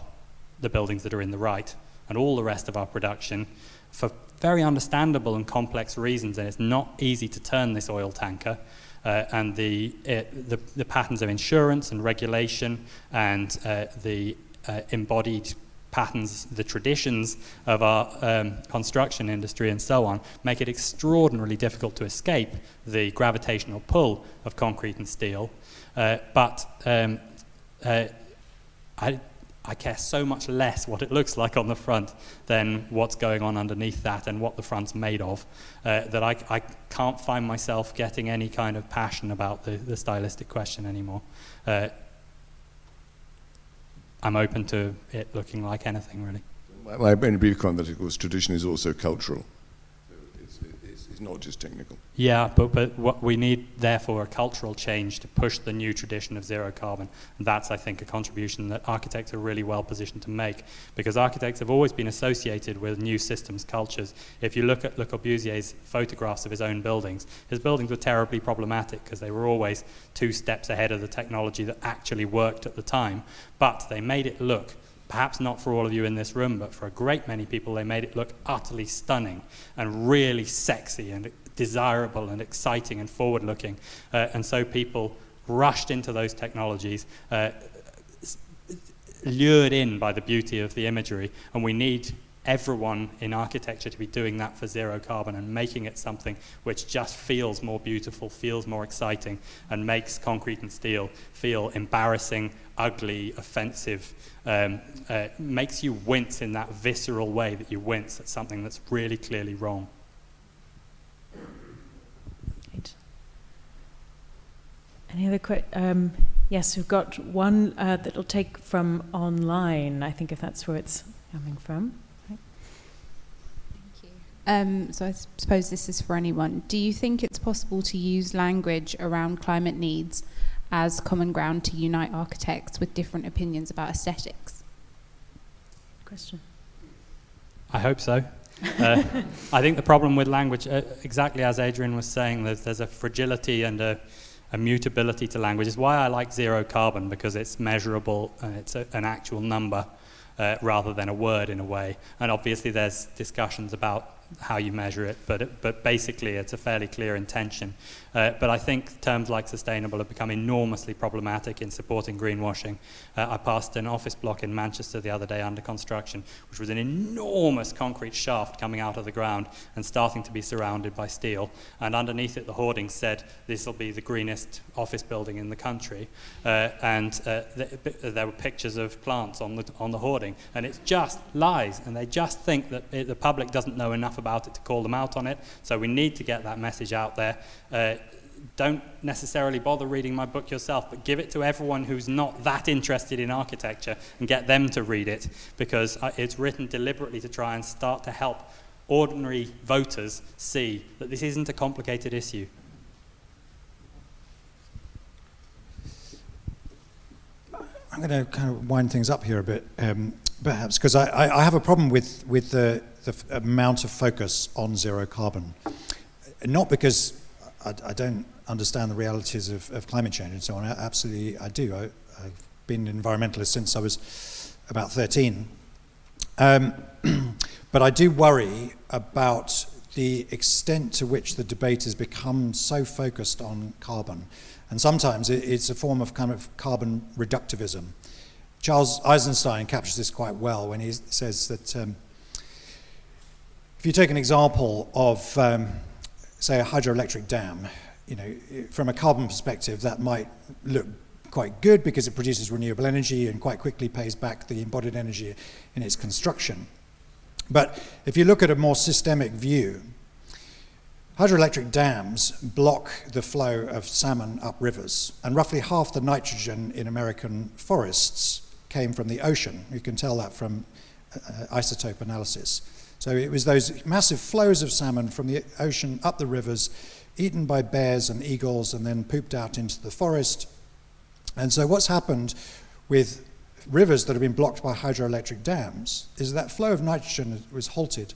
the buildings that are in the right. And all the rest of our production, for very understandable and complex reasons, and it's not easy to turn this oil tanker, and the patterns of insurance and regulation and the embodied patterns, the traditions of our construction industry and so on, make it extraordinarily difficult to escape the gravitational pull of concrete and steel. But I care so much less what it looks like on the front than what's going on underneath that and what the front's made of, that I can't find myself getting any kind of passion about the stylistic question anymore. I'm open to it looking like anything, really. My only brief comment that, of course, tradition is also cultural. It's not just technical. Yeah, but what we need, therefore, a cultural change to push the new tradition of zero carbon. And that's, I think, a contribution that architects are really well positioned to make, because architects have always been associated with new systems cultures. If you look at Le Corbusier's photographs of his own buildings, his buildings were terribly problematic because they were always 2 steps ahead of the technology that actually worked at the time. But they made it look, perhaps not for all of you in this room, but for a great many people, they made it look utterly stunning and really sexy and desirable and exciting and forward-looking. And so people rushed into those technologies, lured in by the beauty of the imagery. And we need everyone in architecture to be doing that for zero carbon and making it something which just feels more beautiful, feels more exciting, and makes concrete and steel feel embarrassing, ugly, offensive, makes you wince in that visceral way that you wince at something that's really clearly wrong. Right. Any other questions? Yes, we've got one that will take from online, I think, if that's where it's coming from. So I suppose this is for anyone. Do you think it's possible to use language around climate needs as common ground to unite architects with different opinions about aesthetics? Question. I hope so. I think the problem with language, exactly as Adrian was saying, there's a fragility and a mutability to language. It's why I like zero carbon, because it's measurable and it's an actual number rather than a word in a way. And obviously there's discussions about how you measure it, but basically it's a fairly clear intention. But I think terms like sustainable have become enormously problematic in supporting greenwashing. I passed an office block in Manchester the other day under construction, which was an enormous concrete shaft coming out of the ground and starting to be surrounded by steel. And underneath it, the hoarding said, this will be the greenest office building in the country. And there were pictures of plants on the hoarding. And it's just lies. And they just think that the public doesn't know enough about it to call them out on it. So we need to get that message out there. Don't necessarily bother reading my book yourself, but give it to everyone who's not that interested in architecture and get them to read it, because it's written deliberately to try and start to help ordinary voters see that this isn't a complicated issue. I'm going to kind of wind things up here a bit, perhaps, because I have a problem with the amount of focus on zero carbon. Not because I don't understand the realities of climate change and so on. Absolutely, I do. I've been an environmentalist since I was about 13. But I do worry about the extent to which the debate has become so focused on carbon. And sometimes it's a form of kind of carbon reductivism. Charles Eisenstein captures this quite well when he says that if you take an example of, say, a hydroelectric dam, you know, from a carbon perspective, that might look quite good because it produces renewable energy and quite quickly pays back the embodied energy in its construction. But if you look at a more systemic view, hydroelectric dams block the flow of salmon up rivers, and roughly half the nitrogen in American forests came from the ocean. You can tell that from isotope analysis. So it was those massive flows of salmon from the ocean up the rivers, eaten by bears and eagles, and then pooped out into the forest. And so what's happened with rivers that have been blocked by hydroelectric dams is that flow of nitrogen was halted.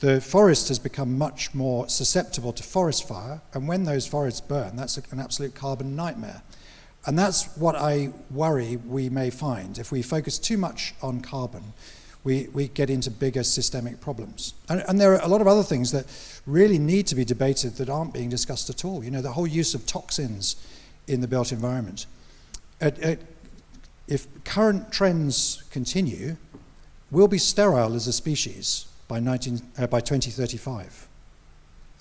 The forest has become much more susceptible to forest fire, and when those forests burn, that's an absolute carbon nightmare. And that's what I worry we may find. If we focus too much on carbon, we get into bigger systemic problems. And there are a lot of other things that really need to be debated that aren't being discussed at all. You know, the whole use of toxins in the built environment. If current trends continue, will be sterile as a species by 2035.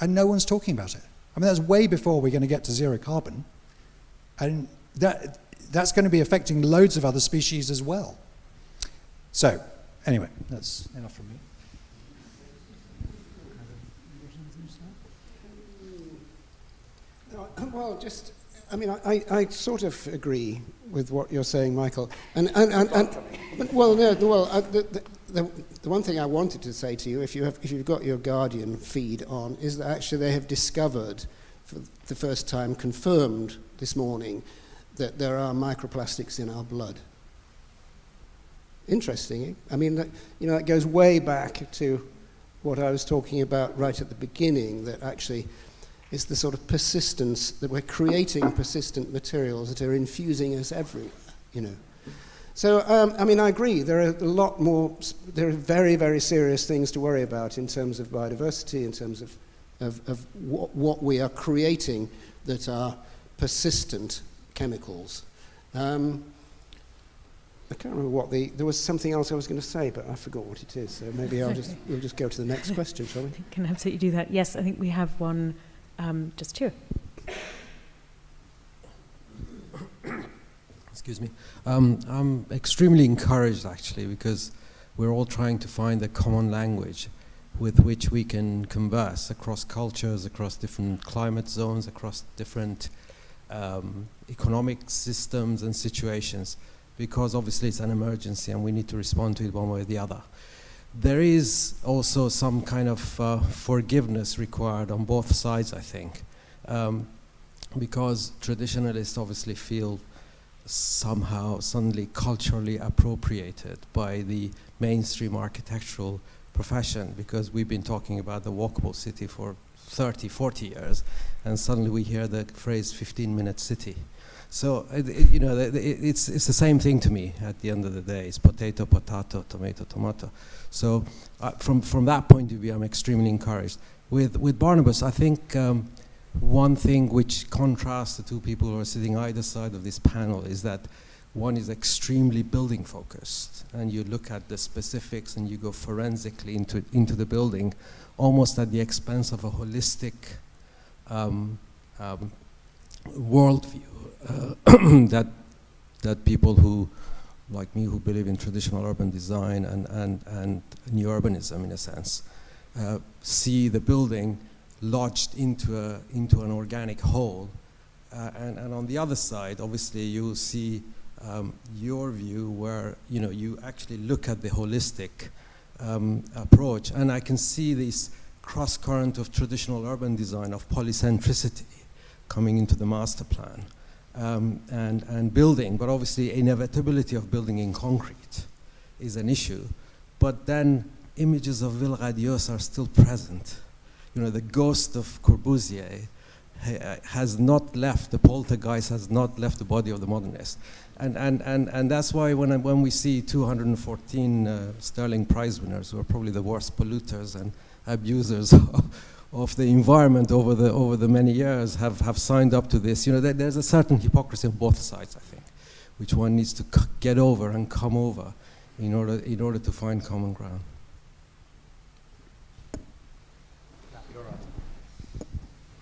And no one's talking about it. I mean, that's way before we're going to get to zero carbon. And that's going to be affecting loads of other species as well. So, anyway, that's enough from me. Well, just, I mean, I sort of agree with what you're saying, Michael. The one thing I wanted to say to you, if you've got your Guardian feed on, is that actually they have discovered, for the first time, confirmed this morning, that there are microplastics in our blood. Interesting, eh? I mean, it goes way back to what I was talking about right at the beginning, that actually it's the sort of persistence that we're creating persistent materials that are infusing us everywhere, So, I mean, I agree. There are a lot more, there are very, very serious things to worry about in terms of biodiversity, in terms of what we are creating that are persistent chemicals. I can't remember there was something else I was going to say, but I forgot what it is. So maybe we'll just go to the next question, shall we? Can absolutely do that. Yes, I think we have one just here. Excuse me. I'm extremely encouraged, actually, because we're all trying to find a common language with which we can converse across cultures, across different climate zones, across different economic systems and situations, because obviously it's an emergency and we need to respond to it one way or the other. There is also some kind of forgiveness required on both sides, I think, because traditionalists obviously feel somehow suddenly culturally appropriated by the mainstream architectural profession, because we've been talking about the walkable city for 30, 40 years, and suddenly we hear the phrase 15-minute city. So, it's the same thing to me at the end of the day. It's potato, potato, tomato, tomato. So from that point of view, I'm extremely encouraged. With Barnabas, I think one thing which contrasts the two people who are sitting either side of this panel is that one is extremely building focused, and you look at the specifics and you go forensically into the building, almost at the expense of a holistic worldview that people who, like me, who believe in traditional urban design and new urbanism in a sense, see the building lodged into an organic whole, and on the other side, obviously, you see your view where you actually look at the holistic approach, and I can see this cross current of traditional urban design of polycentricity coming into the master plan. And building, but obviously inevitability of building in concrete is an issue. But then images of Ville Radius are still present. The ghost of Corbusier has not left, the poltergeist has not left the body of the modernist. And that's why when we see 214 Sterling Prize winners, who are probably the worst polluters and abusers of the environment over the many years, have signed up to this. There's a certain hypocrisy on both sides, I think, which one needs to get over and come over in order to find common ground.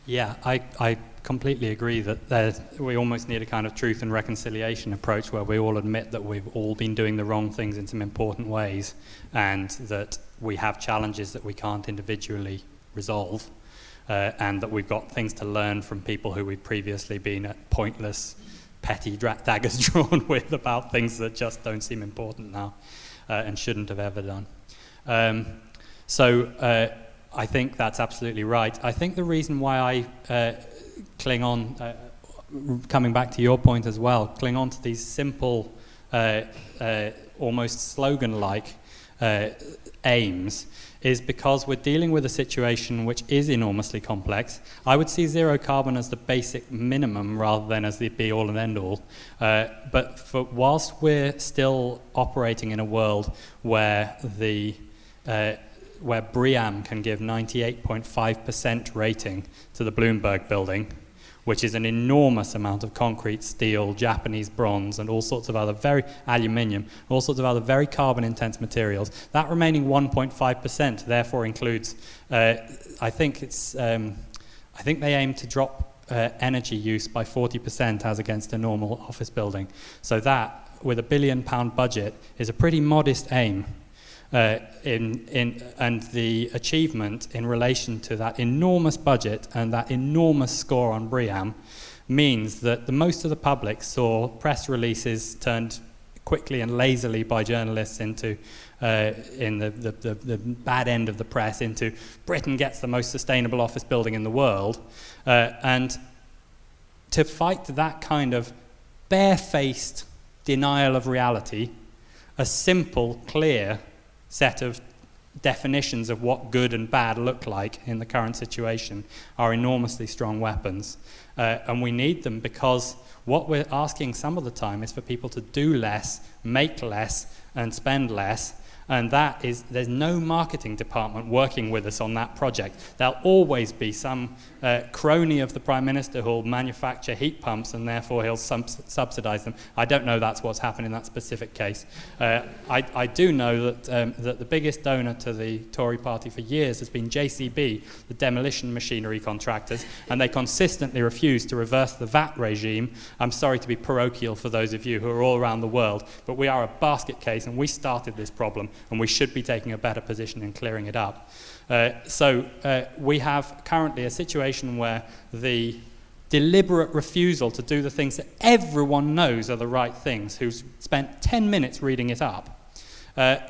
Yeah, I completely agree that we almost need a kind of truth and reconciliation approach where we all admit that we've all been doing the wrong things in some important ways, and that we have challenges that we can't individually resolve, and that we've got things to learn from people who we've previously been at pointless, petty daggers drawn with about things that just don't seem important now and shouldn't have ever done. So I think that's absolutely right. I think the reason why I cling on, coming back to your point as well, cling on to these simple, almost slogan-like aims is because we're dealing with a situation which is enormously complex. I would see zero carbon as the basic minimum rather than as the be-all and end-all. But whilst we're still operating in a world where where BREEAM can give 98.5% rating to the Bloomberg building, which is an enormous amount of concrete, steel, Japanese bronze, and all sorts of other aluminium, all sorts of other very carbon-intense materials. That remaining 1.5% therefore includes, I think they aim to drop energy use by 40% as against a normal office building. So that, with £1 billion budget, is a pretty modest aim. And the achievement in relation to that enormous budget and that enormous score on BREEAM means that the most of the public saw press releases turned quickly and lazily by journalists into, in the bad end of the press, into Britain gets the most sustainable office building in the world. And to fight that kind of barefaced denial of reality, a simple, clear set of definitions of what good and bad look like in the current situation are enormously strong weapons. And we need them because what we're asking some of the time is for people to do less, make less, and spend less. And that is, there's no marketing department working with us on that project. There'll always be some crony of the Prime Minister who'll manufacture heat pumps and therefore he'll subsidise them. I don't know that's what's happened in that specific case. I do know that the biggest donor to the Tory party for years has been JCB, the demolition machinery contractors, and they consistently refuse to reverse the VAT regime. I'm sorry to be parochial for those of you who are all around the world, but we are a basket case and we started this problem, and we should be taking a better position in clearing it up. So we have currently a situation where the deliberate refusal to do the things that everyone knows are the right things, who's spent 10 minutes reading it up,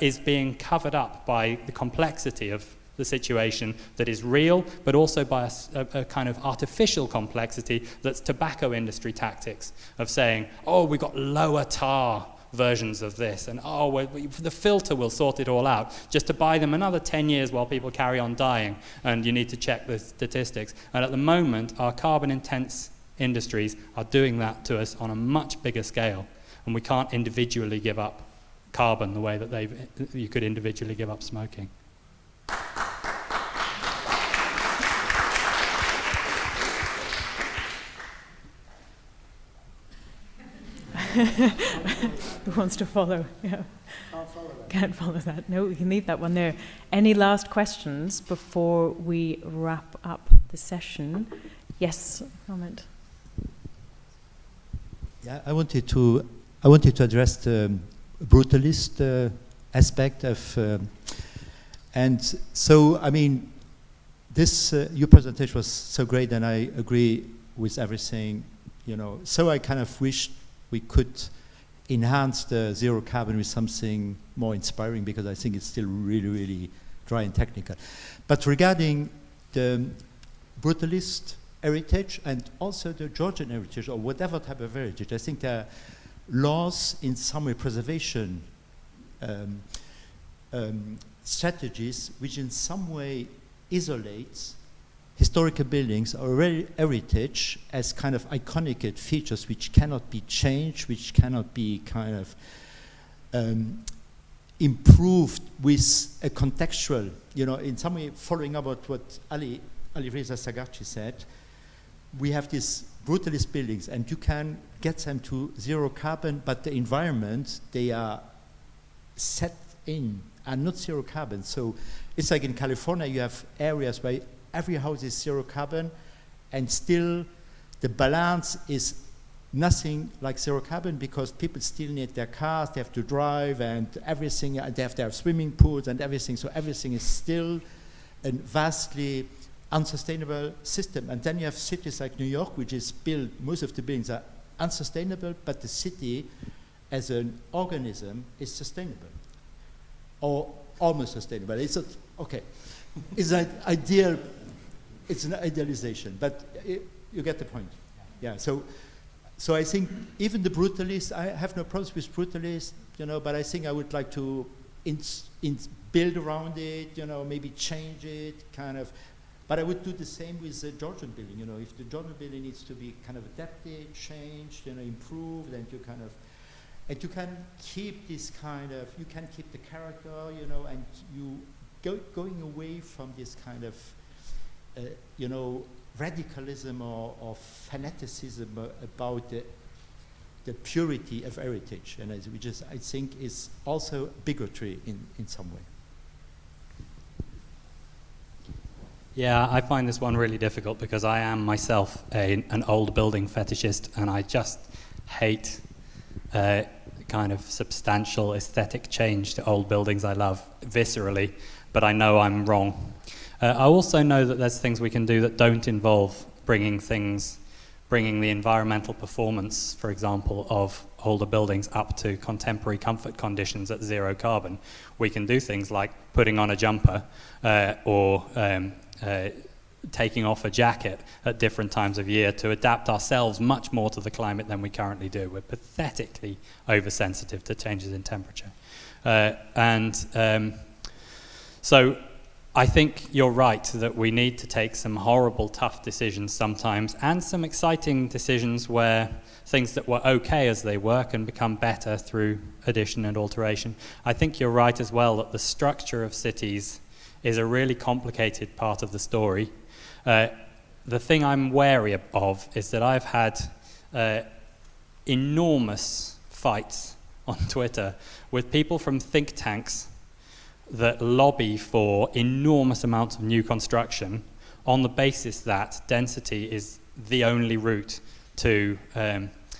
is being covered up by the complexity of the situation that is real, but also by a kind of artificial complexity that's tobacco industry tactics of saying, oh, we've got lower tar versions of this, and the filter will sort it all out, just to buy them another 10 years while people carry on dying, and you need to check the statistics. And at the moment, our carbon-intense industries are doing that to us on a much bigger scale, and we can't individually give up carbon the way that you could individually give up smoking. Who wants to follow? Yeah. Can't follow that. No, we can leave that one there. Any last questions before we wrap up the session? Yes, comment. Yeah, I wanted to address the brutalist aspect of, and so I mean, this your presentation was so great, and I agree with everything, you know. So I kind of wished we could enhance the zero carbon with something more inspiring, because I think it's still really, really dry and technical. But regarding the brutalist heritage and also the Georgian heritage, or whatever type of heritage, I think there are laws in some way, preservation strategies which in some way isolates historical buildings or heritage as kind of iconic features which cannot be changed, which cannot be kind of improved with a contextual, you know, in some way following up what Ali Reza Sagharchi said. We have these brutalist buildings and you can get them to zero carbon, but the environment they are set in are not zero carbon. So it's like in California, you have areas where every house is zero carbon, and still the balance is nothing like zero carbon, because people still need their cars, they have to drive and everything, they have to have swimming pools and everything, so everything is still a vastly unsustainable system. And then you have cities like New York, which is built, most of the buildings are unsustainable, but the city as an organism is sustainable, or almost sustainable. It's a, okay. It's an ideal, it's an idealization, but you get the point. Yeah. So I think even the brutalists, I have no problems with brutalists, you know, but I think I would like to build around it, you know, maybe change it, kind of. But I would do the same with the Georgian building, you know. If the Georgian building needs to be kind of adapted, changed, you know, improved, and you kind of, and you can keep this kind of, you can keep the character, you know, and you going away from this kind of, you know, radicalism or fanaticism about the purity of heritage, and I think is also bigotry in some way. Yeah, I find this one really difficult because I am myself an old building fetishist, and I just hate kind of substantial aesthetic change to old buildings I love viscerally, but I know I'm wrong. I also know that there's things we can do that don't involve bringing the environmental performance, for example, of older buildings up to contemporary comfort conditions at 0 carbon. We can do things like putting on a jumper or taking off a jacket at different times of year to adapt ourselves much more to the climate than we currently do. We're pathetically oversensitive to changes in temperature. So I think you're right that we need to take some horrible, tough decisions sometimes, and some exciting decisions where things that were okay as they were can become better through addition and alteration. I think you're right as well that the structure of cities is a really complicated part of the story. The thing I'm wary of is that I've had enormous fights on Twitter with people from think tanks that lobby for enormous amounts of new construction on the basis that density is the only route to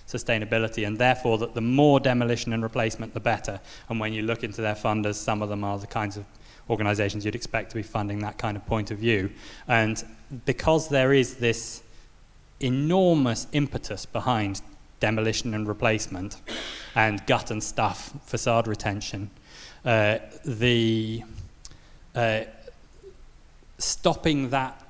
sustainability, and therefore that the more demolition and replacement, the better. And when you look into their funders, some of them are the kinds of organizations you'd expect to be funding that kind of point of view. And because there is this enormous impetus behind demolition and replacement and gut and stuff facade retention, stopping that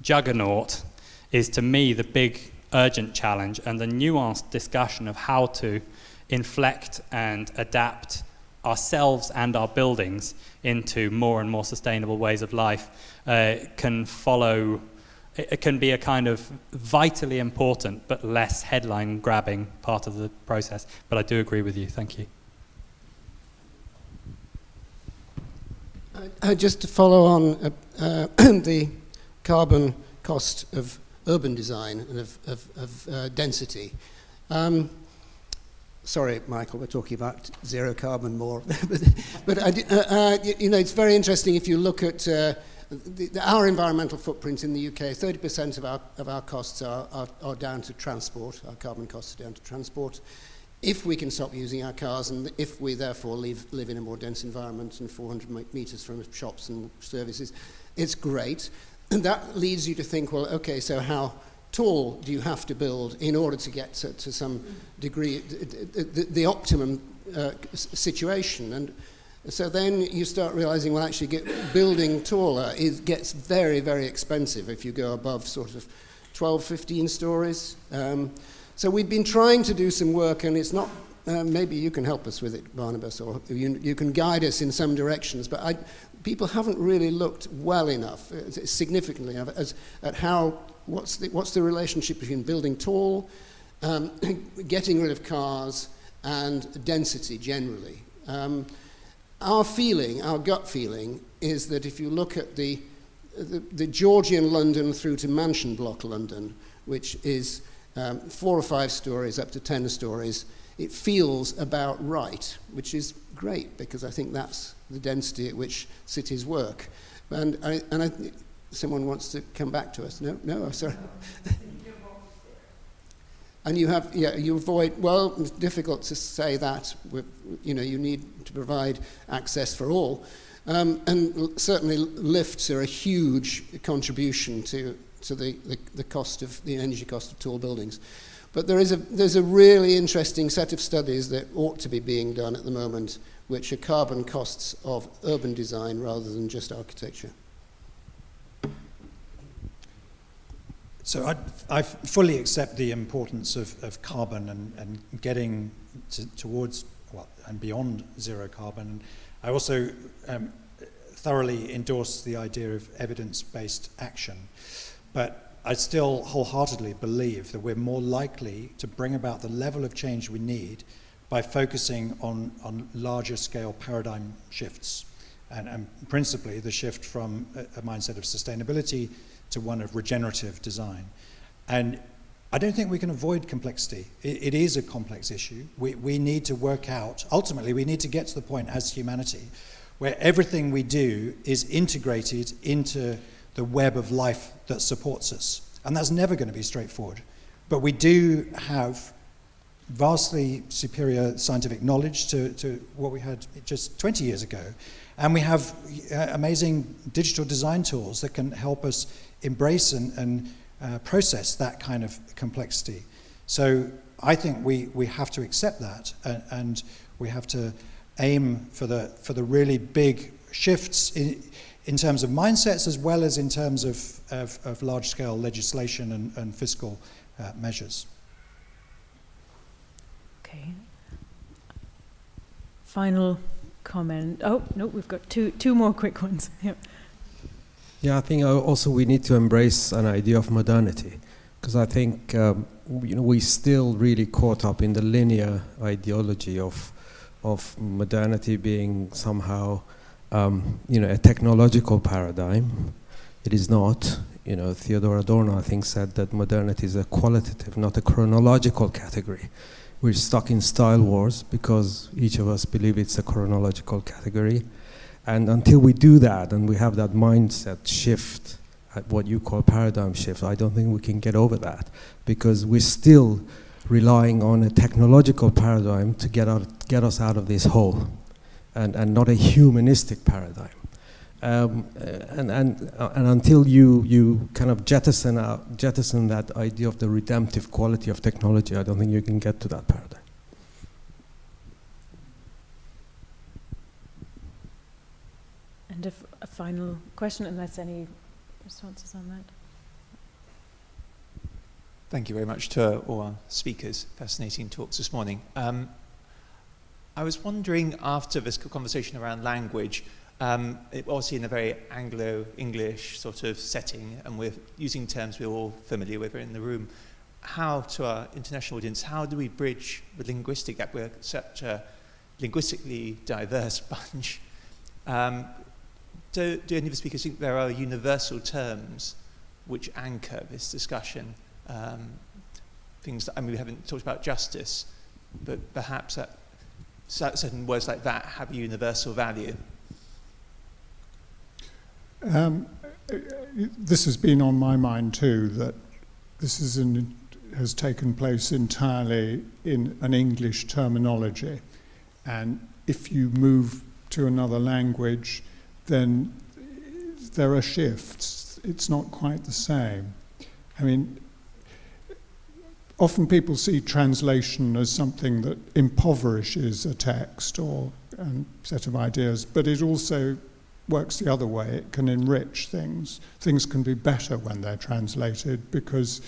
juggernaut is, to me, the big urgent challenge, and the nuanced discussion of how to inflect and adapt ourselves and our buildings into more and more sustainable ways of life can follow. It can be a kind of vitally important but less headline grabbing part of the process. But I do agree with you. Thank you. Just to follow on the carbon cost of urban design and of density. Sorry, Michael, we're talking about 0 carbon more. but it's very interesting if you look at our environmental footprint in the UK. 30% of our costs are down to transport. Our carbon costs are down to transport. If we can stop using our cars, and if we therefore live in a more dense environment and 400 meters from shops and services, it's great. And that leads you to think, well, okay, so how tall do you have to build in order to get to some degree the optimum situation? And so then you start realizing, well, actually building taller gets very, very expensive if you go above sort of 12, 15 stories. So we've been trying to do some work, and it's not, maybe you can help us with it, Barnabas, or you can guide us in some directions, but people haven't really looked well enough, significantly enough, at what's the relationship between building tall, getting rid of cars, and density generally. Our gut feeling, is that if you look at the Georgian London through to mansion block London, which is 4 or 5 stories up to 10 stories, it feels about right, which is great, because I think that's the density at which cities work. And I someone wants to come back to us. No, sorry. And you avoid, well, it's difficult to say that, you need to provide access for all. And certainly lifts are a huge contribution to the cost of the energy cost of tall buildings. But there's a really interesting set of studies that ought to be being done at the moment, which are carbon costs of urban design rather than just architecture. So I fully accept the importance of carbon and getting towards, and beyond 0 carbon. I also thoroughly endorse the idea of evidence-based action. But I still wholeheartedly believe that we're more likely to bring about the level of change we need by focusing on larger scale paradigm shifts, and principally the shift from a mindset of sustainability to one of regenerative design. And I don't think we can avoid complexity. It is a complex issue. We need to work out, ultimately we need to get to the point as humanity where everything we do is integrated into the web of life that supports us. And that's never going to be straightforward. But we do have vastly superior scientific knowledge to what we had just 20 years ago. And we have amazing digital design tools that can help us embrace and process that kind of complexity. So I think we have to accept that, and we have to aim for the really big shifts in terms of mindsets as well as in terms of large-scale legislation and fiscal measures. Okay. Final comment. Oh, no, we've got two more quick ones. Yeah. Yeah, I think also we need to embrace an idea of modernity, because I think we still really caught up in the linear ideology of modernity being somehow a technological paradigm. It is not. Theodor Adorno, I think, said that modernity is a qualitative, not a chronological category. We're stuck in style wars because each of us believe it's a chronological category. And until we do that and we have that mindset shift, what you call paradigm shift, I don't think we can get over that, because we're still relying on a technological paradigm to get us out of this hole, and not a humanistic paradigm. And until you kind of jettison that idea of the redemptive quality of technology, I don't think you can get to that paradigm. And a final question, unless any responses on that. Thank you very much to all our speakers. Fascinating talks this morning. I was wondering, after this conversation around language, obviously in a very Anglo-English sort of setting, and we're using terms we're all familiar with in the room, how, to our international audience, how do we bridge the linguistic gap? We're such a linguistically diverse bunch. Do any of the speakers think there are universal terms which anchor this discussion? Things that, we haven't talked about justice, but perhaps certain words like that have universal value. This has been on my mind too, that this has taken place entirely in an English terminology, and if you move to another language, then there are shifts. It's not quite the same. Often people see translation as something that impoverishes a text or a set of ideas, but it also works the other way. It can enrich things. Things can be better when they're translated because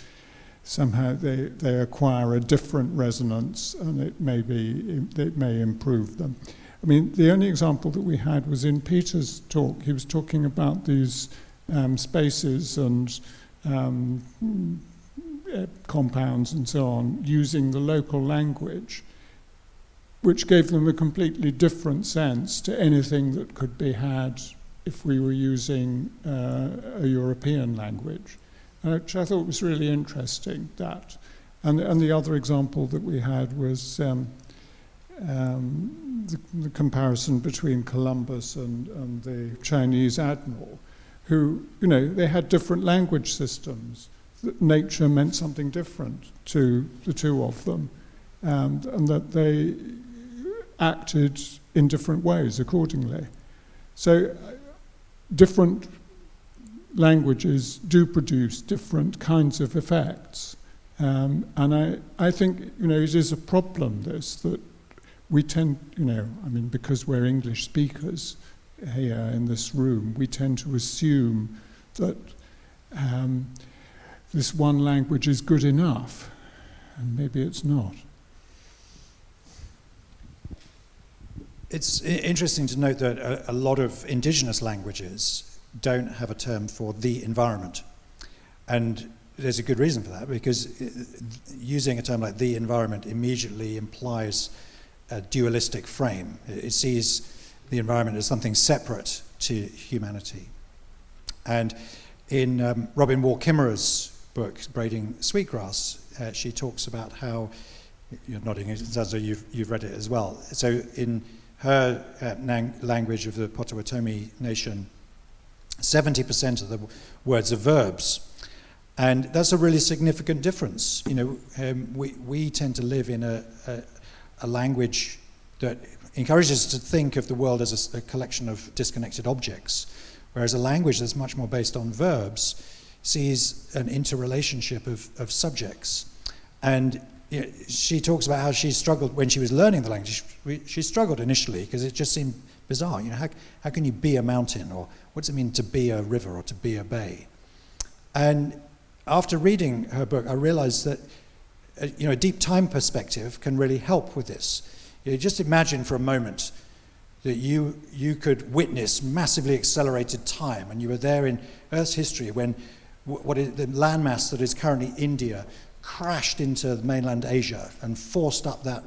somehow they acquire a different resonance, and it may improve them. The only example that we had was in Peter's talk. He was talking about these spaces and compounds and so on, using the local language, which gave them a completely different sense to anything that could be had if we were using a European language, which I thought was really interesting. That, and the other example that we had was the comparison between Columbus and the Chinese admiral, who, they had different language systems. That nature meant something different to the two of them, and that they acted in different ways accordingly. So different languages do produce different kinds of effects, and I think it is a problem, this, that we tend, because we're English speakers here in this room, we tend to assume that this one language is good enough, and maybe it's not. It's interesting to note that a lot of indigenous languages don't have a term for the environment. And there's a good reason for that, because using a term like the environment immediately implies a dualistic frame. It sees the environment as something separate to humanity. And In Robin Wall Kimmerer's book, Braiding Sweetgrass, she talks about how, you're nodding, it sounds like you've read it as well. So in her language of the Potawatomi nation, 70% of the words are verbs. And that's a really significant difference. We tend to live in a language that encourages us to think of the world as a collection of disconnected objects, whereas a language that's much more based on verbs sees an interrelationship of subjects. And she talks about how she struggled when she was learning the language. She struggled initially because it just seemed bizarre. How can you be a mountain, or what does it mean to be a river or to be a bay? And after reading her book, I realized that a deep time perspective can really help with this. Just imagine for a moment that you could witness massively accelerated time, and you were there in Earth's history when the landmass that is currently India crashed into mainland Asia and forced up that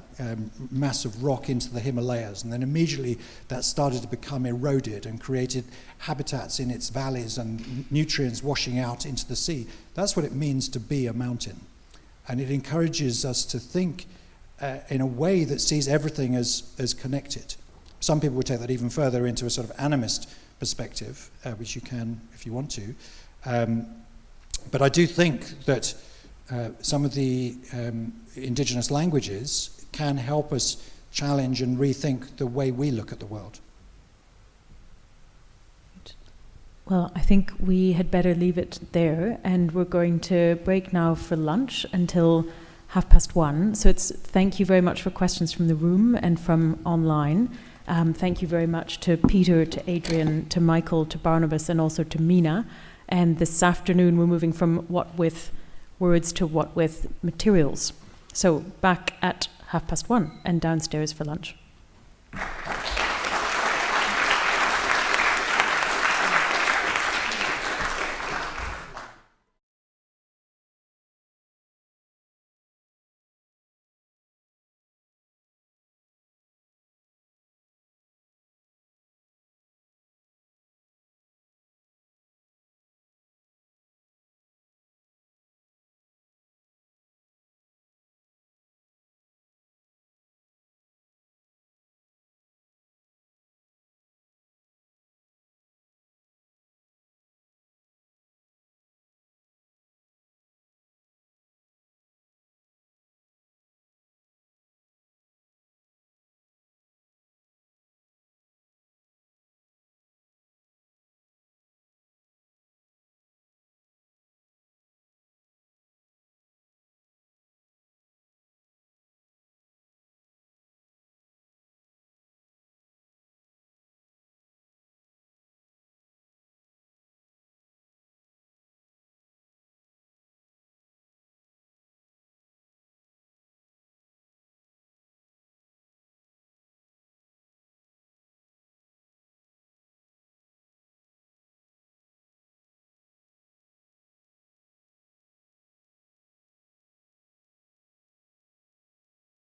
mass of rock into the Himalayas, and then immediately that started to become eroded and created habitats in its valleys and nutrients washing out into the sea. That's what it means to be a mountain. And it encourages us to think in a way that sees everything as connected. Some people would take that even further into a sort of animist perspective, which you can if you want to. But I do think that some of the indigenous languages can help us challenge and rethink the way we look at the world. Well, I think we had better leave it there, and we're going to break now for lunch until 1:30. So thank you very much for questions from the room and from online. Thank you very much to Peter, to Adrian, to Michael, to Barnabas, and also to Mina. And this afternoon we're moving from what with words to what with materials. So back at 1:30 and downstairs for lunch.